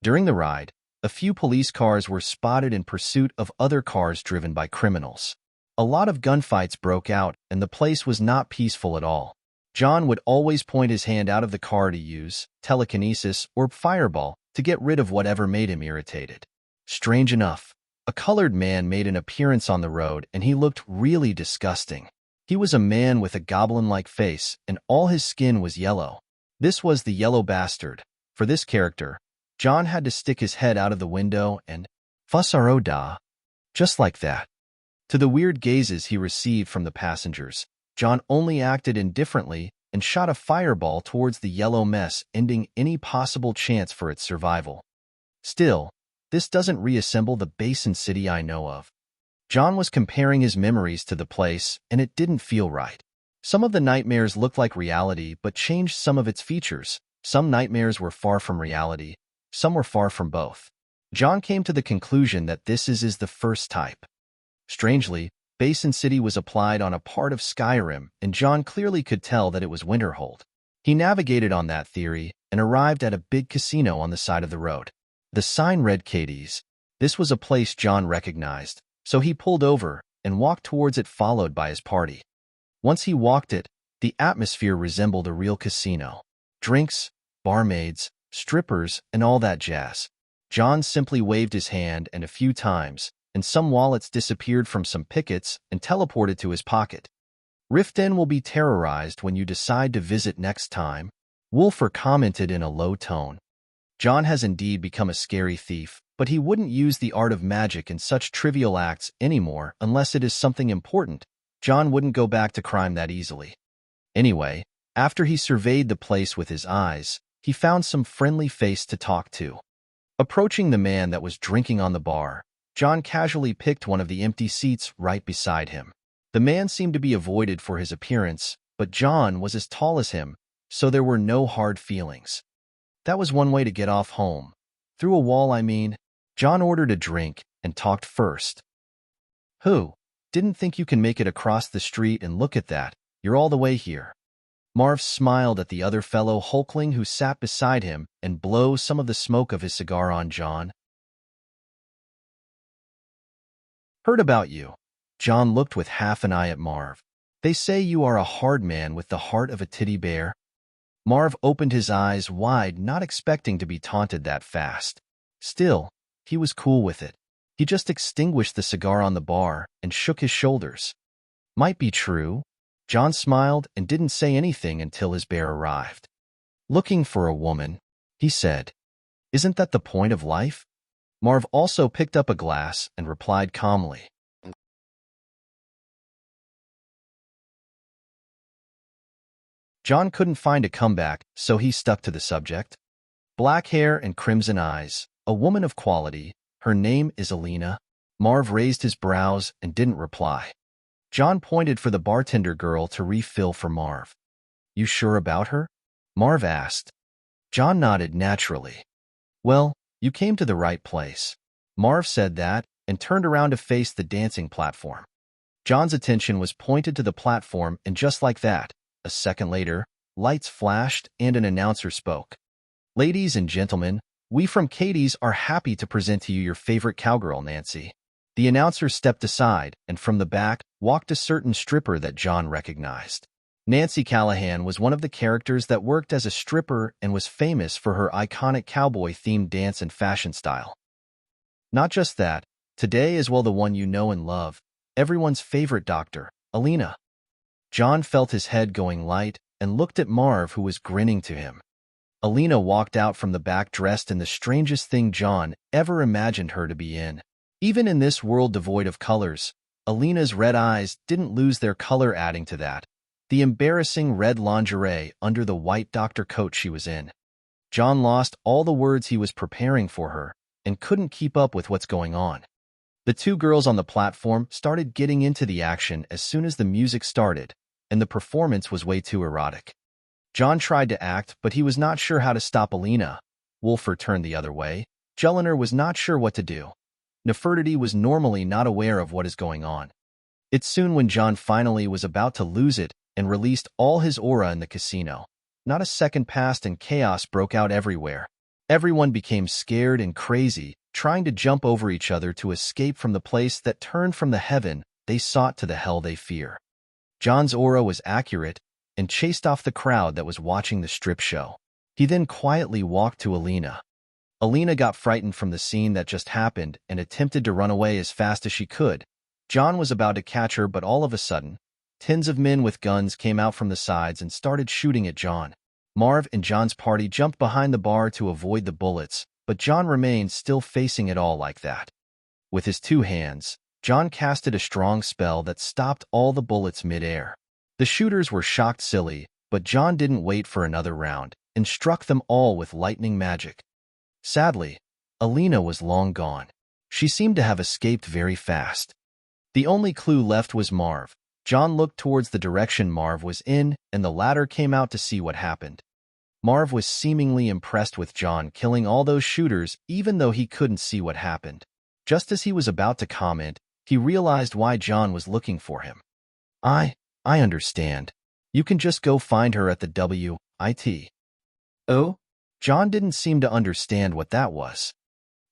During the ride, a few police cars were spotted in pursuit of other cars driven by criminals. A lot of gunfights broke out, and the place was not peaceful at all. John would always point his hand out of the car to use telekinesis or fireball to get rid of whatever made him irritated. Strange enough, a colored man made an appearance on the road, and he looked really disgusting. He was a man with a goblin-like face, and all his skin was yellow. This was the Yellow Bastard. For this character, John had to stick his head out of the window and "Fussaro da," just like that. To the weird gazes he received from the passengers, John only acted indifferently and shot a fireball towards the yellow mess, ending any possible chance for its survival. Still, this doesn't reassemble the Basin City I know of. John was comparing his memories to the place, and it didn't feel right. Some of the nightmares looked like reality, but changed some of its features. Some nightmares were far from reality. Some were far from both. John came to the conclusion that this is the first type. Strangely, Basin City was applied on a part of Skyrim, and John clearly could tell that it was Winterhold. He navigated on that theory and arrived at a big casino on the side of the road. The sign read Katie's. This was a place John recognized, so he pulled over and walked towards it, followed by his party. Once he walked it, the atmosphere resembled a real casino. Drinks, barmaids, strippers, and all that jazz. John simply waved his hand and a few times, and some wallets disappeared from some pickets and teleported to his pocket. Riften will be terrorized when you decide to visit next time, Wolfer commented in a low tone. John has indeed become a scary thief, but he wouldn't use the art of magic in such trivial acts anymore unless it is something important. John wouldn't go back to crime that easily. Anyway, after he surveyed the place with his eyes, he found some friendly face to talk to. Approaching the man that was drinking on the bar, John casually picked one of the empty seats right beside him. The man seemed to be avoided for his appearance, but John was as tall as him, so there were no hard feelings. That was one way to get off home. Through a wall, I mean. John ordered a drink and talked first. Who? Didn't think you can make it across the street, and look at that, you're all the way here. Marv smiled at the other fellow hulkling who sat beside him and blew some of the smoke of his cigar on John. Heard about you. John looked with half an eye at Marv. They say you are a hard man with the heart of a teddy bear. Marv opened his eyes wide, not expecting to be taunted that fast. Still, he was cool with it. He just extinguished the cigar on the bar and shook his shoulders. Might be true. John smiled and didn't say anything until his bear arrived. Looking for a woman, he said. Isn't that the point of life? Marv also picked up a glass and replied calmly. John couldn't find a comeback, so he stuck to the subject. Black hair and crimson eyes, a woman of quality. Her name is Alina. Marv raised his brows and didn't reply. John pointed for the bartender girl to refill for Marv. You sure about her? Marv asked. John nodded naturally. Well, you came to the right place. Marv said that and turned around to face the dancing platform. John's attention was pointed to the platform, and just like that, a second later, lights flashed and an announcer spoke. Ladies and gentlemen, we from Katie's are happy to present to you your favorite cowgirl, Nancy. The announcer stepped aside, and from the back walked a certain stripper that John recognized. Nancy Callahan was one of the characters that worked as a stripper and was famous for her iconic cowboy-themed dance and fashion style. Not just that, today as well the one you know and love, everyone's favorite doctor, Alina. John felt his head going light and looked at Marv, who was grinning to him. Alina walked out from the back dressed in the strangest thing John ever imagined her to be in. Even in this world devoid of colors, Alina's red eyes didn't lose their color, adding to that the embarrassing red lingerie under the white doctor coat she was in. John lost all the words he was preparing for her and couldn't keep up with what's going on. The two girls on the platform started getting into the action as soon as the music started, and the performance was way too erotic. John tried to act, but he was not sure how to stop Alina. Wolfer turned the other way. Julliner was not sure what to do. Nefertiti was normally not aware of what is going on. It's soon when John finally was about to lose it and released all his aura in the casino. Not a second passed and chaos broke out everywhere. Everyone became scared and crazy, trying to jump over each other to escape from the place that turned from the heaven they sought to the hell they fear. John's aura was accurate and chased off the crowd that was watching the strip show. He then quietly walked to Alina. Alina got frightened from the scene that just happened and attempted to run away as fast as she could. John was about to catch her, but all of a sudden, tens of men with guns came out from the sides and started shooting at John. Marv and John's party jumped behind the bar to avoid the bullets, but John remained still facing it all like that. With his two hands, John casted a strong spell that stopped all the bullets mid-air. The shooters were shocked silly, but John didn't wait for another round and struck them all with lightning magic. Sadly, Alina was long gone. She seemed to have escaped very fast. The only clue left was Marv. John looked towards the direction Marv was in, and the latter came out to see what happened. Marv was seemingly impressed with John killing all those shooters, even though he couldn't see what happened. Just as he was about to comment, He realized why John was looking for him. I understand. You can just go find her at the WIT. Oh? John didn't seem to understand what that was.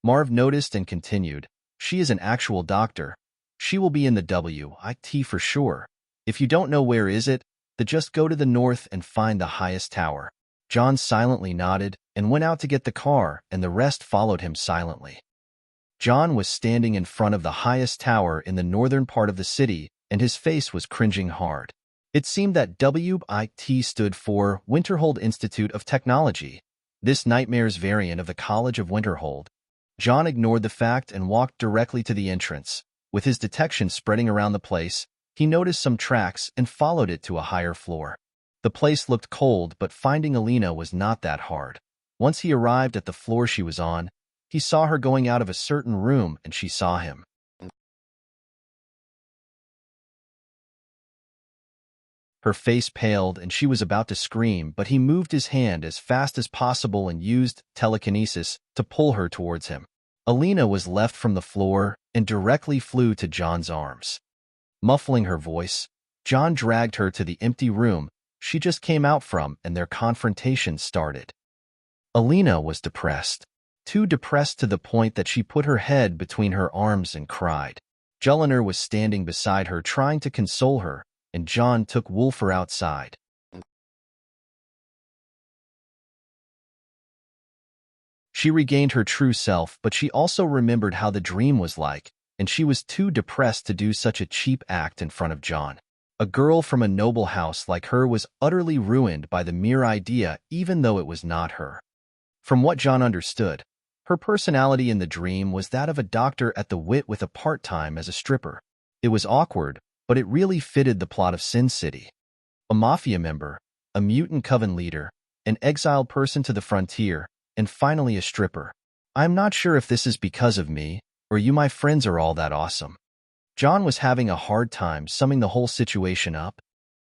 Marv noticed and continued, she is an actual doctor. She will be in the WIT for sure. If you don't know where is it, then just go to the north and find the highest tower. John silently nodded and went out to get the car, and the rest followed him silently. John was standing in front of the highest tower in the northern part of the city, and his face was cringing hard. It seemed that WIT stood for Winterhold Institute of Technology, this nightmare's variant of the College of Winterhold. John ignored the fact and walked directly to the entrance. With his detection spreading around the place, he noticed some tracks and followed it to a higher floor. The place looked cold, but finding Alina was not that hard. Once he arrived at the floor she was on, he saw her going out of a certain room, and she saw him. Her face paled and she was about to scream, but he moved his hand as fast as possible and used telekinesis to pull her towards him. Alina was left from the floor and directly flew to John's arms. Muffling her voice, John dragged her to the empty room she just came out from, and their confrontation started. Alina was depressed, too depressed to the point that she put her head between her arms and cried. Jull was standing beside her trying to console her, and John took Wulfer outside. She regained her true self, but she also remembered how the dream was like, and she was too depressed to do such a cheap act in front of John. A girl from a noble house like her was utterly ruined by the mere idea, even though it was not her. From what John understood, her personality in the dream was that of a doctor at the WIT with a part-time as a stripper. It was awkward, but it really fitted the plot of Sin City. A mafia member, a mutant coven leader, an exiled person to the frontier, and finally a stripper. I'm not sure if this is because of me, or you my friends are all that awesome. John was having a hard time summing the whole situation up.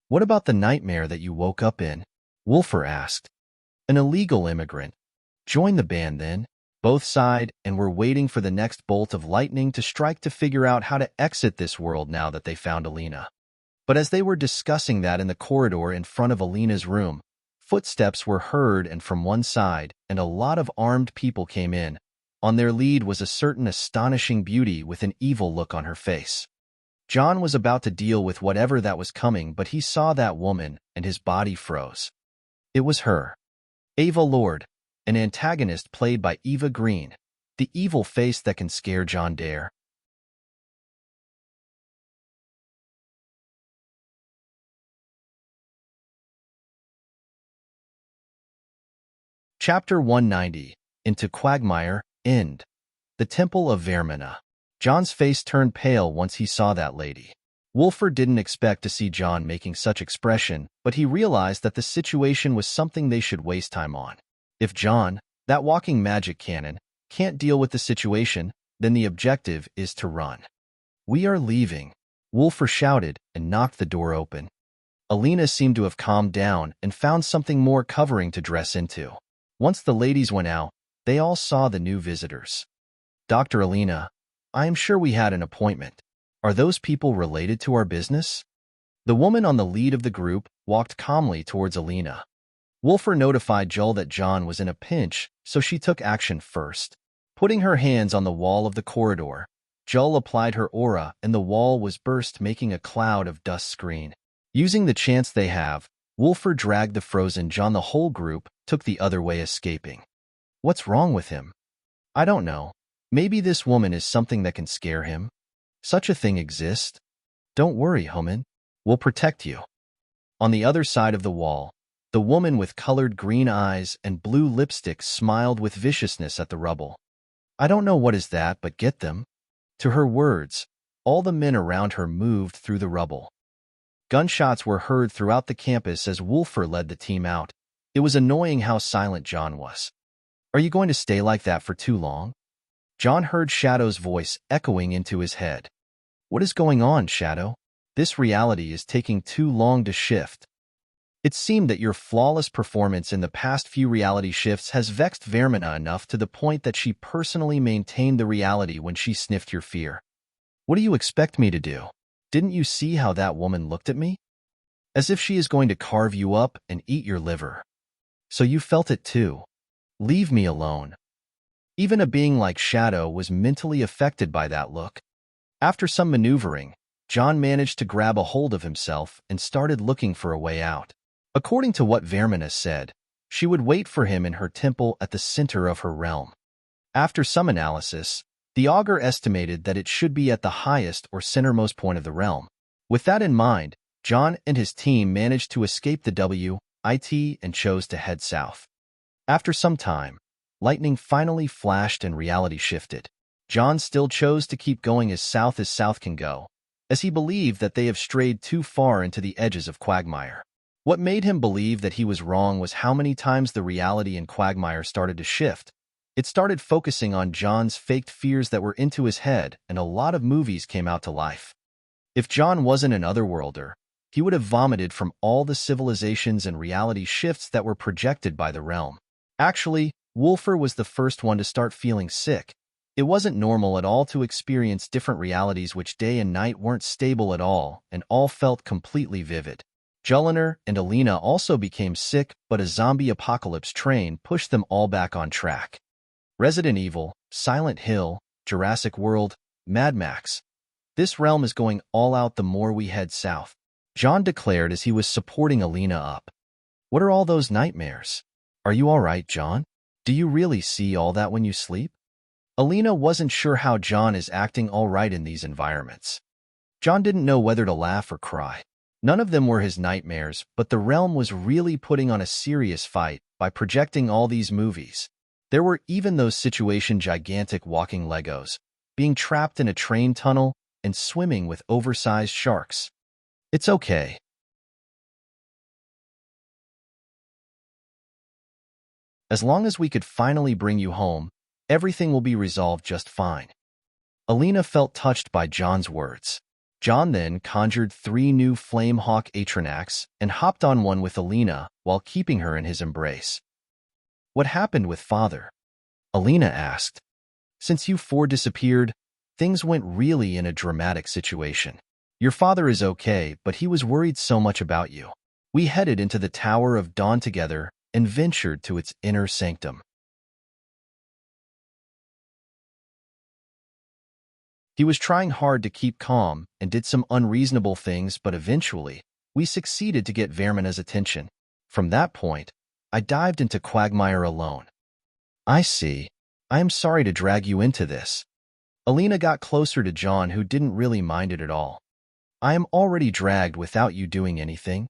What about the nightmare that you woke up in? Wulfer asked. An illegal immigrant. Join the band then. Both sighed and were waiting for the next bolt of lightning to strike to figure out how to exit this world now that they found Alina. But as they were discussing that in the corridor in front of Alina's room, footsteps were heard and from one side, and a lot of armed people came in. On their lead was a certain astonishing beauty with an evil look on her face. John was about to deal with whatever that was coming, but he saw that woman, and his body froze. It was her. Ava Lord, an antagonist played by Eva Green, the evil face that can scare John Dare. Chapter 190, Into Quagmire, End. The Temple of Vaermina. John's face turned pale once he saw that lady. Wulfer didn't expect to see John making such expression, but he realized that the situation was something they should waste time on. If John, that walking magic cannon, can't deal with the situation, then the objective is to run. We are leaving, Wulfer shouted and knocked the door open. Alina seemed to have calmed down and found something more covering to dress into. Once the ladies went out, they all saw the new visitors. Dr. Alina, I am sure we had an appointment. Are those people related to our business? The woman on the lead of the group walked calmly towards Alina. Wulfer notified Jull that John was in a pinch, so she took action first. Putting her hands on the wall of the corridor, Jull applied her aura and the wall was burst, making a cloud of dust screen. Using the chance they have, Wulfer dragged the frozen John. The whole group took the other way, escaping. What's wrong with him? I don't know. Maybe this woman is something that can scare him. Such a thing exists. Don't worry, HOOMAN. We'll protect you. On the other side of the wall, the woman with colored green eyes and blue lipstick smiled with viciousness at the rubble. I don't know what is that, but get them. To her words, all the men around her moved through the rubble. Gunshots were heard throughout the campus as Wulfer led the team out. It was annoying how silent John was. Are you going to stay like that for too long? John heard Shadow's voice echoing into his head. What is going on, Shadow? This reality is taking too long to shift. It seemed that your flawless performance in the past few reality shifts has vexed Vaermina enough to the point that she personally maintained the reality when she sniffed your fear. What do you expect me to do? Didn't you see how that woman looked at me? As if she is going to carve you up and eat your liver. So you felt it too. Leave me alone. Even a being like Shadow was mentally affected by that look. After some maneuvering, John managed to grab a hold of himself and started looking for a way out. According to what Vaermina said, she would wait for him in her temple at the center of her realm. After some analysis, the augur estimated that it should be at the highest or centermost point of the realm. With that in mind, John and his team managed to escape the WIT and chose to head south. After some time, lightning finally flashed and reality shifted. John still chose to keep going as south can go, as he believed that they have strayed too far into the edges of Quagmire. What made him believe that he was wrong was how many times the reality in Quagmire started to shift. It started focusing on John's faked fears that were into his head, and a lot of movies came out to life. If John wasn't an otherworlder, he would have vomited from all the civilizations and reality shifts that were projected by the realm. Actually, Wulfur was the first one to start feeling sick. It wasn't normal at all to experience different realities which day and night weren't stable at all, and all felt completely vivid. Jull and Alina also became sick, but a zombie apocalypse train pushed them all back on track. Resident Evil, Silent Hill, Jurassic World, Mad Max. This realm is going all out the more we head south, John declared as he was supporting Alina up. What are all those nightmares? Are you all right, John? Do you really see all that when you sleep? Alina wasn't sure how John is acting all right in these environments. John didn't know whether to laugh or cry. None of them were his nightmares, but the realm was really putting on a serious fight by projecting all these movies. There were even those gigantic walking Legos, being trapped in a train tunnel and swimming with oversized sharks. It's okay. As long as we could finally bring you home, everything will be resolved just fine. Alina felt touched by John's words. John then conjured 3 new Flamehawk Atranacs and hopped on one with Alina while keeping her in his embrace. What happened with Father? Alina asked. Since you 4 disappeared, things went really in a dramatic situation. Your father is okay, but he was worried so much about you. We headed into the Tower of Dawn together and ventured to its inner sanctum. He was trying hard to keep calm and did some unreasonable things, but eventually, we succeeded to get Vaermina's attention. From that point, I dived into Quagmire alone. I see. I am sorry to drag you into this. Alina got closer to John, who didn't really mind it at all. I am already dragged without you doing anything.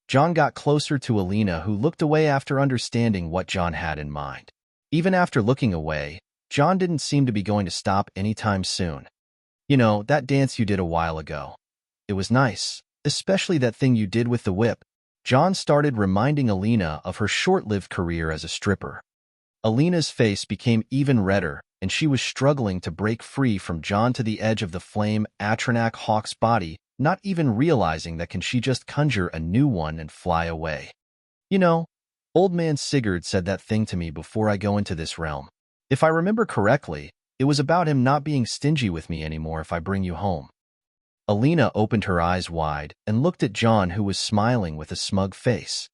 John got closer to Alina, who looked away after understanding what John had in mind. Even after looking away, John didn't seem to be going to stop anytime soon. You know, that dance you did a while ago. It was nice, especially that thing you did with the whip. John started reminding Alina of her short-lived career as a stripper. Alina's face became even redder, and she was struggling to break free from John to the edge of the flame Atranac Hawk's body, not even realizing that can she just conjure a new one and fly away. You know, old man Sigurd said that thing to me before I go into this realm. If I remember correctly, it was about him not being stingy with me anymore if I bring you home. Alina opened her eyes wide and looked at John, who was smiling with a smug face.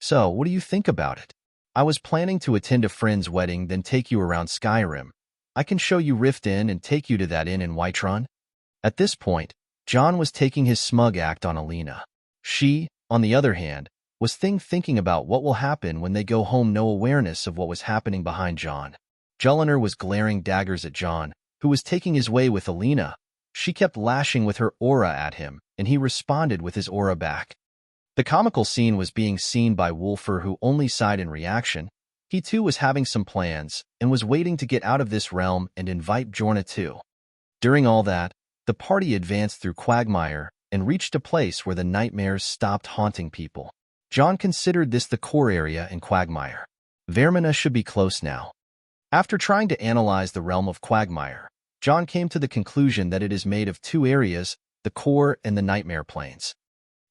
So, what do you think about it? I was planning to attend a friend's wedding, then take you around Skyrim. I can show you Rift Inn and take you to that inn in Whiterun. At this point, John was taking his smug act on Alina. She, on the other hand, was thinking about what will happen when they go home, no awareness of what was happening behind John. Jull was glaring daggers at John, who was taking his way with Alina. She kept lashing with her aura at him, and he responded with his aura back. The comical scene was being seen by Wulfur, who only sighed in reaction. He too was having some plans, and was waiting to get out of this realm and invite Bjorna too. During all that, the party advanced through Quagmire and reached a place where the nightmares stopped haunting people. John considered this the core area in Quagmire. Vaermina should be close now. After trying to analyze the realm of Quagmire, John came to the conclusion that it is made of 2 areas, the core and the nightmare plains.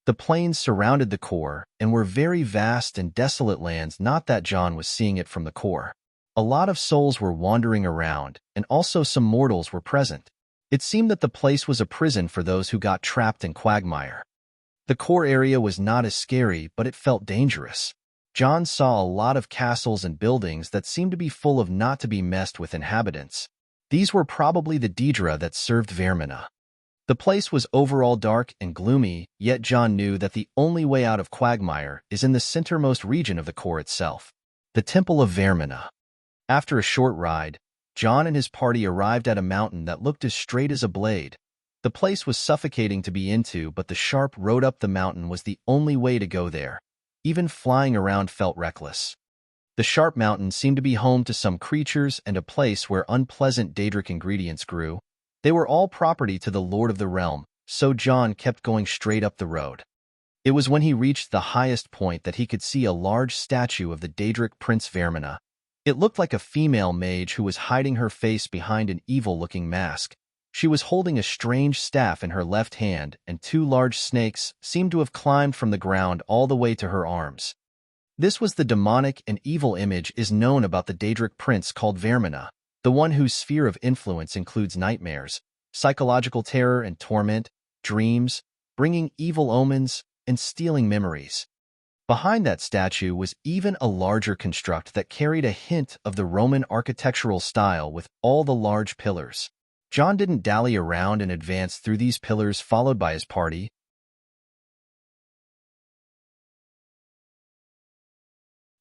The plains surrounded the core and were very vast and desolate lands, not that John was seeing it from the core. A lot of souls were wandering around, and also some mortals were present. It seemed that the place was a prison for those who got trapped in Quagmire. The core area was not as scary, but it felt dangerous. John saw a lot of castles and buildings that seemed to be full of not-to-be-messed-with inhabitants. These were probably the Daedra that served Vaermina. The place was overall dark and gloomy, yet John knew that the only way out of Quagmire is in the centermost region of the core itself, the Temple of Vaermina. After a short ride, John and his party arrived at a mountain that looked as straight as a blade. The place was suffocating to be into, but the sharp road up the mountain was the only way to go there. Even flying around felt reckless. The sharp mountain seemed to be home to some creatures and a place where unpleasant Daedric ingredients grew. They were all property to the Lord of the Realm, so John kept going straight up the road. It was when he reached the highest point that he could see a large statue of the Daedric Prince Vaermina. It looked like a female mage who was hiding her face behind an evil-looking mask. She was holding a strange staff in her left hand, and two large snakes seemed to have climbed from the ground all the way to her arms. This was the demonic and evil image is known about the Daedric prince called Vaermina, the one whose sphere of influence includes nightmares, psychological terror and torment, dreams, bringing evil omens, and stealing memories. Behind that statue was even a larger construct that carried a hint of the Roman architectural style with all the large pillars. John didn't dally around and advanced through these pillars followed by his party.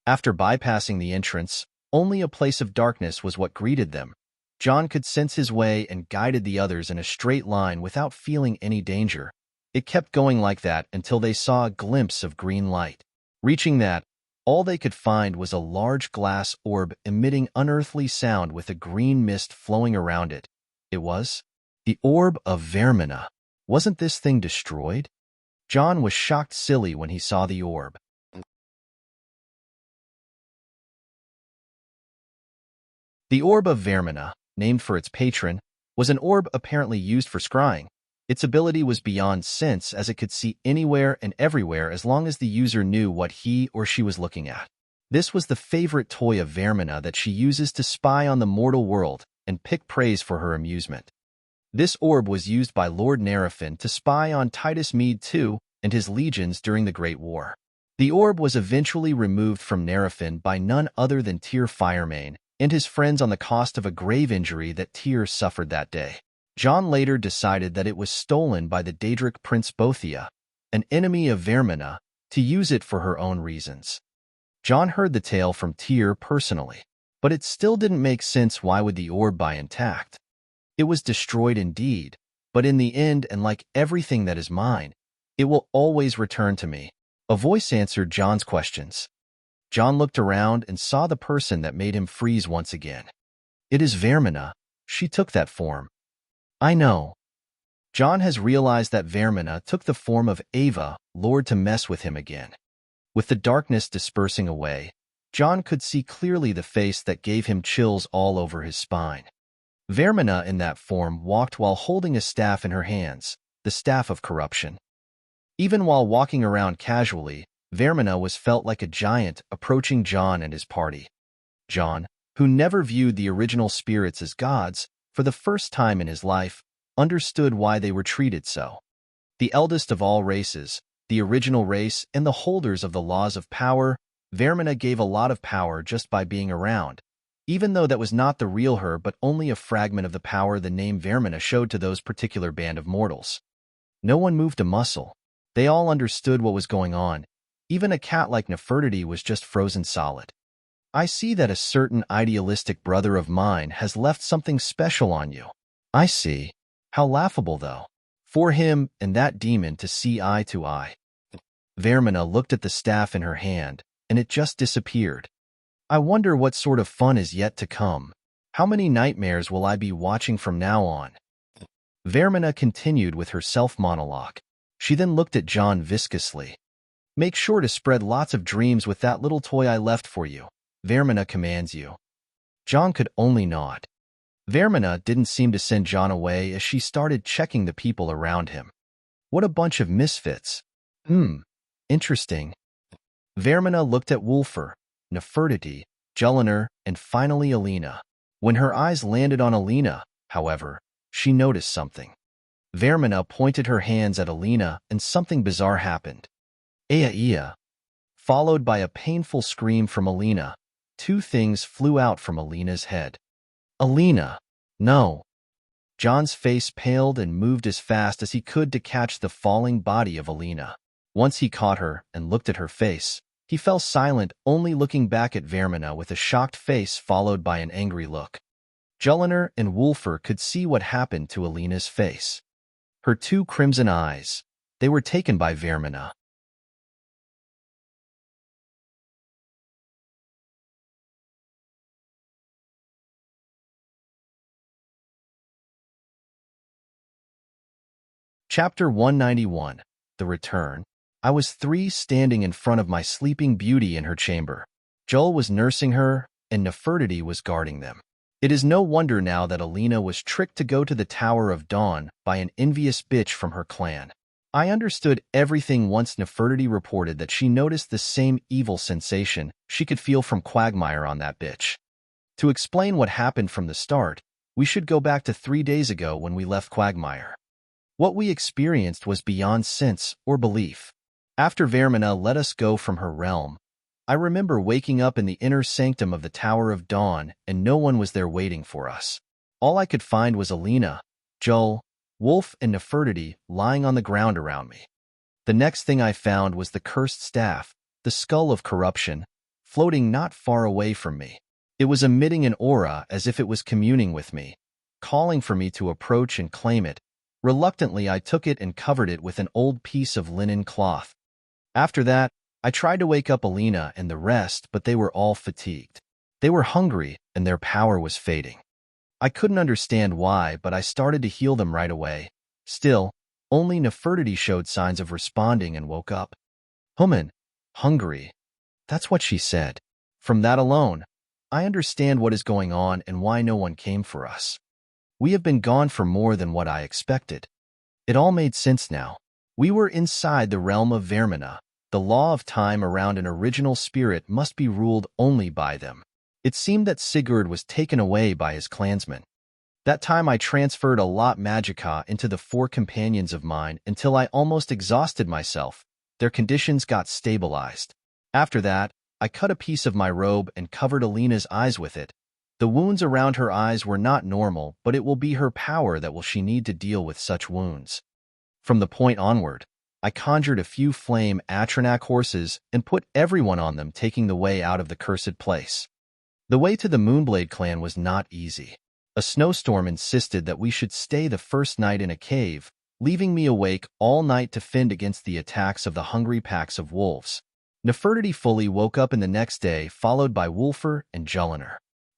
After bypassing the entrance, only a place of darkness was what greeted them. John could sense his way and guided the others in a straight line without feeling any danger. It kept going like that until they saw a glimpse of green light. Reaching that, all they could find was a large glass orb emitting unearthly sound with a green mist flowing around it. It was the orb of Vaermina. Wasn't this thing destroyed? John was shocked silly when he saw the orb. The orb of Vaermina, named for its patron, was an orb apparently used for scrying. Its ability was beyond sense as it could see anywhere and everywhere as long as the user knew what he or she was looking at. This was the favorite toy of Vaermina that she uses to spy on the mortal world and pick praise for her amusement. This orb was used by Lord Nerefin to spy on Titus Mede II and his legions during the Great War. The orb was eventually removed from Nerefin by none other than Tyr Firemane and his friends on the cost of a grave injury that Tyr suffered that day. John later decided that it was stolen by the Daedric Prince Bothia, an enemy of Vaermina, to use it for her own reasons. John heard the tale from Tyr personally, but it still didn't make sense why would the orb be intact. It was destroyed indeed, but in the end, and like everything that is mine, it will always return to me. A voice answered John's questions. John looked around and saw the person that made him freeze once again. It is Vaermina. She took that form. I know. John has realized that Vaermina took the form of Ava, Lord, to mess with him again. With the darkness dispersing away, John could see clearly the face that gave him chills all over his spine. Vaermina in that form walked while holding a staff in her hands, the staff of corruption. Even while walking around casually, Vaermina was felt like a giant approaching John and his party. John, who never viewed the original spirits as gods, for the first time in his life, understood why they were treated so. The eldest of all races, the original race, and the holders of the laws of power, Vaermina gave a lot of power just by being around, even though that was not the real her but only a fragment of the power the name Vaermina showed to those particular band of mortals. No one moved a muscle. They all understood what was going on. Even a cat like Nefertiti was just frozen solid. I see that a certain idealistic brother of mine has left something special on you. I see. How laughable, though. For him and that demon to see eye to eye. Vaermina looked at the staff in her hand, and it just disappeared. I wonder what sort of fun is yet to come. How many nightmares will I be watching from now on? Vaermina continued with her self-monologue. She then looked at John viscously. Make sure to spread lots of dreams with that little toy I left for you. Vaermina commands you. John could only nod. Vaermina didn't seem to send John away as she started checking the people around him. What a bunch of misfits. Interesting. Vaermina looked at Wulfur, Nefertiti, Julliner, and finally Alina. When her eyes landed on Alina, however, she noticed something. Vaermina pointed her hands at Alina, and something bizarre happened. Ea, followed by a painful scream from Alina. Two things flew out from Alina's head. Alina! No! John's face paled and moved as fast as he could to catch the falling body of Alina. Once he caught her and looked at her face, he fell silent, only looking back at Vaermina with a shocked face followed by an angry look. Jull and Wulfr could see what happened to Alina's face. Her two crimson eyes, they were taken by Vaermina. Chapter 191, The Return. I was 3 standing in front of my sleeping beauty in her chamber. Jull was nursing her, and Nefertiti was guarding them. It is no wonder now that Alina was tricked to go to the Tower of Dawn by an envious bitch from her clan. I understood everything once Nefertiti reported that she noticed the same evil sensation she could feel from Quagmire on that bitch. To explain what happened from the start, we should go back to 3 days ago when we left Quagmire. What we experienced was beyond sense or belief. After Vaermina let us go from her realm, I remember waking up in the inner sanctum of the Tower of Dawn and no one was there waiting for us. All I could find was Alina, Jull, Wulf, and Nefertiti lying on the ground around me. The next thing I found was the cursed staff, the skull of corruption, floating not far away from me. It was emitting an aura as if it was communing with me, calling for me to approach and claim it. Reluctantly, I took it and covered it with an old piece of linen cloth. After that, I tried to wake up Alina and the rest, but they were all fatigued. They were hungry, and their power was fading. I couldn't understand why, but I started to heal them right away. Still, only Nefertiti showed signs of responding and woke up. "HOOMAN, hungry." That's what she said. From that alone, I understand what is going on and why no one came for us. We have been gone for more than what I expected. It all made sense now. We were inside the realm of Vaermina. The law of time around an original spirit must be ruled only by them. It seemed that Sigurd was taken away by his clansmen. That time I transferred a lot Magicka into the 4 companions of mine until I almost exhausted myself. Their conditions got stabilized. After that, I cut a piece of my robe and covered Alina's eyes with it. The wounds around her eyes were not normal, but it will be her power that will she need to deal with such wounds. From the point onward, I conjured a few flame Atronach horses and put everyone on them, taking the way out of the cursed place. The way to the Moonblade clan was not easy. A snowstorm insisted that we should stay the first night in a cave, leaving me awake all night to fend against the attacks of the hungry packs of wolves. Nefertiti fully woke up in the next day, followed by Wulfr and Jull.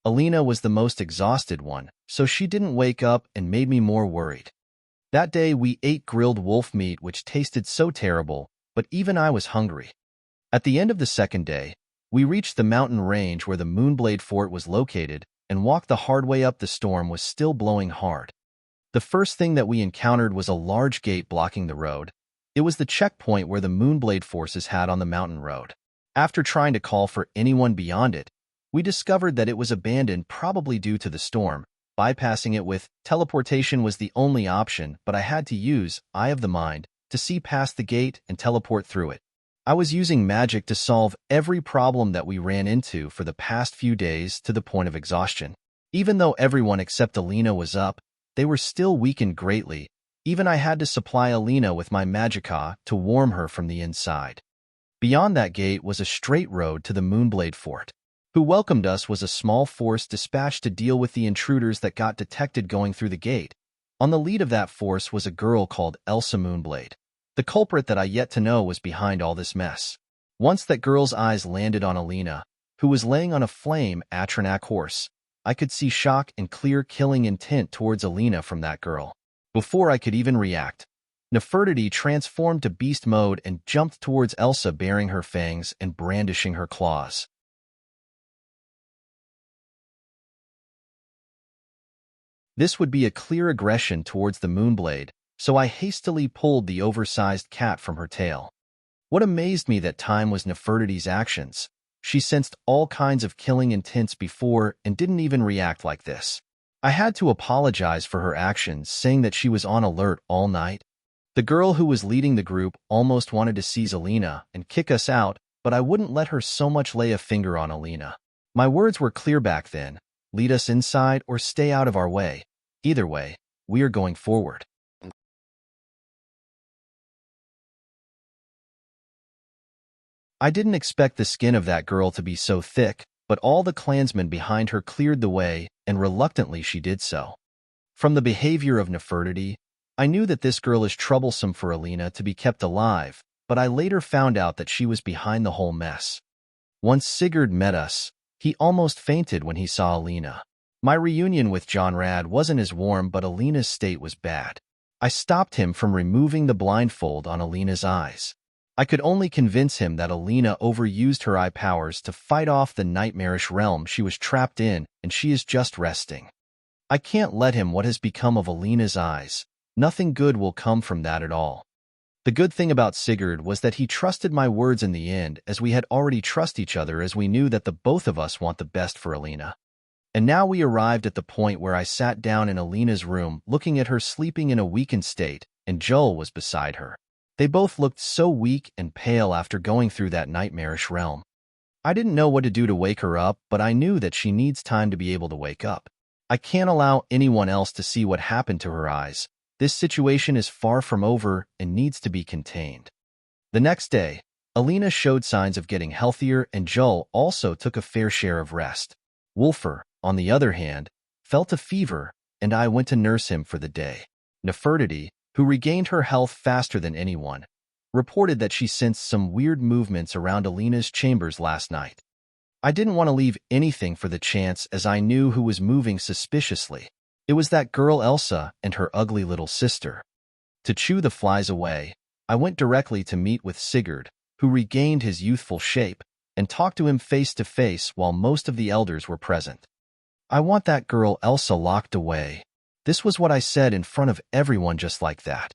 Alina was the most exhausted one, so she didn't wake up and made me more worried. That day we ate grilled wolf meat which tasted so terrible, but even I was hungry. At the end of the second day, we reached the mountain range where the Moonblade fort was located and walked the hard way up. The storm was still blowing hard. The first thing that we encountered was a large gate blocking the road. It was the checkpoint where the Moonblade forces had on the mountain road. After trying to call for anyone beyond it, we discovered that it was abandoned, probably due to the storm. Bypassing it with teleportation was the only option, but I had to use Eye of the Mind to see past the gate and teleport through it. I was using magic to solve every problem that we ran into for the past few days to the point of exhaustion. Even though everyone except Alina was up, they were still weakened greatly. Even I had to supply Alina with my Magicka to warm her from the inside. Beyond that gate was a straight road to the Moonblade fort. Who welcomed us was a small force dispatched to deal with the intruders that got detected going through the gate. On the lead of that force was a girl called Elsa Moonblade. The culprit that I yet to know was behind all this mess. Once that girl's eyes landed on Alina, who was laying on a flame Atronach horse, I could see shock and clear killing intent towards Alina from that girl. Before I could even react, Nefertiti transformed to beast mode and jumped towards Elsa, baring her fangs and brandishing her claws. This would be a clear aggression towards the Moonblade, so I hastily pulled the oversized cat from her tail. What amazed me that time was Nefertiti's actions. She sensed all kinds of killing intents before and didn't even react like this. I had to apologize for her actions, saying that she was on alert all night. The girl who was leading the group almost wanted to seize Alina and kick us out, but I wouldn't let her so much lay a finger on Alina. My words were clear back then: lead us inside or stay out of our way. Either way, we are going forward. I didn't expect the skin of that girl to be so thick, but all the clansmen behind her cleared the way, and reluctantly she did so. From the behavior of Nefertiti, I knew that this girl is troublesome for Alina to be kept alive, but I later found out that she was behind the whole mess. Once Sigurd met us, he almost fainted when he saw Alina. My reunion with Jonrad wasn't as warm, but Alina's state was bad. I stopped him from removing the blindfold on Alina's eyes. I could only convince him that Alina overused her eye powers to fight off the nightmarish realm she was trapped in, and she is just resting. I can't let him. What has become of Alina's eyes? Nothing good will come from that at all. The good thing about Sigurd was that he trusted my words in the end, as we had already trusted each other, as we knew that the both of us want the best for Alina. And now we arrived at the point where I sat down in Alina's room, looking at her sleeping in a weakened state, and Jull was beside her. They both looked so weak and pale after going through that nightmarish realm. I didn't know what to do to wake her up, but I knew that she needs time to be able to wake up. I can't allow anyone else to see what happened to her eyes. This situation is far from over and needs to be contained. The next day, Alina showed signs of getting healthier, and Jull also took a fair share of rest. Wulfr, on the other hand, felt a fever, and I went to nurse him for the day. Nefertiti, who regained her health faster than anyone, reported that she sensed some weird movements around Alina's chambers last night. I didn't want to leave anything for the chance, as I knew who was moving suspiciously. It was that girl Elsa and her ugly little sister. To chew the flies away, I went directly to meet with Sigurd, who regained his youthful shape, and talked to him face to face while most of the elders were present. I want that girl Elsa locked away. This was what I said in front of everyone, just like that.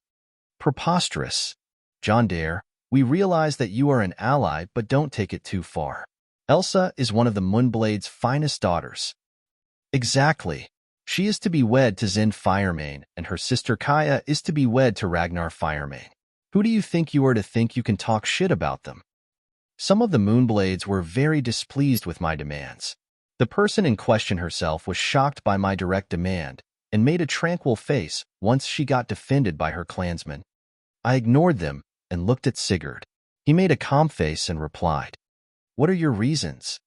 Preposterous. John Dare, we realize that you are an ally, but don't take it too far. Elsa is one of the Moonblade's finest daughters. Exactly. She is to be wed to Zend Firemane, and her sister Kaya is to be wed to Ragnar Firemane. Who do you think you are to think you can talk shit about them? Some of the Moonblades were very displeased with my demands. The person in question herself was shocked by my direct demand, and made a tranquil face once she got defended by her clansmen. I ignored them and looked at Sigurd. He made a calm face and replied, "What are your reasons?"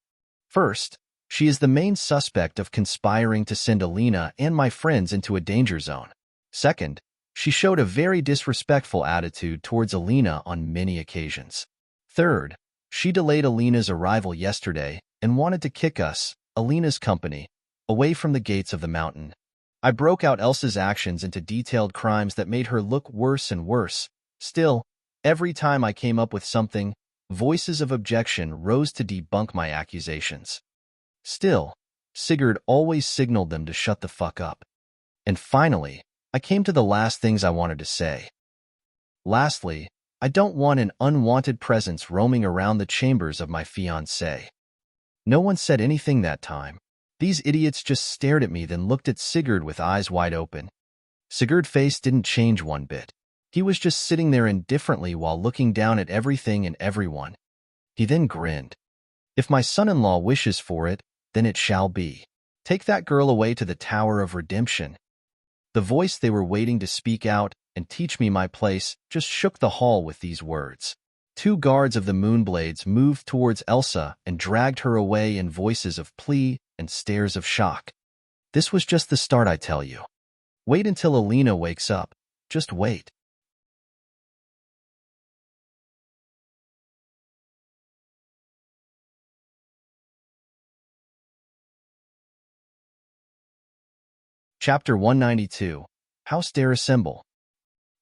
First, she is the main suspect of conspiring to send Alina and my friends into a danger zone. Second, she showed a very disrespectful attitude towards Alina on many occasions. Third, she delayed Alina's arrival yesterday and wanted to kick us, Alina's company, away from the gates of the mountain. I broke out Elsa's actions into detailed crimes that made her look worse and worse. Still, every time I came up with something, voices of objection rose to debunk my accusations. Still, Sigurd always signaled them to shut the fuck up. And finally, I came to the last things I wanted to say. Lastly, I don't want an unwanted presence roaming around the chambers of my fiancée. No one said anything that time. These idiots just stared at me, then looked at Sigurd with eyes wide open. Sigurd's face didn't change one bit. He was just sitting there indifferently while looking down at everything and everyone. He then grinned. "If my son-in-law wishes for it, then it shall be. Take that girl away to the Tower of Redemption." The voice they were waiting to speak out and teach me my place just shook the hall with these words. Two guards of the Moonblades moved towards Elsa and dragged her away in voices of plea and stares of shock. This was just the start, I tell you. Wait until Alina wakes up. Just wait. Chapter 192. House Dare Assemble.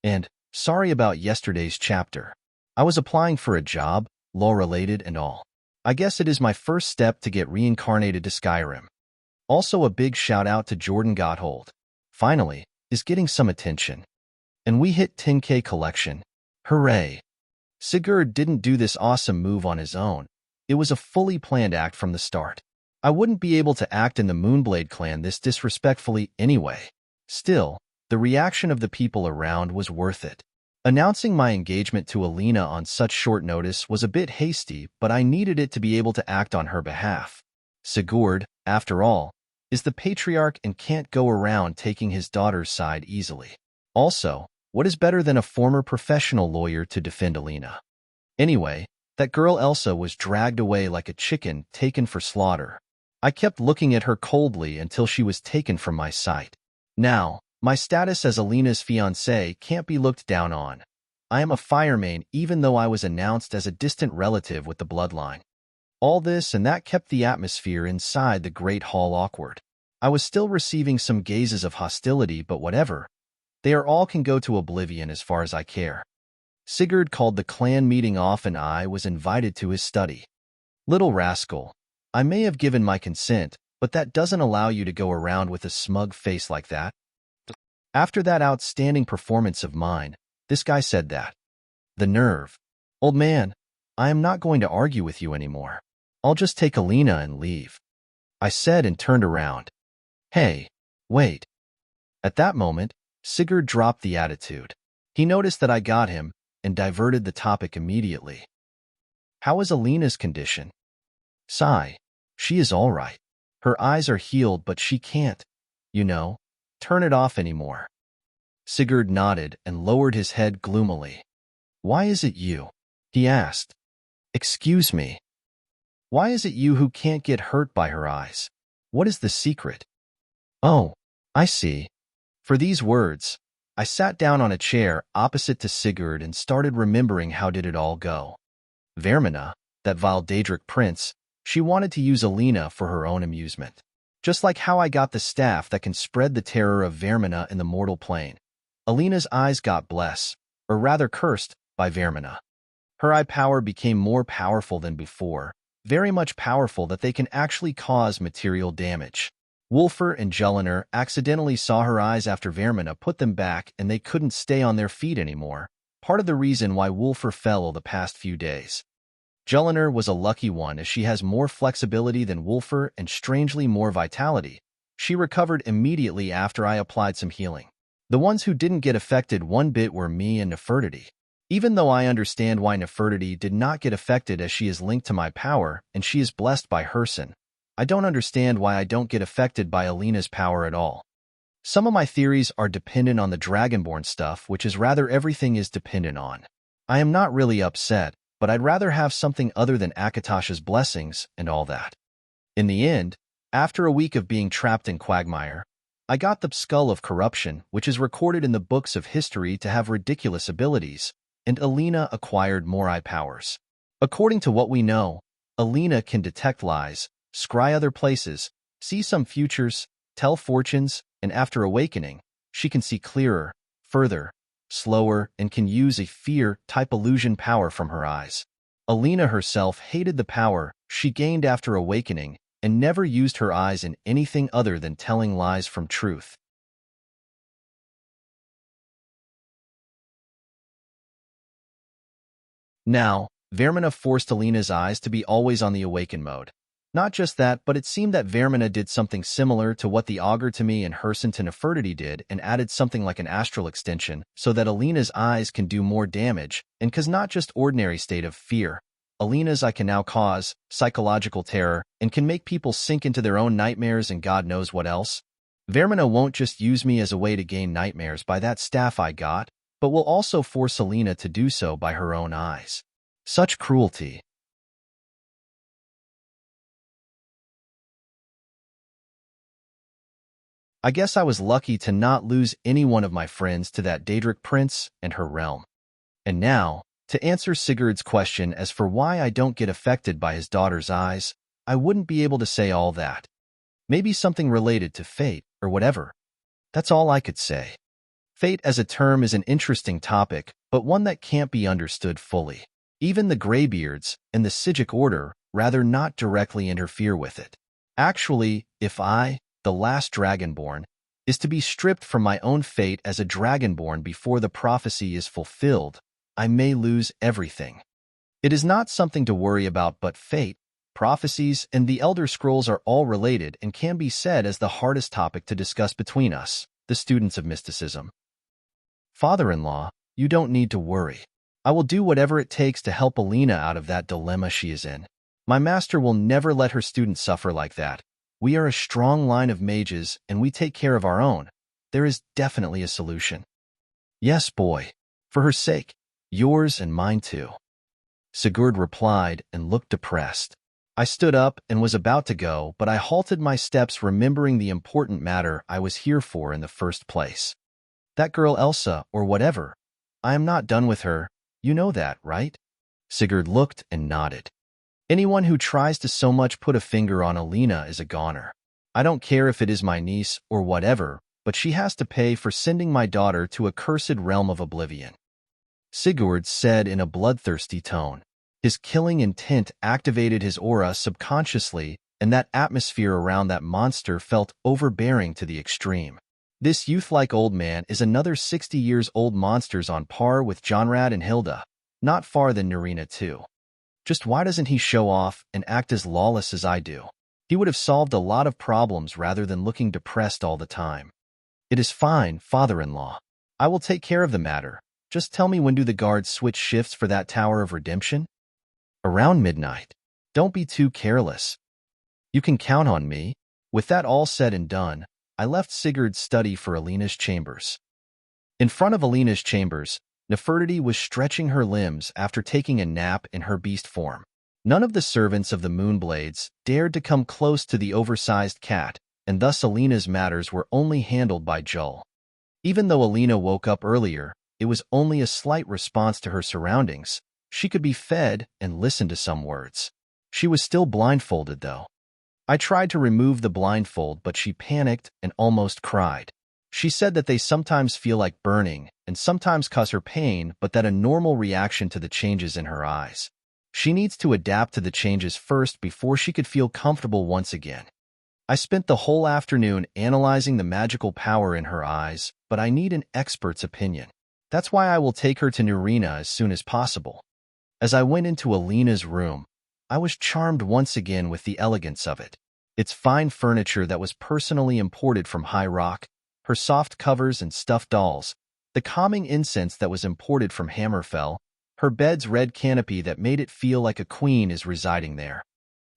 And, sorry about yesterday's chapter. I was applying for a job, law-related and all. I guess it is my first step to get reincarnated to Skyrim. Also a big shout-out to Jordan Gotthold. Finally, is getting some attention. And we hit 10K collection. Hooray! Sigurd didn't do this awesome move on his own. It was a fully planned act from the start. I wouldn't be able to act in the Moonblade clan this disrespectfully anyway. Still, the reaction of the people around was worth it. Announcing my engagement to Alina on such short notice was a bit hasty, but I needed it to be able to act on her behalf. Sigurd, after all, is the patriarch and can't go around taking his daughter's side easily. Also, what is better than a former professional lawyer to defend Alina? Anyway, that girl Elsa was dragged away like a chicken taken for slaughter. I kept looking at her coldly until she was taken from my sight. Now, my status as Alina's fiancé can't be looked down on. I am a firemain even though I was announced as a distant relative with the bloodline. All this and that kept the atmosphere inside the Great Hall awkward. I was still receiving some gazes of hostility, but whatever. They all can go to Oblivion as far as I care. Sigurd called the clan meeting off and I was invited to his study. Little rascal, I may have given my consent, but that doesn't allow you to go around with a smug face like that. After that outstanding performance of mine, this guy said that. The nerve. Old man, I am not going to argue with you anymore. I'll just take Alina and leave. I said and turned around. Hey, wait. At that moment, Sigurd dropped the attitude. He noticed that I got him and diverted the topic immediately. How is Alina's condition? Sigh. She is all right. Her eyes are healed, but she can't, turn it off anymore. Sigurd nodded and lowered his head gloomily. Why is it you? He asked. Excuse me. Why is it you who can't get hurt by her eyes? What is the secret? Oh, I see. For these words, I sat down on a chair opposite to Sigurd and started remembering how did it all go. Vaermina, that vile Daedric prince, she wanted to use Alina for her own amusement. Just like how I got the staff that can spread the terror of Vaermina in the mortal plane. Alina's eyes got blessed, or rather cursed, by Vaermina. Her eye power became more powerful than before, very much powerful that they can actually cause material damage. Wulfr and Jull accidentally saw her eyes after Vaermina put them back and they couldn't stay on their feet anymore, part of the reason why Wulfr fell the past few days. Jull was a lucky one as she has more flexibility than Wulfr and strangely more vitality. She recovered immediately after I applied some healing. The ones who didn't get affected one bit were me and Nefertiti. Even though I understand why Nefertiti did not get affected as she is linked to my power and she is blessed by Herson, I don't understand why I don't get affected by Alina's power at all. Some of my theories are dependent on the Dragonborn stuff, which is rather everything is dependent on. I am not really upset, but I'd rather have something other than Akatosh's blessings and all that. In the end, after a week of being trapped in Quagmire, I got the Skull of Corruption, which is recorded in the books of history to have ridiculous abilities, and Alina acquired more eye powers. According to what we know, Alina can detect lies, scry other places, see some futures, tell fortunes, and after awakening, she can see clearer, further, slower, and can use a fear-type illusion power from her eyes. Alina herself hated the power she gained after awakening and never used her eyes in anything other than telling lies from truth. Now, Vaermina forced Alina's eyes to be always on the awaken mode. Not just that, but it seemed that Vaermina did something similar to what the Augur to me and Herson to Nefertiti did and added something like an astral extension so that Alina's eyes can do more damage, and cause not just ordinary state of fear. Alina's eye can now cause psychological terror and can make people sink into their own nightmares and God knows what else. Vaermina won't just use me as a way to gain nightmares by that staff I got, but will also force Alina to do so by her own eyes. Such cruelty. I guess I was lucky to not lose any one of my friends to that Daedric prince and her realm. And now, to answer Sigurd's question as for why I don't get affected by his daughter's eyes, I wouldn't be able to say all that. Maybe something related to fate or whatever. That's all I could say. Fate as a term is an interesting topic, but one that can't be understood fully. Even the Greybeards and the Sigic Order rather not directly interfere with it. Actually, if I, the last Dragonborn, is to be stripped from my own fate as a Dragonborn before the prophecy is fulfilled, I may lose everything. It is not something to worry about, but fate, prophecies, and the Elder Scrolls are all related and can be said as the hardest topic to discuss between us, the students of mysticism. Father-in-law, you don't need to worry. I will do whatever it takes to help Alina out of that dilemma she is in. My master will never let her students suffer like that. We are a strong line of mages, and we take care of our own. There is definitely a solution. Yes, boy. For her sake. Yours and mine too. Sigurd replied and looked depressed. I stood up and was about to go, but I halted my steps, remembering the important matter I was here for in the first place. That girl Elsa, or whatever. I am not done with her. You know that, right? Sigurd looked and nodded. Anyone who tries to so much put a finger on Alina is a goner. I don't care if it is my niece or whatever, but she has to pay for sending my daughter to a cursed realm of oblivion. Sigurd said in a bloodthirsty tone. His killing intent activated his aura subconsciously, and that atmosphere around that monster felt overbearing to the extreme. This youth-like old man is another 60 years old monsters on par with Jonrad and Hilda, not far than Nerina too. Just why doesn't he show off and act as lawless as I do? He would have solved a lot of problems rather than looking depressed all the time. It is fine, father-in-law. I will take care of the matter. Just tell me, when do the guards switch shifts for that Tower of Redemption? Around midnight. Don't be too careless. You can count on me. With that all said and done, I left Sigurd's study for Alina's chambers. In front of Alina's chambers, Nefertiti was stretching her limbs after taking a nap in her beast form. None of the servants of the Moonblades dared to come close to the oversized cat, and thus Alina's matters were only handled by Jull. Even though Alina woke up earlier, it was only a slight response to her surroundings. She could be fed and listen to some words. She was still blindfolded, though. I tried to remove the blindfold, but she panicked and almost cried. She said that they sometimes feel like burning and sometimes cause her pain, but that a normal reaction to the changes in her eyes. She needs to adapt to the changes first before she could feel comfortable once again. I spent the whole afternoon analyzing the magical power in her eyes, but I need an expert's opinion. That's why I will take her to Nerina as soon as possible. As I went into Alina's room, I was charmed once again with the elegance of it. Its fine furniture that was personally imported from High Rock, her soft covers and stuffed dolls, the calming incense that was imported from Hammerfell, her bed's red canopy that made it feel like a queen is residing there.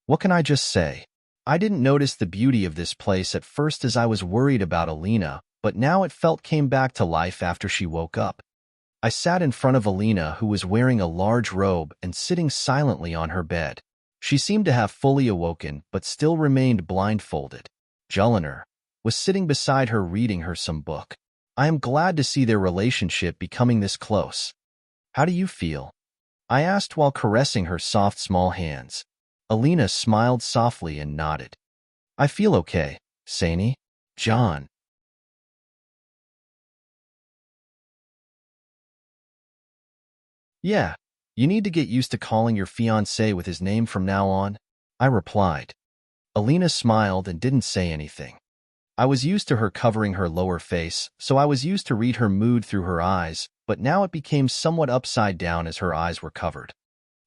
What can I just say? I didn't notice the beauty of this place at first as I was worried about Alina, but now it came back to life after she woke up. I sat in front of Alina, who was wearing a large robe and sitting silently on her bed. She seemed to have fully awoken, but still remained blindfolded. Julliner was sitting beside her reading her some book. I am glad to see their relationship becoming this close. How do you feel? I asked while caressing her soft small hands. Alina smiled softly and nodded. I feel okay, Saini. John. Yeah, you need to get used to calling your fiancé with his name from now on, I replied. Alina smiled and didn't say anything. I was used to her covering her lower face, so I was used to read her mood through her eyes, but now it became somewhat upside down as her eyes were covered.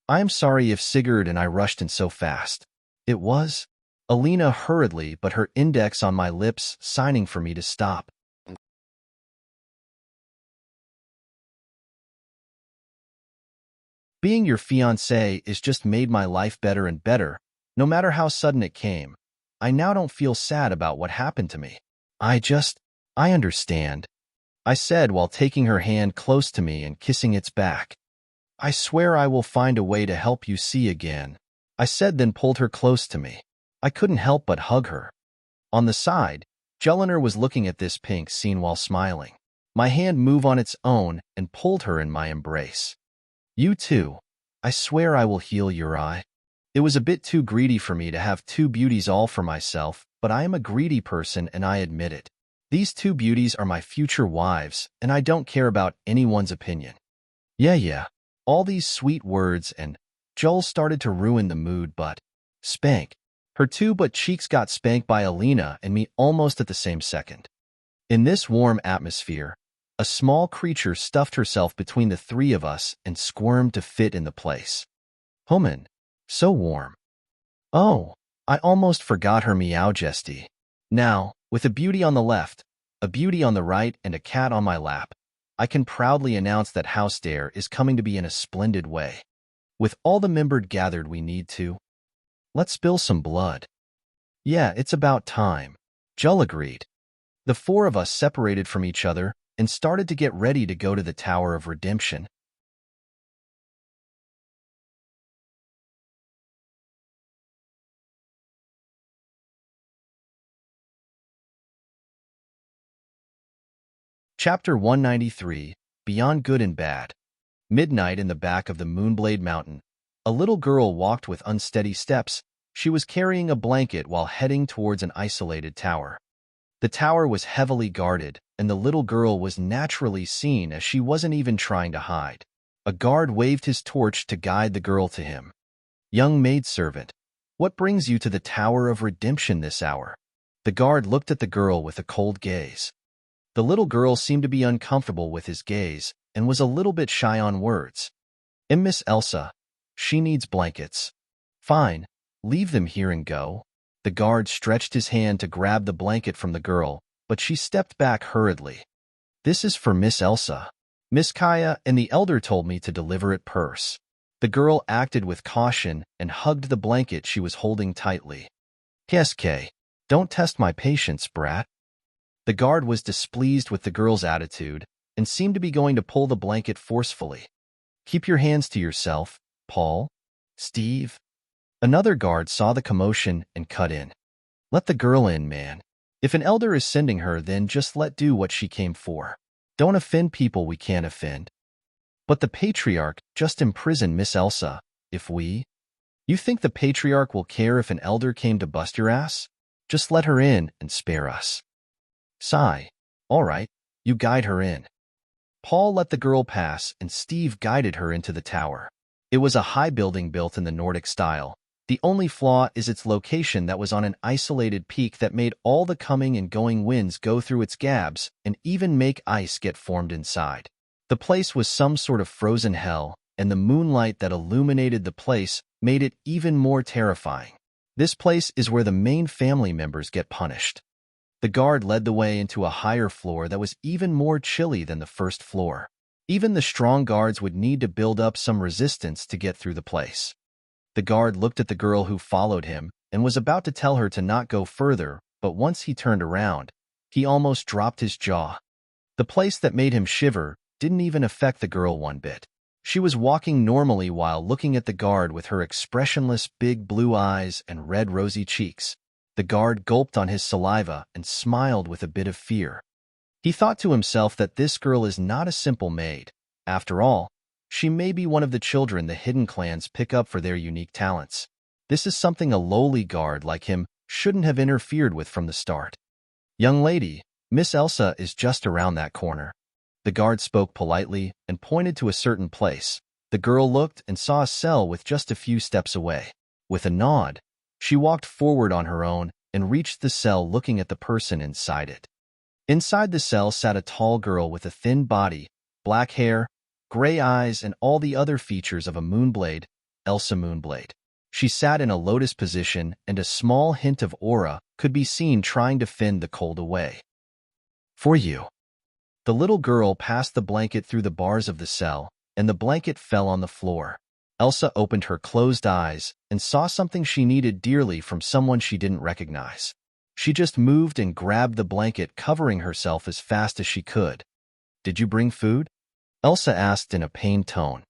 I am sorry if Sigurd and I rushed in so fast. It was? Alina hurriedly, but her index on my lips, signing for me to stop. Being your fiancé is just made my life better and better, no matter how sudden it came. I now don't feel sad about what happened to me. I understand, I said while taking her hand close to me and kissing its back. I swear I will find a way to help you see again, I said, then pulled her close to me. I couldn't help but hug her. On the side, Julliner was looking at this pink scene while smiling. My hand moved on its own and pulled her in my embrace. You too. I swear I will heal your eye. It was a bit too greedy for me to have two beauties all for myself, but I am a greedy person and I admit it. These two beauties are my future wives, and I don't care about anyone's opinion. Yeah. All these sweet words, and Jull started to ruin the mood, but spank. Her two butt cheeks got spanked by Alina and me almost at the same second. In this warm atmosphere, a small creature stuffed herself between the three of us and squirmed to fit in the place. HOOMAN. So warm. Oh, I almost forgot her meow jesty. Now, with a beauty on the left, a beauty on the right, and a cat on my lap, I can proudly announce that House Dare is coming to be in a splendid way. With all the members gathered we need to. Let's spill some blood. Yeah, it's about time. Jull agreed. The four of us separated from each other and started to get ready to go to the Tower of Redemption. Chapter 193, Beyond Good and Bad. Midnight in the back of the Moonblade Mountain. A little girl walked with unsteady steps. She was carrying a blanket while heading towards an isolated tower. The tower was heavily guarded, and the little girl was naturally seen as she wasn't even trying to hide. A guard waved his torch to guide the girl to him. Young maidservant, what brings you to the Tower of Redemption this hour? The guard looked at the girl with a cold gaze. The little girl seemed to be uncomfortable with his gaze and was a little bit shy on words. Miss Elsa, she needs blankets. Fine, leave them here and go. The guard stretched his hand to grab the blanket from the girl, but she stepped back hurriedly. This is for Miss Elsa. Miss Kaya and the elder told me to deliver it purse. The girl acted with caution and hugged the blanket she was holding tightly. KSK, don't test my patience, brat. The guard was displeased with the girl's attitude and seemed to be going to pull the blanket forcefully. Keep your hands to yourself, Paul. Steve. Another guard saw the commotion and cut in. Let the girl in, man. If an elder is sending her, then just let do what she came for. Don't offend people we can't offend. But the Patriarch just imprisoned Miss Elsa, if we... You think the Patriarch will care if an elder came to bust your ass? Just let her in and spare us. Sigh. All right, you guide her in. Paul let the girl pass, and Steve guided her into the tower. It was a high building built in the Nordic style. The only flaw is its location that was on an isolated peak that made all the coming and going winds go through its gaps and even make ice get formed inside. The place was some sort of frozen hell, and the moonlight that illuminated the place made it even more terrifying. This place is where the main family members get punished. The guard led the way into a higher floor that was even more chilly than the first floor. Even the strong guards would need to build up some resistance to get through the place. The guard looked at the girl who followed him and was about to tell her to not go further, but once he turned around, he almost dropped his jaw. The place that made him shiver didn't even affect the girl one bit. She was walking normally while looking at the guard with her expressionless big blue eyes and red rosy cheeks. The guard gulped on his saliva and smiled with a bit of fear. He thought to himself that this girl is not a simple maid. After all, she may be one of the children the hidden clans pick up for their unique talents. This is something a lowly guard like him shouldn't have interfered with from the start. Young lady, Miss Elsa is just around that corner. The guard spoke politely and pointed to a certain place. The girl looked and saw a cell with just a few steps away. With a nod, she walked forward on her own and reached the cell, looking at the person inside it. Inside the cell sat a tall girl with a thin body, black hair, gray eyes, and all the other features of a Moonblade, Elsa Moonblade. She sat in a lotus position, and a small hint of aura could be seen trying to fend the cold away. For you. The little girl passed the blanket through the bars of the cell, and the blanket fell on the floor. Elsa opened her closed eyes and saw something she needed dearly from someone she didn't recognize. She just moved and grabbed the blanket, covering herself as fast as she could. Did you bring food? Elsa asked in a pained tone.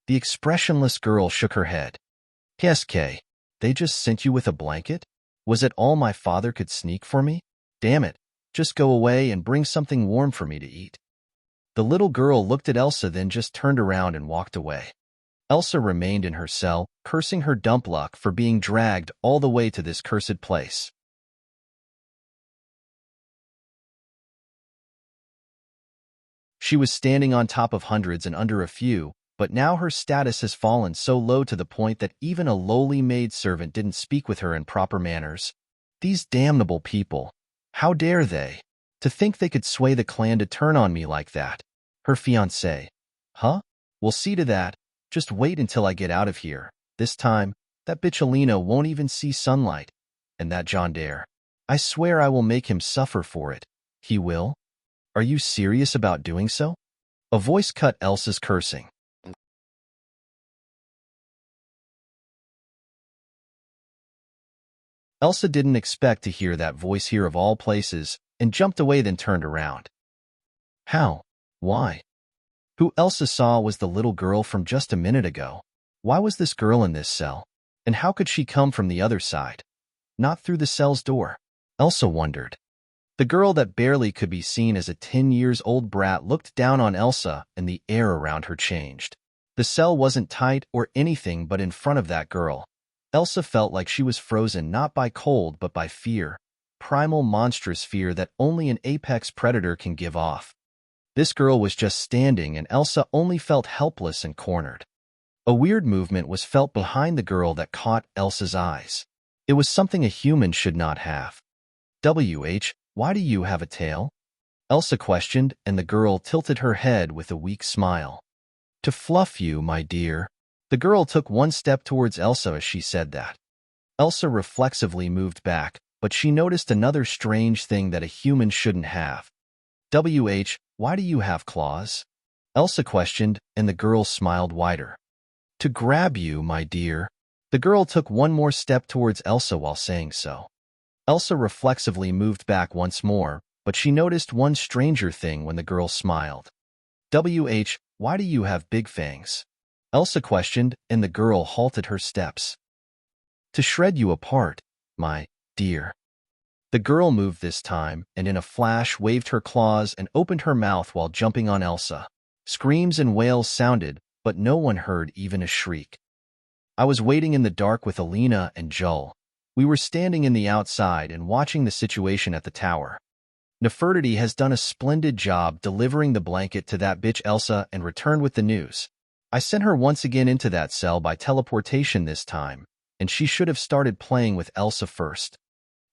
The expressionless girl shook her head. KSK, they just sent you with a blanket? Was it all my father could sneak for me? Damn it, just go away and bring something warm for me to eat. The little girl looked at Elsa, then just turned around and walked away. Elsa remained in her cell, cursing her dump luck for being dragged all the way to this cursed place. She was standing on top of hundreds and under a few, but now her status has fallen so low to the point that even a lowly maidservant didn't speak with her in proper manners. These damnable people. How dare they? To think they could sway the clan to turn on me like that. Her fiancé. Huh? We'll see to that. Just wait until I get out of here. This time, That bitch Alina won't even see sunlight. And that John Dare. I swear I will make him suffer for it. He will? Are you serious about doing so? A voice cut Elsa's cursing. Elsa didn't expect to hear that voice here of all places, and jumped away then turned around. How? Why? Who Elsa saw was the little girl from just a minute ago. Why was this girl in this cell? And how could she come from the other side? Not through the cell's door. Elsa wondered. The girl that barely could be seen as a 10-year-old brat looked down on Elsa, and the air around her changed. The cell wasn't tight or anything, but in front of that girl, Elsa felt like she was frozen not by cold but by fear, primal monstrous fear that only an apex predator can give off. This girl was just standing, and Elsa only felt helpless and cornered. A weird movement was felt behind the girl that caught Elsa's eyes. It was something a human should not have. Why do you have a tail? Elsa questioned, and the girl tilted her head with a weak smile. To fluff you, my dear. The girl took one step towards Elsa as she said that. Elsa reflexively moved back, but she noticed another strange thing that a human shouldn't have. Why do you have claws? Elsa questioned, and the girl smiled wider. To grab you, my dear. The girl took one more step towards Elsa while saying so. Elsa reflexively moved back once more, but she noticed one stranger thing when the girl smiled. Why do you have big fangs? Elsa questioned, and the girl halted her steps. To shred you apart, my dear. The girl moved this time, and in a flash waved her claws and opened her mouth while jumping on Elsa. Screams and wails sounded, but no one heard even a shriek. I was waiting in the dark with Alina and Jull. We were standing in the outside and watching the situation at the tower. Nefertiti has done a splendid job delivering the blanket to that bitch Elsa and returned with the news. I sent her once again into that cell by teleportation this time, and she should have started playing with Elsa first.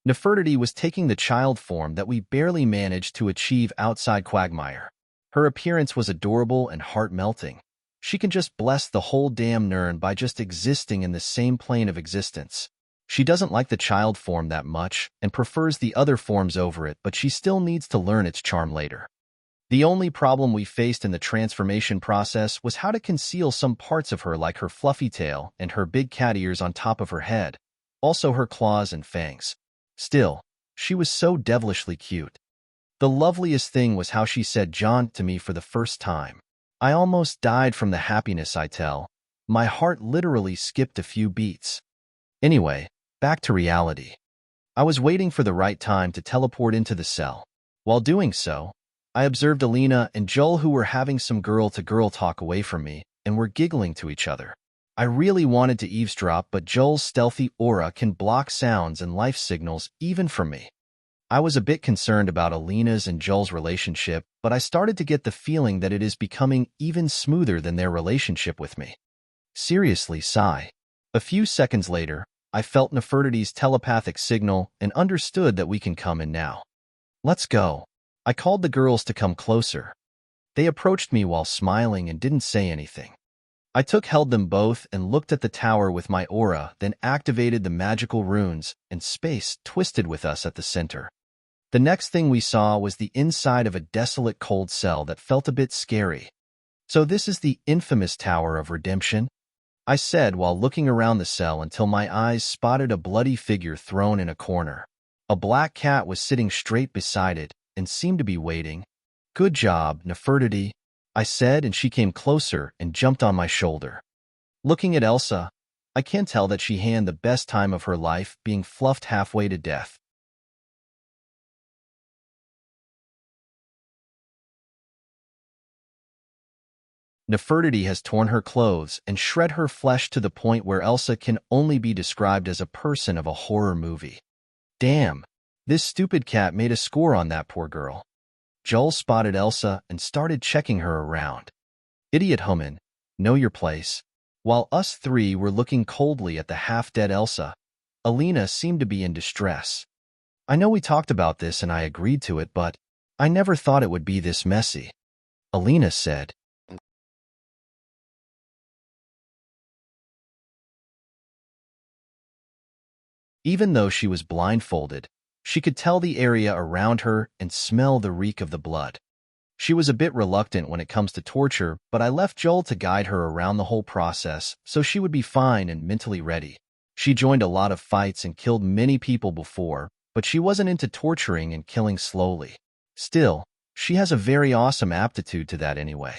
Nefertiti was taking the child form that we barely managed to achieve outside Quagmire. Her appearance was adorable and heart-melting. She can just bless the whole damn Nern by just existing in the same plane of existence. She doesn't like the child form that much and prefers the other forms over it, but she still needs to learn its charm later. The only problem we faced in the transformation process was how to conceal some parts of her, like her fluffy tail and her big cat ears on top of her head, also her claws and fangs. Still, she was so devilishly cute. The loveliest thing was how she said John to me for the first time. I almost died from the happiness, I tell. My heart literally skipped a few beats. Anyway, back to reality. I was waiting for the right time to teleport into the cell. While doing so, I observed Alina and Jull, who were having some girl-to-girl talk away from me and were giggling to each other. I really wanted to eavesdrop, but Jull's stealthy aura can block sounds and life signals even from me. I was a bit concerned about Alina's and Jull's relationship, but I started to get the feeling that it is becoming even smoother than their relationship with me. Seriously, sigh. A few seconds later, I felt Nefertiti's telepathic signal and understood that we can come in now. Let's go. I called the girls to come closer. They approached me while smiling and didn't say anything. I held them both and looked at the tower with my aura, then activated the magical runes, and space twisted with us at the center. The next thing we saw was the inside of a desolate cold cell that felt a bit scary. So this is the infamous Tower of Redemption? I said while looking around the cell until my eyes spotted a bloody figure thrown in a corner. A black cat was sitting straight beside it and seemed to be waiting. Good job, Nefertiti, I said, and she came closer and jumped on my shoulder. Looking at Elsa, I can tell that she had the best time of her life being fluffed halfway to death. Nefertiti has torn her clothes and shred her flesh to the point where Elsa can only be described as a person of a horror movie. Damn, this stupid cat made a score on that poor girl. Jull spotted Elsa and started checking her around. Idiot HOOMAN, know your place. While us three were looking coldly at the half-dead Elsa, Alina seemed to be in distress. I know we talked about this and I agreed to it, but I never thought it would be this messy. Alina said. Even though she was blindfolded, she could tell the area around her and smell the reek of the blood. She was a bit reluctant when it comes to torture, but I left Jull to guide her around the whole process so she would be fine and mentally ready. She joined a lot of fights and killed many people before, but she wasn't into torturing and killing slowly. Still, she has a very awesome aptitude to that anyway.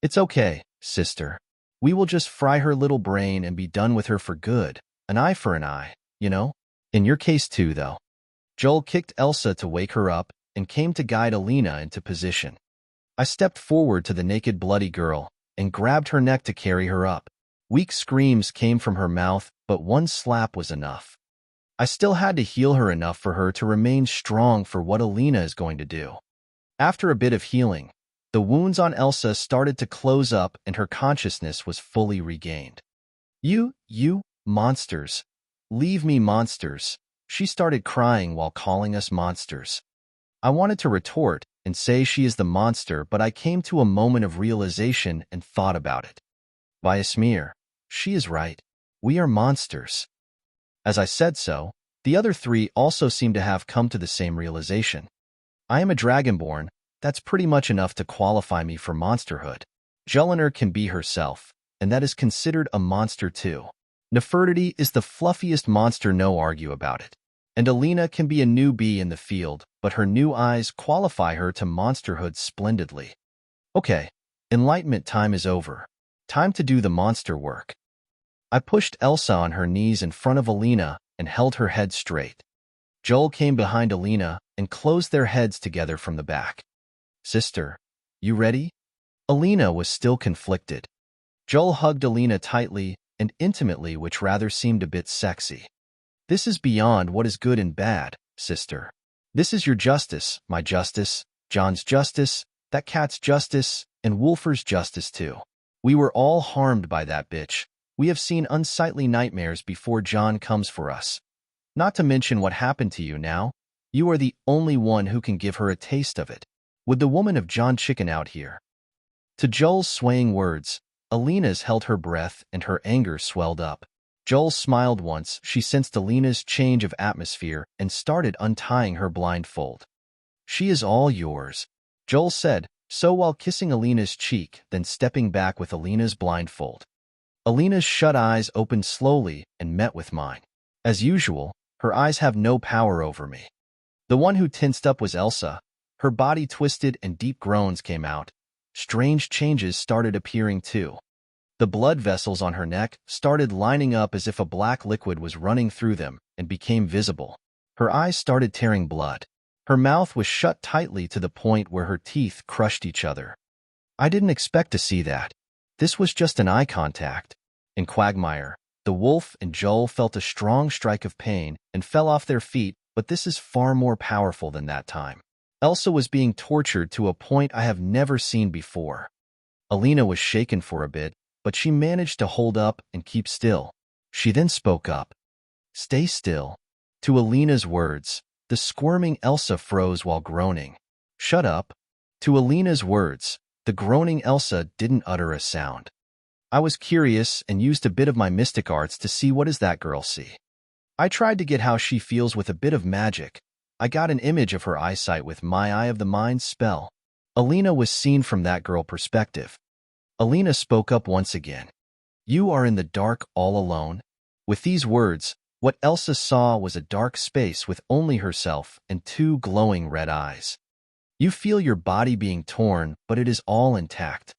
It's okay, sister. We will just fry her little brain and be done with her for good. An eye for an eye, you know? In your case too, though. Jull kicked Elsa to wake her up and came to guide Alina into position. I stepped forward to the naked bloody girl and grabbed her neck to carry her up. Weak screams came from her mouth, but one slap was enough. I still had to heal her enough for her to remain strong for what Alina is going to do. After a bit of healing, the wounds on Elsa started to close up and her consciousness was fully regained. You monsters. Leave me, monsters. She started crying while calling us monsters. I wanted to retort and say she is the monster, but I came to a moment of realization and thought about it. Vaermina, she is right. We are monsters. As I said so, the other three also seemed to have come to the same realization. I am a Dragonborn. That's pretty much enough to qualify me for monsterhood. Jull can be herself, and that is considered a monster too. Nefertiti is the fluffiest monster, no argue about it. And Alina can be a newbie in the field, but her new eyes qualify her to monsterhood splendidly. Okay, enlightenment time is over. Time to do the monster work. I pushed Elsa on her knees in front of Alina and held her head straight. Jull came behind Alina and closed their heads together from the back. Sister, you ready? Alina was still conflicted. Jull hugged Alina tightly and intimately, which rather seemed a bit sexy. This is beyond what is good and bad, sister. This is your justice, my justice, John's justice, that cat's justice, and Wolfer's justice too. We were all harmed by that bitch. We have seen unsightly nightmares before John comes for us. Not to mention what happened to you now. You are the only one who can give her a taste of it. Would the woman of John chicken out here? To Jull's swaying words, Alina's held her breath and her anger swelled up. Jull smiled once she sensed Alina's change of atmosphere and started untying her blindfold. She is all yours, Jull said, so while kissing Alina's cheek, then stepping back with Alina's blindfold. Alina's shut eyes opened slowly and met with mine. As usual, her eyes have no power over me. The one who tensed up was Elsa. Her body twisted and deep groans came out. Strange changes started appearing too. The blood vessels on her neck started lining up as if a black liquid was running through them and became visible. Her eyes started tearing blood. Her mouth was shut tightly to the point where her teeth crushed each other. I didn't expect to see that. This was just an eye contact. In Quagmire, the wolf and Jull felt a strong strike of pain and fell off their feet, but this is far more powerful than that time. Elsa was being tortured to a point I have never seen before. Alina was shaken for a bit, but she managed to hold up and keep still. She then spoke up. Stay still. To Alina's words, the squirming Elsa froze while groaning. Shut up. To Alina's words, the groaning Elsa didn't utter a sound. I was curious and used a bit of my mystic arts to see what does that girl see. I tried to get how she feels with a bit of magic. I got an image of her eyesight with my Eye of the Mind spell. Alina was seen from that girl perspective. Alina spoke up once again. You are in the dark all alone. With these words, what Elsa saw was a dark space with only herself and two glowing red eyes. You feel your body being torn, but it is all intact.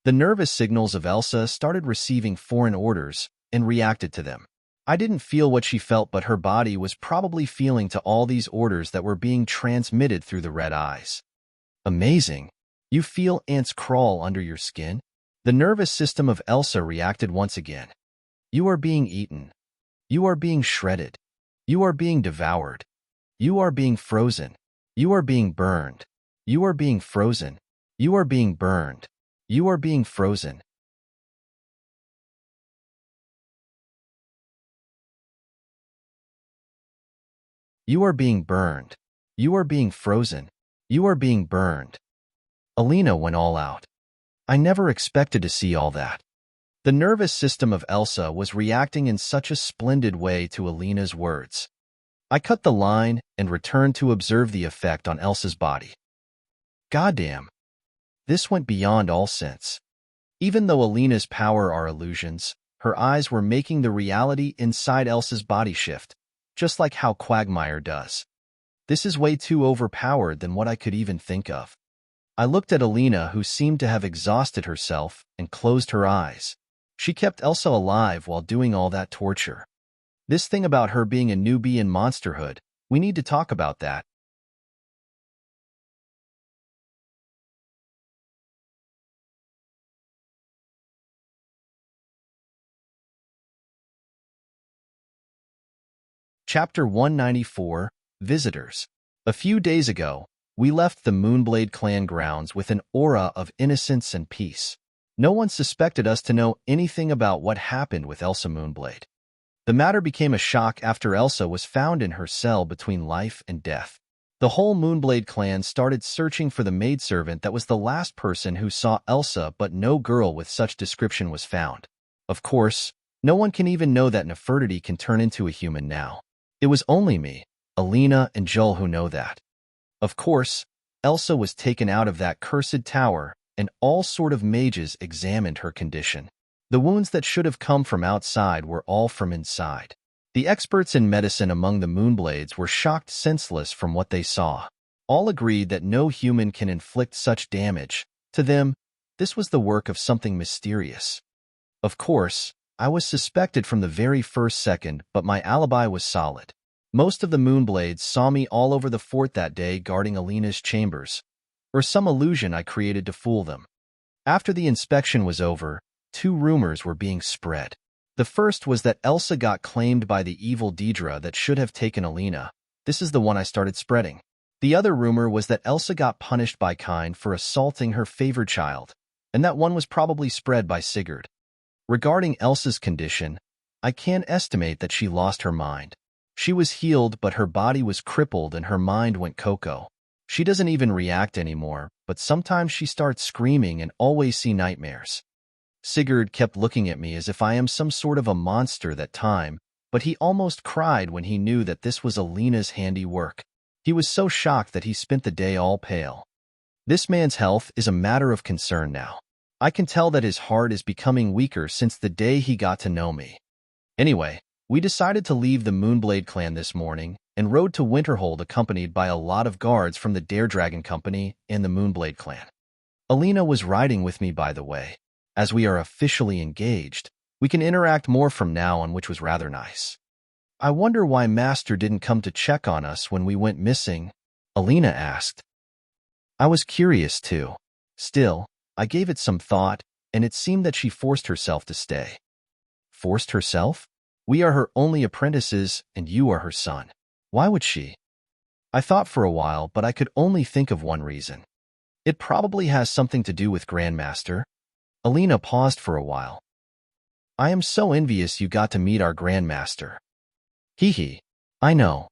The nervous signals of Elsa started receiving foreign orders and reacted to them. I didn't feel what she felt, but her body was probably feeling to all these orders that were being transmitted through the red eyes. Amazing. You feel ants crawl under your skin? The nervous system of Elsa reacted once again. You are being eaten. You are being shredded. You are being devoured. You are being frozen. You are being burned. You are being frozen. You are being burned. You are being frozen. You are being burned. You are being frozen. You are being burned. Alina went all out. I never expected to see all that. The nervous system of Elsa was reacting in such a splendid way to Alina's words. I cut the line and returned to observe the effect on Elsa's body. Goddamn. This went beyond all sense. Even though Alina's power are illusions, her eyes were making the reality inside Elsa's body shift, just like how Quagmire does. This is way too overpowered than what I could even think of. I looked at Alina, who seemed to have exhausted herself, and closed her eyes. She kept Elsa alive while doing all that torture. This thing about her being a newbie in monsterhood, we need to talk about that. Chapter 194, Visitors. A few days ago, we left the Moonblade clan grounds with an aura of innocence and peace. No one suspected us to know anything about what happened with Elsa Moonblade. The matter became a shock after Elsa was found in her cell between life and death. The whole Moonblade clan started searching for the maidservant that was the last person who saw Elsa, but no girl with such description was found. Of course, no one can even know that Nefertiti can turn into a human now. It was only me, Alina, and Jull who know that. Of course, Elsa was taken out of that cursed tower, and all sort of mages examined her condition. The wounds that should have come from outside were all from inside. The experts in medicine among the Moonblades were shocked senseless from what they saw. All agreed that no human can inflict such damage. To them, this was the work of something mysterious. Of course, I was suspected from the very first second, but my alibi was solid. Most of the Moonblades saw me all over the fort that day guarding Alina's chambers, or some illusion I created to fool them. After the inspection was over, two rumors were being spread. The first was that Elsa got claimed by the evil Daedra that should have taken Alina. This is the one I started spreading. The other rumor was that Elsa got punished by Kine for assaulting her favored child, and that one was probably spread by Sigurd. Regarding Elsa's condition, I can estimate that she lost her mind. She was healed, but her body was crippled and her mind went cocoa. She doesn't even react anymore, but sometimes she starts screaming and always see nightmares. Sigurd kept looking at me as if I am some sort of a monster that time, but he almost cried when he knew that this was Alina's handiwork. He was so shocked that he spent the day all pale. This man's health is a matter of concern now. I can tell that his heart is becoming weaker since the day he got to know me. Anyway, we decided to leave the Moonblade clan this morning and rode to Winterhold accompanied by a lot of guards from the Dare Dragon Company and the Moonblade clan. Alina was riding with me, by the way. As we are officially engaged, we can interact more from now on, which was rather nice. I wonder why Master didn't come to check on us when we went missing, Alina asked. I was curious too. Still, I gave it some thought, and it seemed that she forced herself to stay. Forced herself? We are her only apprentices, and you are her son. Why would she? I thought for a while, but I could only think of one reason. It probably has something to do with Grandmaster. Alina paused for a while. I am so envious you got to meet our Grandmaster. Hee. I know.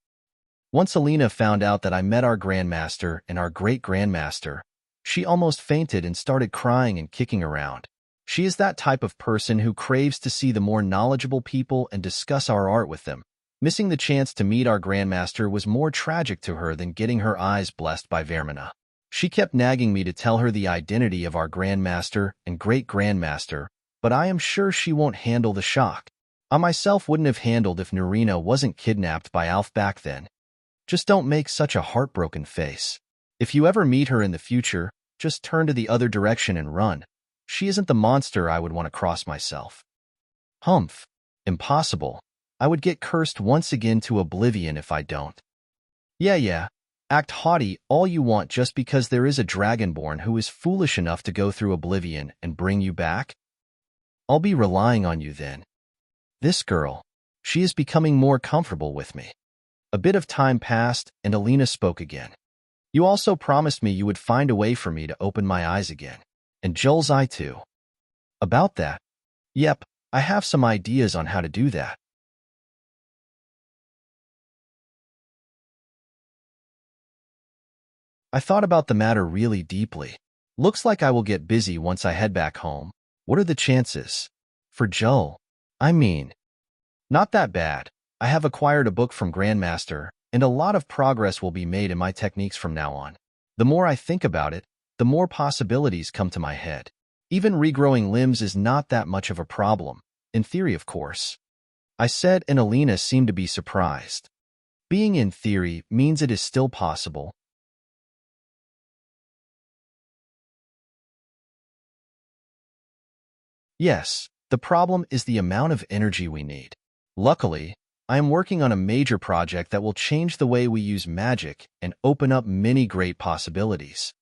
Once Alina found out that I met our Grandmaster and our Great-Grandmaster, she almost fainted and started crying and kicking around. She is that type of person who craves to see the more knowledgeable people and discuss our art with them. Missing the chance to meet our Grandmaster was more tragic to her than getting her eyes blessed by Vaermina. She kept nagging me to tell her the identity of our Grandmaster and Great-Grandmaster, but I am sure she won't handle the shock. I myself wouldn't have handled if Nerina wasn't kidnapped by Alf back then. Just don't make such a heartbroken face. If you ever meet her in the future, just turn to the other direction and run. She isn't the monster I would want to cross myself. Humph. Impossible. I would get cursed once again to oblivion if I don't. Yeah. Act haughty all you want just because there is a Dragonborn who is foolish enough to go through oblivion and bring you back? I'll be relying on you then. This girl, she is becoming more comfortable with me. A bit of time passed, and Alina spoke again. You also promised me you would find a way for me to open my eyes again. And Jull's eye too. About that? Yep, I have some ideas on how to do that. I thought about the matter really deeply. Looks like I will get busy once I head back home. What are the chances? For Jull. I mean, not that bad. I have acquired a book from Grandmaster, and a lot of progress will be made in my techniques from now on. The more I think about it, the more possibilities come to my head. Even regrowing limbs is not that much of a problem, in theory of course. I said, and Alina seemed to be surprised. Being in theory means it is still possible. Yes, the problem is the amount of energy we need. Luckily, I am working on a major project that will change the way we use magic and open up many great possibilities.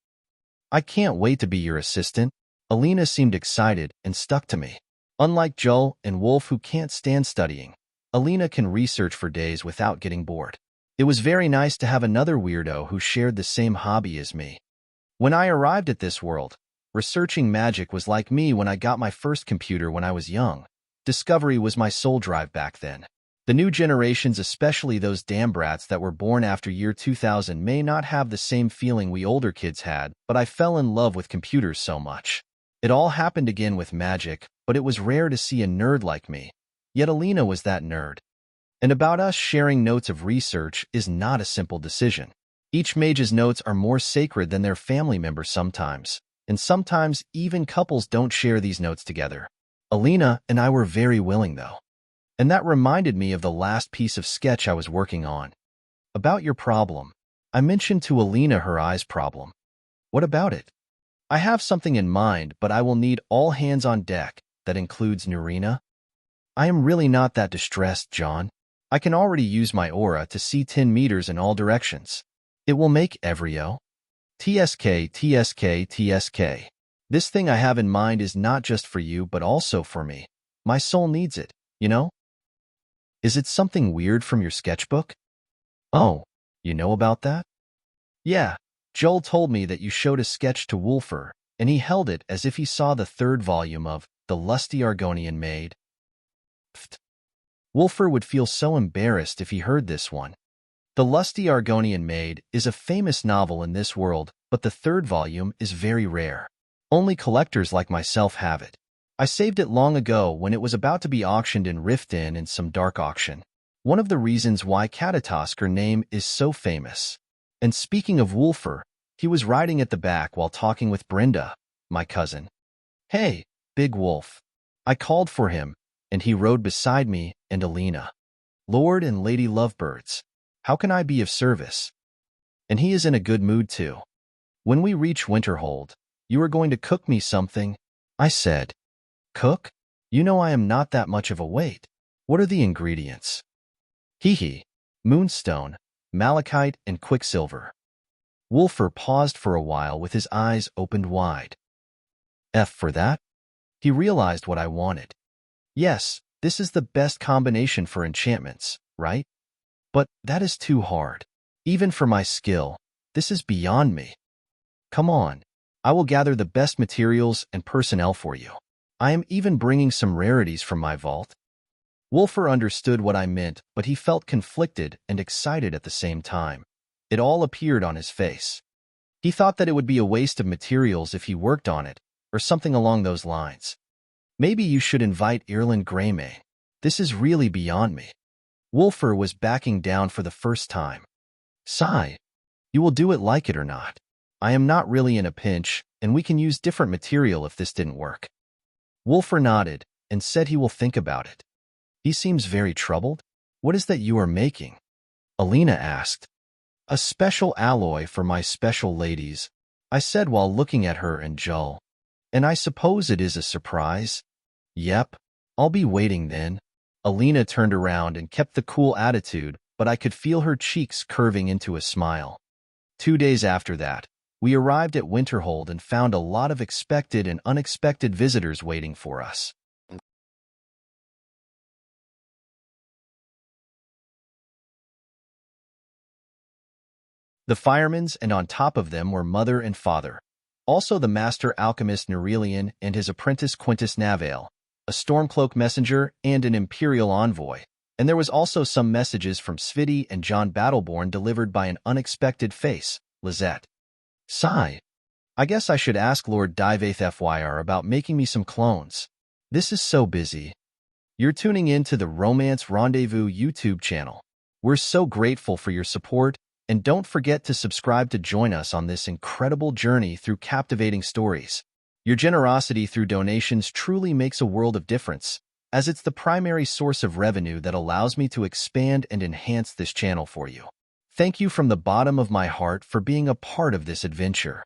I can't wait to be your assistant. Alina seemed excited and stuck to me. Unlike Jull and Wolf who can't stand studying, Alina can research for days without getting bored. It was very nice to have another weirdo who shared the same hobby as me. When I arrived at this world, researching magic was like me when I got my first computer when I was young. Discovery was my sole drive back then. The new generations, especially those damn brats that were born after year 2000, may not have the same feeling we older kids had, but I fell in love with computers so much. It all happened again with magic, but it was rare to see a nerd like me. Yet Alina was that nerd. And about us sharing notes of research is not a simple decision. Each mage's notes are more sacred than their family members sometimes, and sometimes even couples don't share these notes together. Alina and I were very willing though. And that reminded me of the last piece of sketch I was working on. About your problem. I mentioned to Alina her eyes problem. What about it? I have something in mind, but I will need all hands on deck. That includes Nerina. I am really not that distressed, John. I can already use my aura to see 10 meters in all directions. It will make Evrio. TSK, TSK, TSK. This thing I have in mind is not just for you, but also for me. My soul needs it, you know? Is it something weird from your sketchbook? Oh, you know about that? Yeah, Joel told me that you showed a sketch to Wolfer, and he held it as if he saw the third volume of The Lusty Argonian Maid. Pfft. Wolfer would feel so embarrassed if he heard this one. The Lusty Argonian Maid is a famous novel in this world, but the third volume is very rare. Only collectors like myself have it. I saved it long ago when it was about to be auctioned in Riften in some dark auction. One of the reasons why Katatosk, her name, is so famous. And speaking of Wolfer, he was riding at the back while talking with Brenda, my cousin. Hey, Big Wolf. I called for him, and he rode beside me and Alina. Lord and Lady Lovebirds, how can I be of service? And he is in a good mood too. When we reach Winterhold, you are going to cook me something, I said. Cook? You know I am not that much of a weight. What are the ingredients? Hee. Moonstone, malachite, and quicksilver. Wolfer paused for a while with his eyes opened wide. F for that? He realized what I wanted. Yes, this is the best combination for enchantments, right? But that is too hard. Even for my skill, this is beyond me. Come on, I will gather the best materials and personnel for you. I am even bringing some rarities from my vault. Wolfer understood what I meant, but he felt conflicted and excited at the same time. It all appeared on his face. He thought that it would be a waste of materials if he worked on it, or something along those lines. Maybe you should invite Irland Greymane. This is really beyond me. Wolfer was backing down for the first time. Sigh. You will do it like it or not. I am not really in a pinch, and we can use different material if this didn't work. Wolfer nodded and said he will think about it. He seems very troubled. What is that you are making? Alina asked. A special alloy for my special ladies, I said while looking at her and Jull. And I suppose it is a surprise? Yep, I'll be waiting then. Alina turned around and kept the cool attitude, but I could feel her cheeks curving into a smile. 2 days after that, we arrived at Winterhold and found a lot of expected and unexpected visitors waiting for us. The firemen's, and on top of them were mother and father. Also the master alchemist Nerelian and his apprentice Quintus Navale, a Stormcloak messenger and an imperial envoy. And there was also some messages from Sviti and John Battleborn delivered by an unexpected face, Lizette. Sigh. I guess I should ask Lord Divaith FYR about making me some clones. This is so busy. You're tuning in to the Romance Rendezvous YouTube channel. We're so grateful for your support, and don't forget to subscribe to join us on this incredible journey through captivating stories. Your generosity through donations truly makes a world of difference, as it's the primary source of revenue that allows me to expand and enhance this channel for you. Thank you from the bottom of my heart for being a part of this adventure.